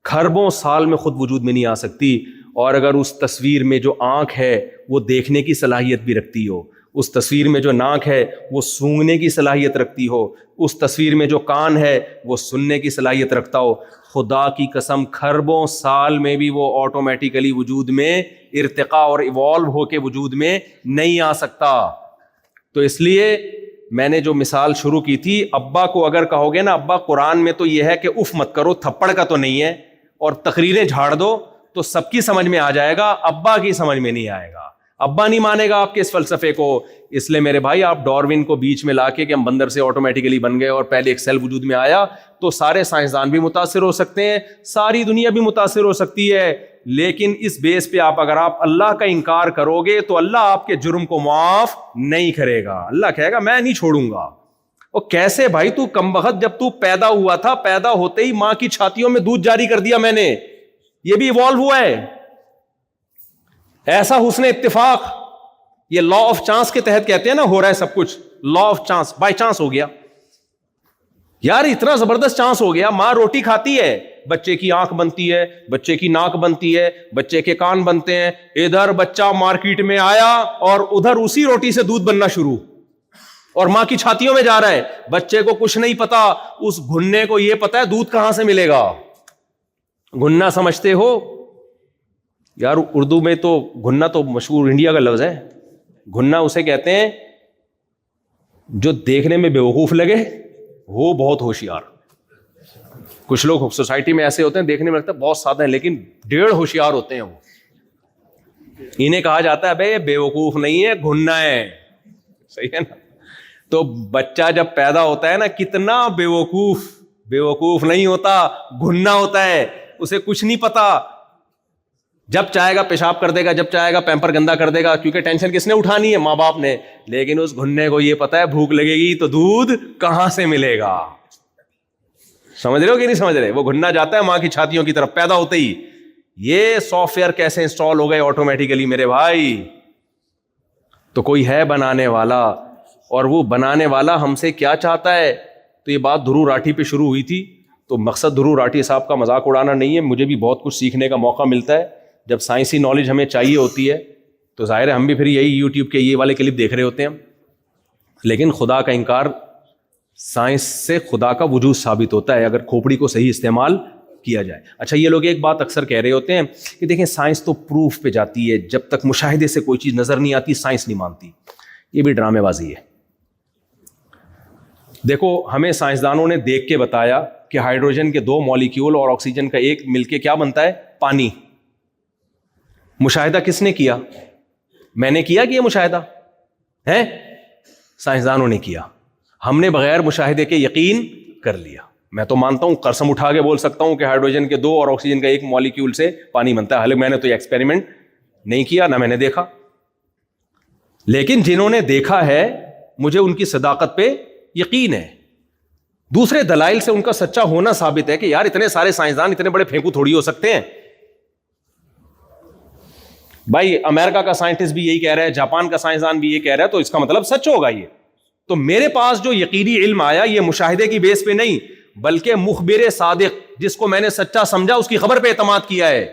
خربوں سال میں خود وجود میں نہیں آ سکتی. اور اگر اس تصویر میں جو آنکھ ہے وہ دیکھنے کی صلاحیت بھی رکھتی ہو، اس تصویر میں جو ناک ہے وہ سونگھنے کی صلاحیت رکھتی ہو، اس تصویر میں جو کان ہے وہ سننے کی صلاحیت رکھتا ہو، خدا کی قسم خربوں سال میں بھی وہ آٹومیٹیکلی وجود میں ارتقاء اور ایوالو ہو کے وجود میں نہیں آ سکتا. تو اس لیے میں نے جو مثال شروع کی تھی، ابا کو اگر کہو گے نا ابا قرآن میں تو یہ ہے کہ اف مت کرو، تھپڑ کا تو نہیں ہے، اور تقریریں جھاڑ دو، تو سب کی سمجھ میں آ جائے گا، ابا کی سمجھ میں نہیں آئے گا. ابا نہیں مانے گا آپ کے اس فلسفے کو. اس لیے میرے بھائی آپ ڈاروین کو بیچ میں لا کے کہ ہم بندر سے آٹومیٹیکلی بن گئے اور پہلے ایک سیل وجود میں آیا، تو سارے سائنسدان بھی متاثر ہو سکتے ہیں، ساری دنیا بھی متاثر ہو سکتی ہے. لیکن اس بیس پہ اگر آپ اللہ کا انکار کرو گے تو اللہ آپ کے جرم کو معاف نہیں کرے گا. اللہ کہے گا میں نہیں چھوڑوں گا. اور کیسے بھائی؟ تو کمبخت جب تو پیدا ہوا تھا، پیدا ہوتے ہی ماں کی چھاتیوں میں دودھ جاری کر دیا میں نے، یہ بھی ایوالو ہوا ہے. ایسا حسن اتفاق، یہ لا آف چانس کے تحت کہتے ہیں نا، ہو رہا ہے سب کچھ law of chance, by chance ہو گیا. یار اتنا زبردست چانس ہو گیا. ماں روٹی کھاتی ہے، بچے کی آنکھ بنتی ہے، بچے کی ناک بنتی ہے، بچے کے کان بنتے ہیں. ادھر بچہ مارکیٹ میں آیا اور ادھر اسی روٹی سے دودھ بننا شروع، اور ماں کی چھاتیوں میں جا رہا ہے. بچے کو کچھ نہیں پتا، اس گھننے کو یہ پتا ہے دودھ کہاں سے ملے گا. گھننا سمجھتے ہو یار؟ اردو میں تو گھننا تو مشہور انڈیا کا لفظ ہے. گھننا اسے کہتے ہیں جو دیکھنے میں بیوقوف لگے وہ بہت ہوشیار. کچھ لوگ سوسائٹی میں ایسے ہوتے ہیں دیکھنے میں لگتا ہے بہت سادہ ہیں لیکن 1.5 ہوشیار ہوتے ہیں. وہ انہیں کہا جاتا ہے بھائی بیوقوف نہیں ہے, گھننا ہے. صحیح ہے نا؟ تو بچہ جب پیدا ہوتا ہے نا, کتنا بیوقوف نہیں ہوتا, گھننا ہوتا ہے, اسے کچھ نہیں پتا. جب چاہے گا پیشاب کر دے گا, جب چاہے گا پیمپر گندا کر دے گا, کیونکہ ٹینشن کس نے اٹھانی ہے؟ ماں باپ نے. لیکن اس گھننے کو یہ پتا ہے بھوک لگے گی تو دودھ کہاں سے ملے گا. سمجھ رہے ہو کہ نہیں سمجھ رہے؟ وہ گھننا جاتا ہے ماں کی چھاتیوں کی طرف پیدا ہوتے ہی. یہ سافٹ ویئر کیسے انسٹال ہو گئے آٹومیٹیکلی میرے بھائی؟ تو کوئی ہے بنانے والا, اور وہ بنانے والا ہم سے کیا چاہتا ہے. تو یہ بات دھرو راٹھی پہ شروع ہوئی تھی, تو مقصد دھرو راٹھی صاحب کا مذاق اڑانا نہیں ہے. مجھے بھی بہت کچھ سیکھنے کا موقع ملتا ہے. جب سائنسی نالج ہمیں چاہیے ہوتی ہے تو ظاہر ہے ہم بھی پھر یہی یوٹیوب کے یہ والے کلپ دیکھ رہے ہوتے ہیں. لیکن خدا کا انکار سائنس سے خدا کا وجود ثابت ہوتا ہے اگر کھوپڑی کو صحیح استعمال کیا جائے. اچھا, یہ لوگ ایک بات اکثر کہہ رہے ہوتے ہیں کہ دیکھیں سائنس تو پروف پہ جاتی ہے, جب تک مشاہدے سے کوئی چیز نظر نہیں آتی سائنس نہیں مانتی. یہ بھی ڈرامے بازی ہے. دیکھو, ہمیں سائنسدانوں نے دیکھ کے بتایا کہ ہائیڈروجن کے 2 مالیکیول اور آکسیجن کا ایک مل کے کیا بنتا ہے؟ پانی. مشاہدہ کس نے کیا؟ میں نے کیا کہ یہ مشاہدہ ہے؟ سائنسدانوں نے کیا. ہم نے بغیر مشاہدے کے یقین کر لیا. میں تو مانتا ہوں, قسم اٹھا کے بول سکتا ہوں کہ ہائیڈروجن کے 2 اور آکسیجن کا 1 مالیکیول سے پانی بنتا ہے. حالانکہ میں نے تو یہ ایکسپیریمنٹ نہیں کیا, نہ میں نے دیکھا. لیکن جنہوں نے دیکھا ہے مجھے ان کی صداقت پہ یقین ہے. دوسرے دلائل سے ان کا سچا ہونا ثابت ہے کہ یار اتنے سارے سائنسدان اتنے بڑے پھینکو تھوڑی ہو سکتے ہیں. بھائی امریکہ کا سائنٹسٹ بھی یہی کہہ رہا ہے, جاپان کا سائنسدان بھی یہ کہہ رہا ہے, تو اس کا مطلب سچ ہوگا یہ. تو میرے پاس جو یقینی علم آیا یہ مشاہدے کی بیس پہ نہیں بلکہ مخبر صادق جس کو میں نے سچا سمجھا اس کی خبر پہ اعتماد کیا ہے.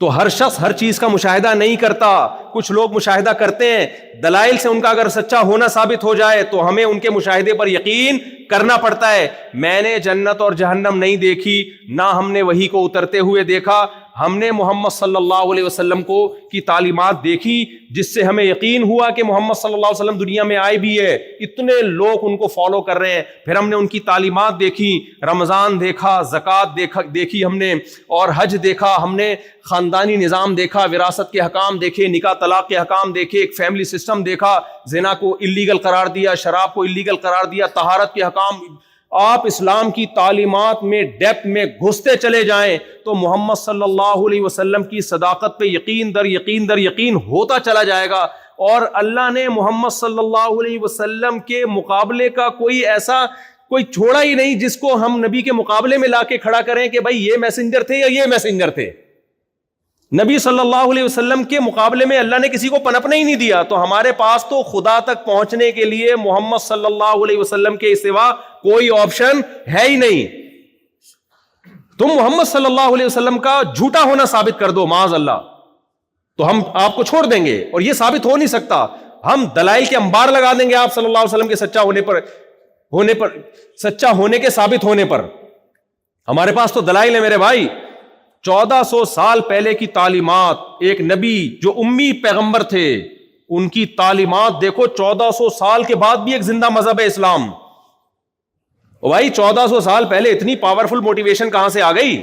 تو ہر شخص ہر چیز کا مشاہدہ نہیں کرتا. کچھ لوگ مشاہدہ کرتے ہیں, دلائل سے ان کا اگر سچا ہونا ثابت ہو جائے تو ہمیں ان کے مشاہدے پر یقین کرنا پڑتا ہے. میں نے جنت اور جہنم نہیں دیکھی, نہ ہم نے وحی کو اترتے ہوئے دیکھا. ہم نے محمد صلی اللہ علیہ وسلم کو کی تعلیمات دیکھی جس سے ہمیں یقین ہوا کہ محمد صلی اللہ علیہ وسلم دنیا میں آئے بھی ہے, اتنے لوگ ان کو فالو کر رہے ہیں. پھر ہم نے ان کی تعلیمات دیکھی, رمضان دیکھا, زکوٰۃ دیکھی ہم نے, اور حج دیکھا ہم نے, خاندانی نظام دیکھا, وراثت کے حکام دیکھے, نکاح طلاق کے حکام دیکھے, ایک فیملی سسٹم دیکھا, زنا کو اللیگل قرار دیا, شراب کو اللیگل قرار دیا, طہارت کے حکام. آپ اسلام کی تعلیمات میں ڈیپتھ میں گھستے چلے جائیں تو محمد صلی اللہ علیہ وسلم کی صداقت پہ یقین در یقین در یقین ہوتا چلا جائے گا. اور اللہ نے محمد صلی اللہ علیہ وسلم کے مقابلے کا کوئی چھوڑا ہی نہیں جس کو ہم نبی کے مقابلے میں لا کے کھڑا کریں کہ بھائی یہ میسنجر تھے یا یہ میسنجر تھے. نبی صلی اللہ علیہ وسلم کے مقابلے میں اللہ نے کسی کو پنپنے ہی نہیں دیا. تو ہمارے پاس تو خدا تک پہنچنے کے لیے محمد صلی اللہ علیہ وسلم کے سوا کوئی آپشن ہے ہی نہیں. تم محمد صلی اللہ علیہ وسلم کا جھوٹا ہونا ثابت کر دو معاذ اللہ, تو ہم آپ کو چھوڑ دیں گے, اور یہ ثابت ہو نہیں سکتا. ہم دلائل کے انبار لگا دیں گے آپ صلی اللہ علیہ وسلم کے سچا ہونے کے ثابت ہونے پر. ہمارے پاس تو دلائل ہے میرے بھائی. 1400 سال پہلے کی تعلیمات, ایک نبی جو امی پیغمبر تھے ان کی تعلیمات دیکھو. 1400 سال کے بعد بھی ایک زندہ مذہب ہے اسلام. بھائی 1400 سال پہلے اتنی پاورفل موٹیویشن کہاں سے آ گئی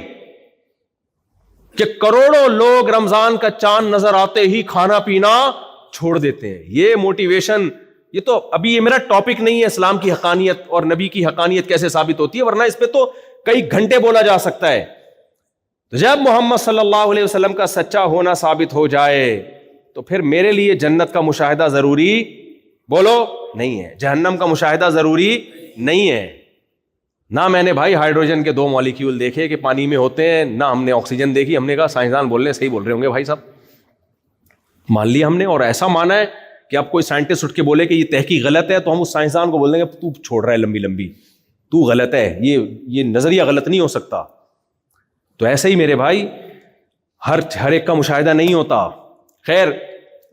کہ کروڑوں لوگ رمضان کا چاند نظر آتے ہی کھانا پینا چھوڑ دیتے ہیں. یہ موٹیویشن, یہ تو ابھی یہ میرا ٹاپک نہیں ہے اسلام کی حقانیت اور نبی کی حقانیت کیسے ثابت ہوتی ہے, ورنہ اس پہ تو کئی گھنٹے بولا جا سکتا ہے. تو جب محمد صلی اللہ علیہ وسلم کا سچا ہونا ثابت ہو جائے تو پھر میرے لیے جنت کا مشاہدہ ضروری بولو نہیں ہے, جہنم کا مشاہدہ ضروری نہیں ہے. نہ میں نے بھائی ہائیڈروجن کے 2 مالیکیول دیکھے کہ پانی میں ہوتے ہیں, نہ ہم نے آکسیجن دیکھی. ہم نے کہا سائنسدان بول رہے ہیں, صحیح بول رہے ہوں گے بھائی صاحب, مان لیا ہم نے. اور ایسا مانا ہے کہ اب کوئی سائنٹسٹ اٹھ کے بولے کہ یہ تحقیق غلط ہے تو ہم اس سائنسدان کو بول دیں گے تو چھوڑ رہا ہے لمبی, تو غلط ہے, یہ نظریہ غلط نہیں ہو سکتا. تو ایسے ہی میرے بھائی ہر ایک کا مشاہدہ نہیں ہوتا. خیر,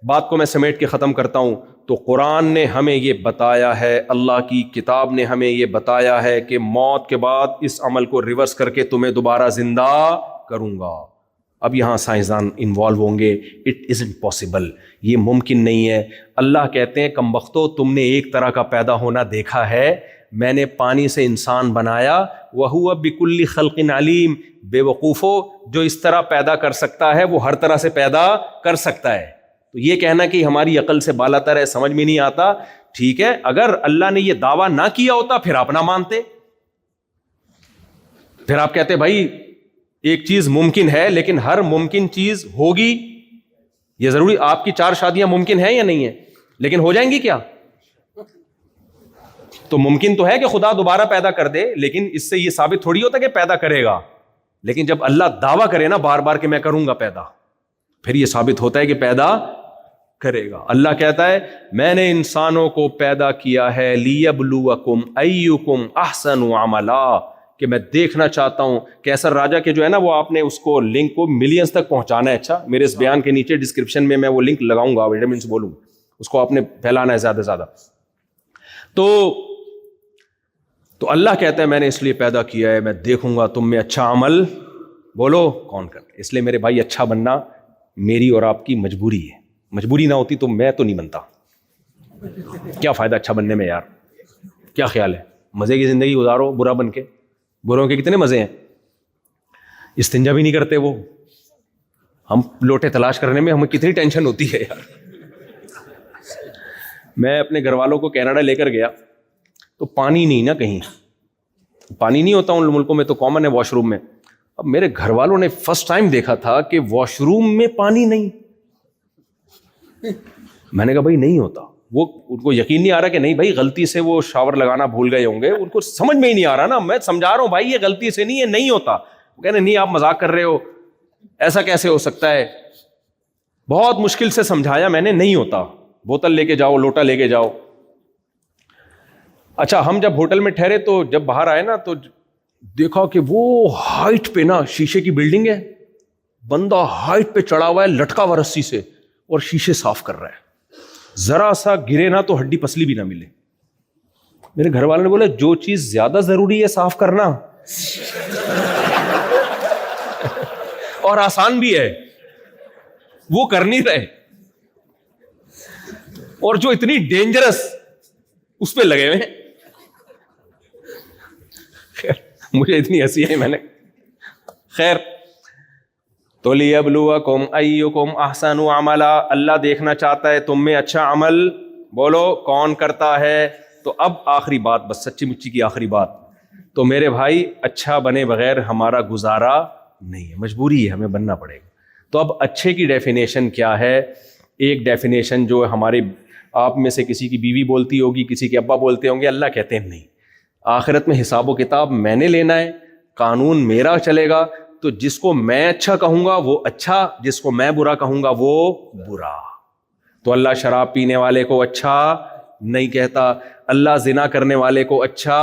بات کو میں سمیٹ کے ختم کرتا ہوں. تو قرآن نے ہمیں یہ بتایا ہے, اللہ کی کتاب نے ہمیں یہ بتایا ہے کہ موت کے بعد اس عمل کو ریورس کر کے تمہیں دوبارہ زندہ کروں گا. اب یہاں سائنسدان انوالو ہوں گے, اٹ ازنٹ پاسبل, یہ ممکن نہیں ہے. اللہ کہتے ہیں کم بختو, تم نے ایک طرح کا پیدا ہونا دیکھا ہے, میں نے پانی سے انسان بنایا, وَهُوَ بِكُلِّ خَلْقٍ عَلِيمٍ, بے وقوفو, جو اس طرح پیدا کر سکتا ہے وہ ہر طرح سے پیدا کر سکتا ہے. تو یہ کہنا کہ ہماری عقل سے بالاتر ہے سمجھ میں نہیں آتا. ٹھیک ہے, اگر اللہ نے یہ دعویٰ نہ کیا ہوتا پھر آپ نہ مانتے, پھر آپ کہتے بھائی ایک چیز ممکن ہے لیکن ہر ممکن چیز ہوگی, یہ ضروری, آپ کی 4 شادیاں ممکن ہیں یا نہیں ہیں, لیکن ہو جائیں گی کیا؟ تو ممکن تو ہے کہ خدا دوبارہ پیدا کر دے, لیکن اس سے یہ ثابت تھوڑی ہوتا کہ پیدا کرے گا. لیکن جب اللہ دعویٰ کرے نا بار بار کہ میں کروں گا پیدا, پھر یہ ثابت ہوتا ہے کہ پیدا کرے گا. اللہ کہتا ہے میں نے انسانوں کو پیدا کیا ہے لیبلوکم ایکم احسن عملا, کہ میں دیکھنا چاہتا ہوں. کیسر راجہ کے جو ہے نا وہ آپ نے اس کو لنک کو ملینز تک پہنچانا ہے. اچھا, میرے اس بیان کے نیچے ڈسکرپشن میں وہ لنک لگاؤں گا, وٹامنس بولوں, اس کو آپ نے پھیلانا ہے زیادہ سے زیادہ. تو اللہ کہتا ہے میں نے اس لیے پیدا کیا ہے, میں دیکھوں گا تم میں اچھا عمل بولو کون کرتا ہے. اس لیے میرے بھائی اچھا بننا میری اور آپ کی مجبوری ہے. مجبوری نہ ہوتی تو میں تو نہیں بنتا. کیا فائدہ اچھا بننے میں یار, کیا خیال ہے؟ مزے کی زندگی گزارو برا بن کے. بروں کے کتنے مزے ہیں, استنجا بھی نہیں کرتے وہ, ہم لوٹے تلاش کرنے میں ہمیں کتنی ٹینشن ہوتی ہے یار. میں اپنے گھر والوں کو کینیڈا لے کر گیا تو پانی نہیں نا, کہیں پانی نہیں ہوتا ان ملکوں میں, تو کامن ہے واش روم میں. اب میرے گھر والوں نے فرسٹ ٹائم دیکھا تھا کہ واش روم میں پانی نہیں. میں نے کہا بھائی نہیں ہوتا. وہ ان کو یقین نہیں آ رہا کہ نہیں بھائی غلطی سے وہ شاور لگانا بھول گئے ہوں گے, ان کو سمجھ میں ہی نہیں آ رہا نا. میں سمجھا رہا ہوں بھائی یہ غلطی سے نہیں ہے, نہیں ہوتا. وہ کہنے نہیں آپ مذاق کر رہے ہو, ایسا کیسے ہو سکتا ہے. بہت مشکل سے سمجھایا میں نے, نہیں ہوتا. بوتل لے کے جاؤ, لوٹا لے کے جاؤ. اچھا, ہم جب ہوٹل میں ٹھہرے تو جب باہر آئے نا تو دیکھا کہ وہ ہائٹ پہ نا شیشے کی بلڈنگ ہے, بندہ ہائٹ پہ چڑھا ہوا ہے لٹکا ہوا رسی سے اور شیشے صاف کر رہا ہے. ذرا سا گرے نا تو ہڈی پسلی بھی نہ ملے. میرے گھر والوں نے بولا جو چیز زیادہ ضروری ہے صاف کرنا اور آسان بھی ہے وہ کر نہیں رہے, اور جو اتنی ڈینجرس اس پہ لگے ہوئے. مجھے اتنی ہنسی ہے, میں نے خیر. تو لیبلوکم ایکم احسن عملا, اللہ دیکھنا چاہتا ہے تم میں اچھا عمل بولو کون کرتا ہے. تو اب آخری بات, بس سچی مچی کی آخری بات, تو میرے بھائی اچھا بنے بغیر ہمارا گزارا نہیں ہے, مجبوری ہے, ہمیں بننا پڑے گا. تو اب اچھے کی ڈیفینیشن کیا ہے؟ ایک ڈیفینیشن جو ہمارے آپ میں سے کسی کی بیوی بولتی ہوگی, کسی کے ابا بولتے ہوں گے, اللہ کہتے ہیں نہیں, آخرت میں حساب و کتاب میں نے لینا ہے, قانون میرا چلے گا. تو جس کو میں اچھا کہوں گا وہ اچھا, جس کو میں برا کہوں گا وہ برا. تو اللہ شراب پینے والے کو اچھا نہیں کہتا, اللہ زنا کرنے والے کو اچھا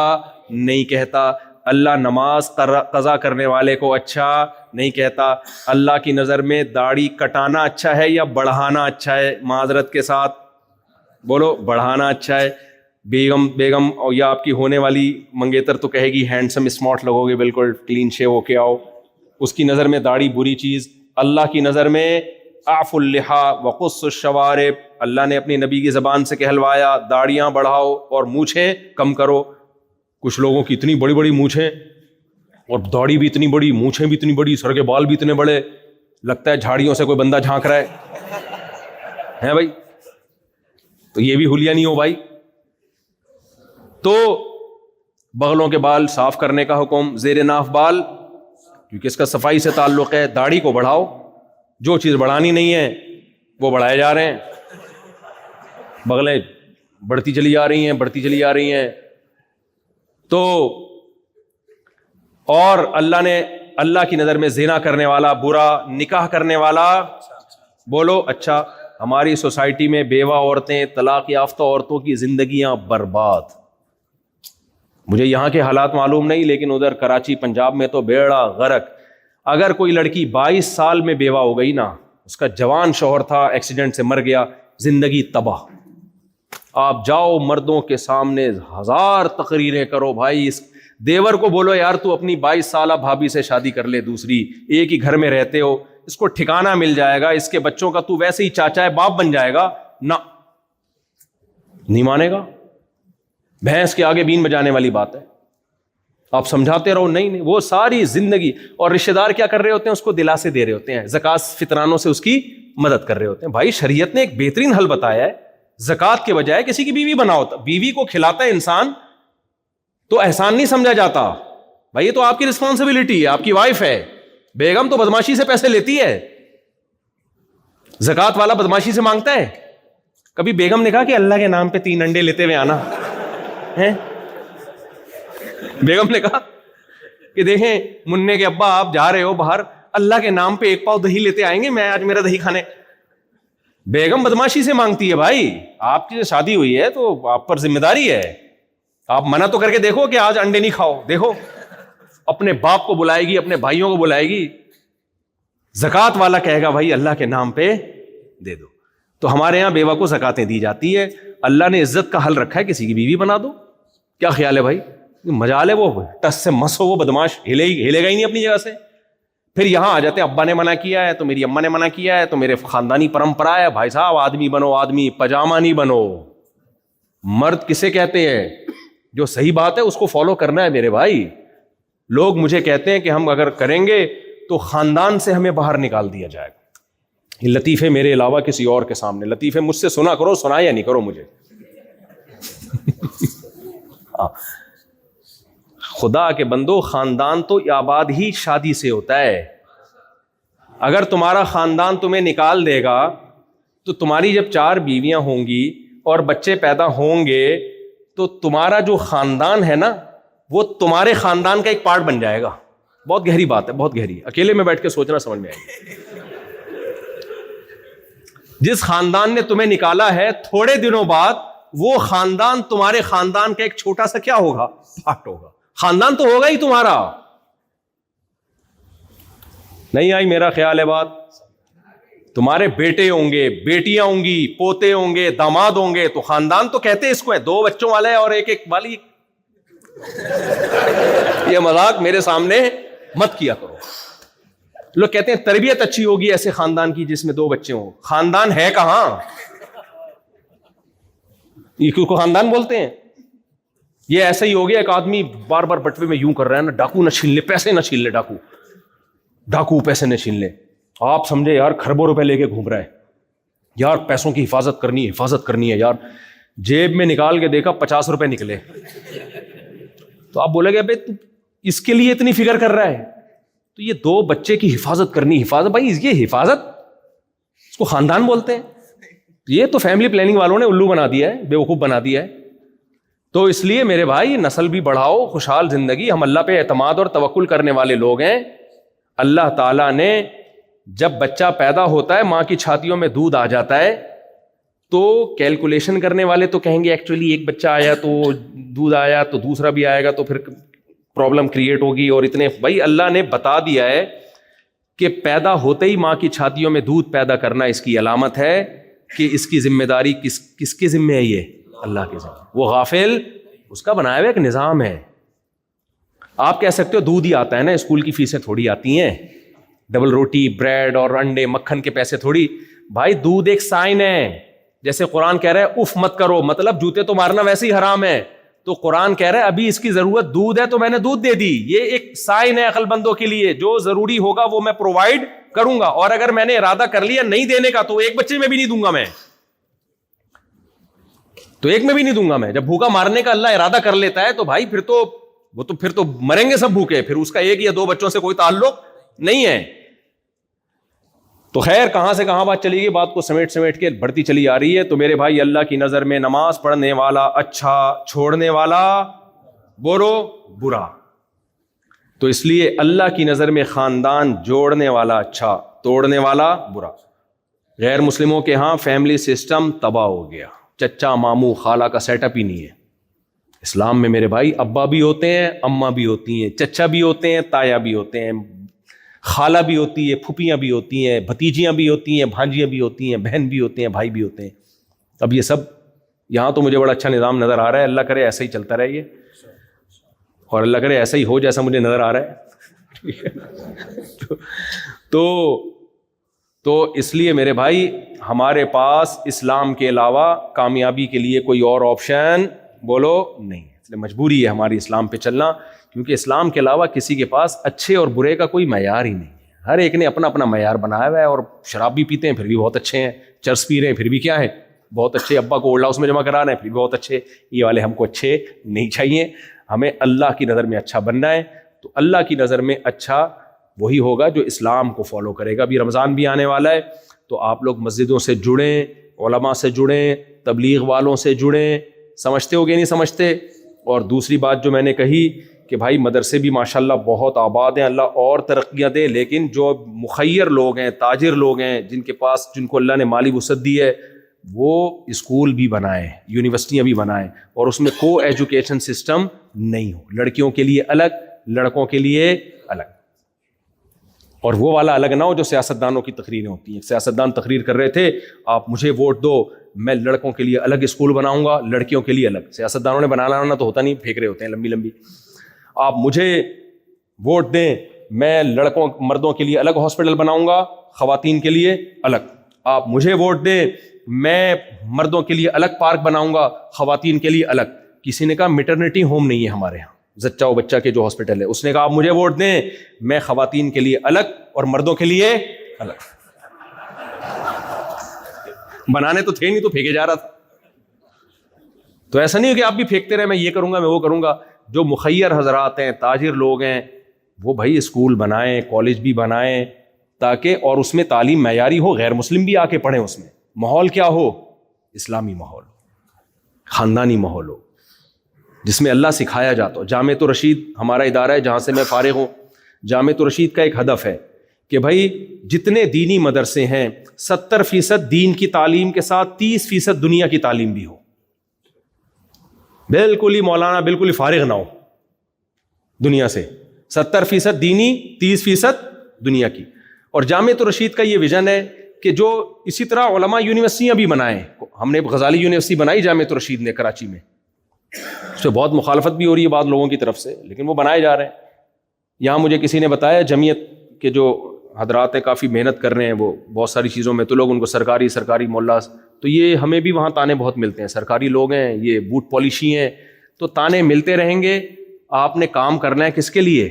نہیں کہتا, اللہ نماز قضا کرنے والے کو اچھا نہیں کہتا. اللہ کی نظر میں داڑھی کٹانا اچھا ہے یا بڑھانا اچھا ہے؟ معذرت کے ساتھ بولو, بڑھانا اچھا ہے. بیگم اور یا آپ کی ہونے والی منگیتر تو کہے گی ہینڈسم اسمارٹ لگو گے, بالکل کلین شیو ہو کے آؤ. اس کی نظر میں داڑھی بری چیز, اللہ کی نظر میں اعفوا اللحا وقصوا الشوارب. اللہ نے اپنی نبی کی زبان سے کہلوایا داڑیاں بڑھاؤ اور مونچھیں کم کرو. کچھ لوگوں کی اتنی بڑی بڑی مونچھیں اور داڑھی بھی اتنی بڑی, مونچھیں بھی اتنی بڑی, سر کے بال بھی اتنے بڑے, لگتا ہے جھاڑیوں سے کوئی بندہ جھانک رہا ہے بھائی. تو یہ بھی حلیہ نہیں ہو بھائی. تو بغلوں کے بال صاف کرنے کا حکم, زیر ناف بال, کیونکہ اس کا صفائی سے تعلق ہے. داڑھی کو بڑھاؤ, جو چیز بڑھانی نہیں ہے وہ بڑھائے جا رہے ہیں. بغلیں بڑھتی چلی جا رہی ہیں, بڑھتی چلی جا رہی ہیں. تو اور اللہ نے, اللہ کی نظر میں زنا کرنے والا برا, نکاح کرنے والا بولو اچھا. ہماری سوسائٹی میں بیوہ عورتیں, طلاق یافتہ عورتوں کی زندگیاں برباد. مجھے یہاں کے حالات معلوم نہیں, لیکن ادھر کراچی پنجاب میں تو بیڑا غرق. اگر کوئی لڑکی 22 سال میں بیوہ ہو گئی نا, اس کا جوان شوہر تھا, ایکسیڈنٹ سے مر گیا, زندگی تباہ. آپ جاؤ مردوں کے سامنے 1000 تقریریں کرو بھائی، اس دیور کو بولو یار تو اپنی 22 سالہ بھابھی سے شادی کر لے دوسری، ایک ہی گھر میں رہتے ہو، اس کو ٹھکانہ مل جائے گا، اس کے بچوں کا تو ویسے ہی چاچا ہے باپ بن جائے گا، نہ نہیں مانے گا. بھینس کے آگے بین بجانے والی بات ہے. آپ سمجھاتے رہو، نہیں وہ ساری زندگی. اور رشتہ دار کیا کر رہے ہوتے ہیں؟ اس کو دلاسے دے رہے ہوتے ہیں، زکوٰۃ فطرانوں سے اس کی مدد کر رہے ہوتے ہیں. بھائی شریعت نے ایک بہترین حل بتایا ہے، زکوٰۃ کے بجائے کسی کی بیوی بناؤ. بیوی کو کھلاتا ہے انسان تو احسان نہیں سمجھا جاتا بھائی، یہ تو آپ کی رسپانسبلٹی ہے، آپ کی وائف ہے. بیگم تو بدماشی سے پیسے لیتی ہے، زکوٰۃ والا بدماشی سے مانگتا ہے. کبھی بیگم نے کہا کہ اللہ کے نام پہ 3 انڈے لیتے ہوئے آنا ہے؟ بیگم نے کہا کہ دیکھیں منع کے ابا آپ جا رہے ہو باہر، اللہ کے نام پہ 1 پاؤ دہی لیتے آئیں گے، میں آج میرا دہی کھانے. بیگم بدماشی سے مانگتی ہے. بھائی آپ کی شادی ہوئی ہے تو آپ پر ذمہ داری ہے، آپ منع تو کر کے دیکھو کہ آج انڈے نہیں کھاؤ. دیکھو اپنے باپ کو بلائے گی، اپنے بھائیوں کو بلائے گی. زکوٰۃ والا کہے گا بھائی اللہ کے نام پہ دے دو. تو ہمارے یہاں بیوہ کو زکاتیں دی جاتی ہے. اللہ نے عزت کا حل رکھا ہے، کسی کی بیوی بنا دو. کیا خیال ہے بھائی؟ مجال ہے، وہ ٹس سے مس ہو، وہ بدماش ہلے گا ہی نہیں اپنی جگہ سے. پھر یہاں آ جاتے ہیں، ابا نے منع کیا ہے تو میری اماں نے منع کیا ہے تو میرے خاندانی پرمپرا ہے. بھائی صاحب آدمی بنو، آدمی، پاجامہ نہیں بنو. مرد کسے کہتے ہیں؟ جو صحیح بات ہے اس کو فالو کرنا ہے میرے بھائی. لوگ مجھے کہتے ہیں کہ ہم اگر کریں گے تو خاندان سے ہمیں باہر نکال دیا جائے گا. یہ لطیفے میرے علاوہ کسی اور کے سامنے لطیفے مجھ سے سنا کرو، سنا یا نہیں کرو مجھے. خدا کے بندو، خاندان تو آباد ہی شادی سے ہوتا ہے. اگر تمہارا خاندان تمہیں نکال دے گا تو تمہاری جب 4 بیویاں ہوں گی اور بچے پیدا ہوں گے تو تمہارا جو خاندان ہے نا وہ تمہارے خاندان کا ایک پارٹ بن جائے گا. بہت گہری بات ہے، بہت گہری. اکیلے میں بیٹھ کے سوچنا سمجھ میں آئے گی. جس خاندان نے تمہیں نکالا ہے تھوڑے دنوں بعد وہ خاندان تمہارے خاندان کا ایک چھوٹا سا کیا ہوگا؟ پارٹ ہوگا. خاندان تو ہوگا ہی تمہارا. نہیں آئی میرا خیال ہے بات؟ تمہارے بیٹے ہوں گے، بیٹیاں ہوں گی، پوتے ہوں گے، داماد ہوں گے، تو خاندان تو کہتے ہیں اس کو ہے. 2 بچوں والا ہے اور ایک والی. یہ مذاق میرے سامنے مت کیا کرو. لوگ کہتے ہیں تربیت اچھی ہوگی ایسے خاندان کی جس میں 2 بچے ہوں. خاندان ہے کہاں؟ یہ کیوں کو خاندان بولتے ہیں؟ یہ ایسا ہی ہو گیا، ایک آدمی بار بار بٹوے میں یوں کر رہا ہے نا، ڈاکو نہ چھین لے، پیسے نہ چھین لے، ڈاکو پیسے نہ چھین لے. آپ سمجھے یار کھربوں روپے لے کے گھوم رہا ہے، یار پیسوں کی حفاظت کرنی ہے یار. جیب میں نکال کے دیکھا 50 روپے نکلے. تو آپ بولے گے بھائی اس کے لیے اتنی فکر کر رہا ہے؟ تو یہ 2 بچے کی حفاظت کرنی، بھائی یہ حفاظت اس کو خاندان بولتے ہیں؟ یہ تو فیملی پلاننگ والوں نے الو بنا دیا ہے، بیوقوف بنا دیا ہے. تو اس لیے میرے بھائی نسل بھی بڑھاؤ، خوشحال زندگی. ہم اللہ پہ اعتماد اور توکل کرنے والے لوگ ہیں. اللہ تعالیٰ نے جب بچہ پیدا ہوتا ہے، ماں کی چھاتیوں میں دودھ آ جاتا ہے، تو کیلکولیشن کرنے والے تو کہیں گے ایکچولی ایک بچہ آیا تو دودھ آیا تو دوسرا بھی آئے گا تو پھر پرابلم کریٹ ہوگی اور اتنے. بھائی اللہ نے بتا دیا ہے کہ پیدا ہوتے ہی ماں کی چھاتیوں میں دودھ پیدا کرنا اس کی علامت ہے کہ اس کی ذمہ داری کس کے ذمہ ہے؟ یہ اللہ کے ذمہ. وہ غافل، اس کا بنایا ہوا ایک نظام ہے. آپ کہہ سکتے ہو دودھ ہی آتا ہے نا، اسکول کی فیسیں تھوڑی آتی ہیں، ڈبل روٹی، بریڈ اور انڈے مکھن کے پیسے تھوڑی. بھائی دودھ ایک سائن ہے. جیسے قرآن کہہ رہا ہے اف مت کرو، مطلب جوتے تو مارنا ویسے ہی حرام ہے، تو قرآن کہہ رہا ہے ابھی اس کی ضرورت دودھ ہے تو میں نے دودھ دے دی. یہ ایک سائن ہے عقل مندوں کے لیے، جو ضروری ہوگا وہ میں پرووائڈ کروں گا. اور اگر میں نے ارادہ کر لیا نہیں دینے کا تو ایک بچے میں بھی نہیں دوں گا میں، تو ایک میں بھی نہیں دوں گا میں. جب بھوکا مارنے کا اللہ ارادہ کر لیتا ہے تو بھائی پھر تو مریں گے سب بھوکے، پھر اس کا 1 یا 2 بچوں سے کوئی تعلق نہیں ہے. تو خیر کہاں سے کہاں بات چلی گئی، بات کو سمیٹ کے بڑھتی چلی آ رہی ہے. تو میرے بھائی اللہ کی نظر میں نماز پڑھنے والا اچھا، چھوڑنے والا بولو برا. تو اس لیے اللہ کی نظر میں خاندان جوڑنے والا اچھا، توڑنے والا برا. غیر مسلموں کے ہاں فیملی سسٹم تباہ ہو گیا، چچا ماموں خالہ کا سیٹ اپ ہی نہیں ہے. اسلام میں میرے بھائی ابا بھی ہوتے ہیں، اماں بھی ہوتی ہیں، چچا بھی ہوتے ہیں، تایا بھی ہوتے ہیں، خالہ بھی ہوتی ہے، پھوپھیاں بھی ہوتی ہیں، بھتیجیاں بھی ہوتی ہیں، بھانجیاں بھی ہوتی ہیں، بہن بھی ہوتے ہیں، بھائی بھی ہوتے ہیں. اب یہ سب یہاں تو مجھے بڑا اچھا نظام نظر آ رہا ہے, اللہ کرے ایسا ہی چلتا رہے یہ, اور اللہ کرے ایسا ہی ہو جیسا مجھے نظر آ رہا ہے. تو اس لیے میرے بھائی ہمارے پاس اسلام کے علاوہ کامیابی کے لیے کوئی اور آپشن بولو نہیں, اس لیے مجبوری ہے ہماری اسلام پہ چلنا, کیونکہ اسلام کے علاوہ کسی کے پاس اچھے اور برے کا کوئی معیار ہی نہیں ہے. ہر ایک نے اپنا اپنا معیار بنایا ہوا ہے, اور شراب بھی پیتے ہیں پھر بھی بہت اچھے ہیں, چرس پی رہے ہیں پھر بھی کیا ہے بہت اچھے, ابا کو اولڈ ہاؤس میں جمع کرا رہے ہیں پھر بھی بہت اچھے. یہ والے ہم کو اچھے نہیں چاہیے, ہمیں اللہ کی نظر میں اچھا بننا ہے. تو اللہ کی نظر میں اچھا وہی ہوگا جو اسلام کو فالو کرے گا. ابھی رمضان بھی آنے والا ہے, تو آپ لوگ مسجدوں سے جڑیں, علماء سے جڑیں, تبلیغ والوں سے جڑیں. سمجھتے ہو گے نہیں سمجھتے؟ اور دوسری بات جو میں نے کہی کہ بھائی مدرسے بھی ماشاءاللہ بہت آباد ہیں, اللہ اور ترقیاں دے, لیکن جو مخیر لوگ ہیں, تاجر لوگ ہیں, جن کو اللہ نے مالی وسعت دی ہے, وہ اسکول بھی بنائیں, یونیورسٹیاں بھی بنائیں, اور اس میں کو ایجوکیشن سسٹم نہیں ہو, لڑکیوں کے لیے الگ, لڑکوں کے لیے الگ, اور وہ والا الگ نہ ہو جو سیاستدانوں کی تقریریں ہوتی ہیں. سیاستدان تقریر کر رہے تھے, آپ مجھے ووٹ دو, میں لڑکوں کے لیے الگ اسکول بناؤں گا, لڑکیوں کے لیے الگ. سیاستدانوں نے بنانا تو ہوتا نہیں, پھینک رہے ہوتے ہیں لمبی لمبی. آپ مجھے ووٹ دیں, میں مردوں کے لیے الگ ہاسپٹل بناؤں گا, خواتین کے لیے الگ. آپ مجھے ووٹ دیں, میں مردوں کے لیے الگ پارک بناؤں گا, خواتین کے لیے الگ. کسی نے کہا میٹرنٹی ہوم نہیں ہے ہمارے یہاں, زچہ و بچہ کے جو ہاسپٹل ہے, اس نے کہا آپ مجھے ووٹ دیں, میں خواتین کے لیے الگ اور مردوں کے لیے الگ. بنانے تو تھے نہیں, تو پھینکے جا رہا تھا. تو ایسا نہیں ہو کہ آپ بھی پھینکتے رہے, میں یہ کروں گا میں وہ کروں گا. جو مخیر حضرات ہیں, تاجر لوگ ہیں, وہ بھائی اسکول بنائیں, کالج بھی بنائیں, تاکہ اور اس میں تعلیم معیاری ہو, غیر مسلم بھی آ کے پڑھیں. اس میں ماحول کیا ہو, اسلامی ماحول, خاندانی ماحول ہو, جس میں اللہ سکھایا جاتا ہو. جامعۃ الرشید ہمارا ادارہ ہے جہاں سے میں فارغ ہوں. جامعۃ الرشید کا ایک ہدف ہے کہ بھائی جتنے دینی مدرسے ہیں 70% دین کی تعلیم کے ساتھ 30% دنیا کی تعلیم بھی ہو. بالکل ہی مولانا بالکل ہی فارغ نہ ہو دنیا سے. 70% دینی, 30% دنیا کی. اور جامعۃ الرشید کا یہ ویژن ہے کہ جو اسی طرح علماء یونیورسٹیاں بھی بنائیں. ہم نے غزالی یونیورسٹی بنائی جامعۃ الرشید نے کراچی میں, اس سے بہت مخالفت بھی ہو رہی ہے بعض لوگوں کی طرف سے, لیکن وہ بنائے جا رہے ہیں. یہاں مجھے کسی نے بتایا جمعیت کے جو حضرات ہیں کافی محنت کر رہے ہیں وہ بہت ساری چیزوں میں, تو لوگ ان کو سرکاری مولاز, تو یہ ہمیں بھی وہاں تانے بہت ملتے ہیں. سرکاری لوگ ہیں, یہ بوٹ پالیشی ہیں, تو تانے ملتے رہیں گے. آپ نے کام کرنا ہے کس کے لیے؟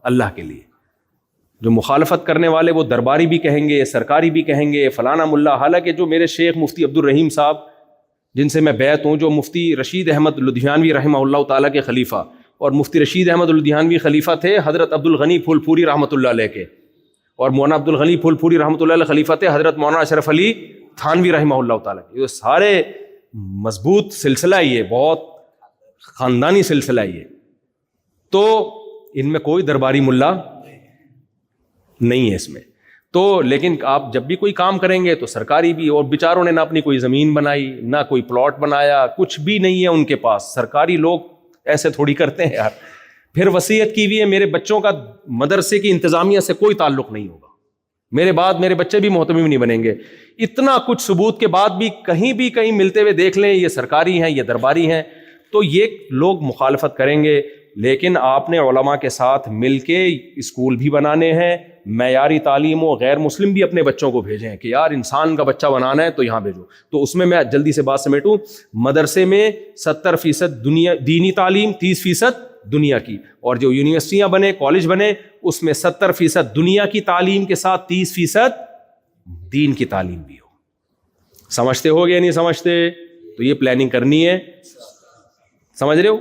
اللہ کے لیے. جو مخالفت کرنے والے وہ درباری بھی کہیں گے, سرکاری بھی کہیں گے, فلانا ملا. حالانکہ جو میرے شیخ مفتی عبد الرحیم صاحب جن سے میں بیعت ہوں, جو مفتی رشید احمد لدھیانوی رحمہ اللہ تعالیٰ کے خلیفہ, اور مفتی رشید احمد لدھیانوی خلیفہ تھے حضرت عبد الغنی پھول پوری رحمۃ اللہ علیہ کے, اور مولانا عبد الغنی پھول پوری رحمۃ اللہ علیہ خلیفہ تھے حضرت مولانا اشرف علی تھانوی رحمہ اللہ تعالیٰ کے. یہ سارے مضبوط سلسلہ ہی ہے, بہت خاندانی سلسلہ ہی ہے. تو ان میں کوئی درباری ملا نہیں ہے اس میں. تو لیکن آپ جب بھی کوئی کام کریں گے تو سرکاری بھی, اور بیچاروں نے نہ اپنی کوئی زمین بنائی, نہ کوئی پلاٹ بنایا, کچھ بھی نہیں ہے ان کے پاس. سرکاری لوگ ایسے تھوڑی کرتے ہیں یار. پھر وصیت کی ہوئی ہے میرے بچوں کا مدرسے کی انتظامیہ سے کوئی تعلق نہیں ہوگا, میرے بعد میرے بچے بھی محتمم نہیں بنیں گے. اتنا کچھ ثبوت کے بعد بھی کہیں ملتے ہوئے دیکھ لیں یہ سرکاری ہیں یہ درباری ہیں, تو یہ لوگ مخالفت کریں گے. لیکن آپ نے علماء کے ساتھ مل کے اسکول بھی بنانے ہیں, معیاری تعلیم و غیر مسلم بھی اپنے بچوں کو بھیجیں کہ یار انسان کا بچہ بنانا ہے تو یہاں بھیجو. تو اس میں جلدی سے بات سمیٹوں, مدرسے میں 70% دینی تعلیم, 30% دنیا کی, اور جو یونیورسٹیاں بنے, کالج بنے, اس میں 70% دنیا کی تعلیم کے ساتھ 30% دین کی تعلیم بھی ہو. سمجھتے ہو گیا نہیں سمجھتے؟ تو یہ پلاننگ کرنی ہے, سمجھ رہے ہو؟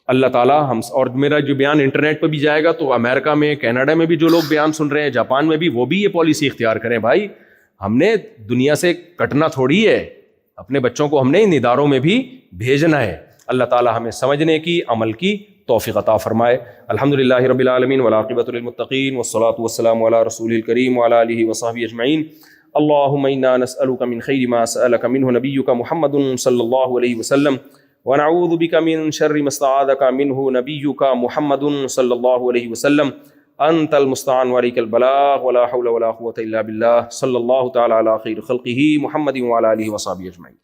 اللہ تعالیٰ ہم, اور میرا جو بیان انٹرنیٹ پہ بھی جائے گا تو امریکہ میں, کینیڈا میں بھی جو لوگ بیان سن رہے ہیں, جاپان میں بھی, وہ بھی یہ پالیسی اختیار کریں. بھائی ہم نے دنیا سے کٹنا تھوڑی ہے, اپنے بچوں کو ہم نے ان اداروں میں بھی بھیجنا ہے. اللہ تعالیٰ ہمیں سمجھنے کی, عمل کی توفیق عطا فرمائے. الحمدللہ رب العالمین والعاقبۃ للمتقین والصلاۃ والسلام علی رسول الکریم وعلی آلہ وصحبہ اجمعین. اللہم انا نسألک من خیر ما سألک منہ نبیک محمد صلی اللہ علیہ وسلم ونعوذ بک من شر ما استعاذک منہ نبیک محمد صلی اللہ علیہ وسلم. انت المستعان وعلیک البلاغ ولا حول ولا قوة الا باللہ. صلی اللہ تعالی علی خیر خلقہ محمد وعلی آلہ وصحبہ اجمعین.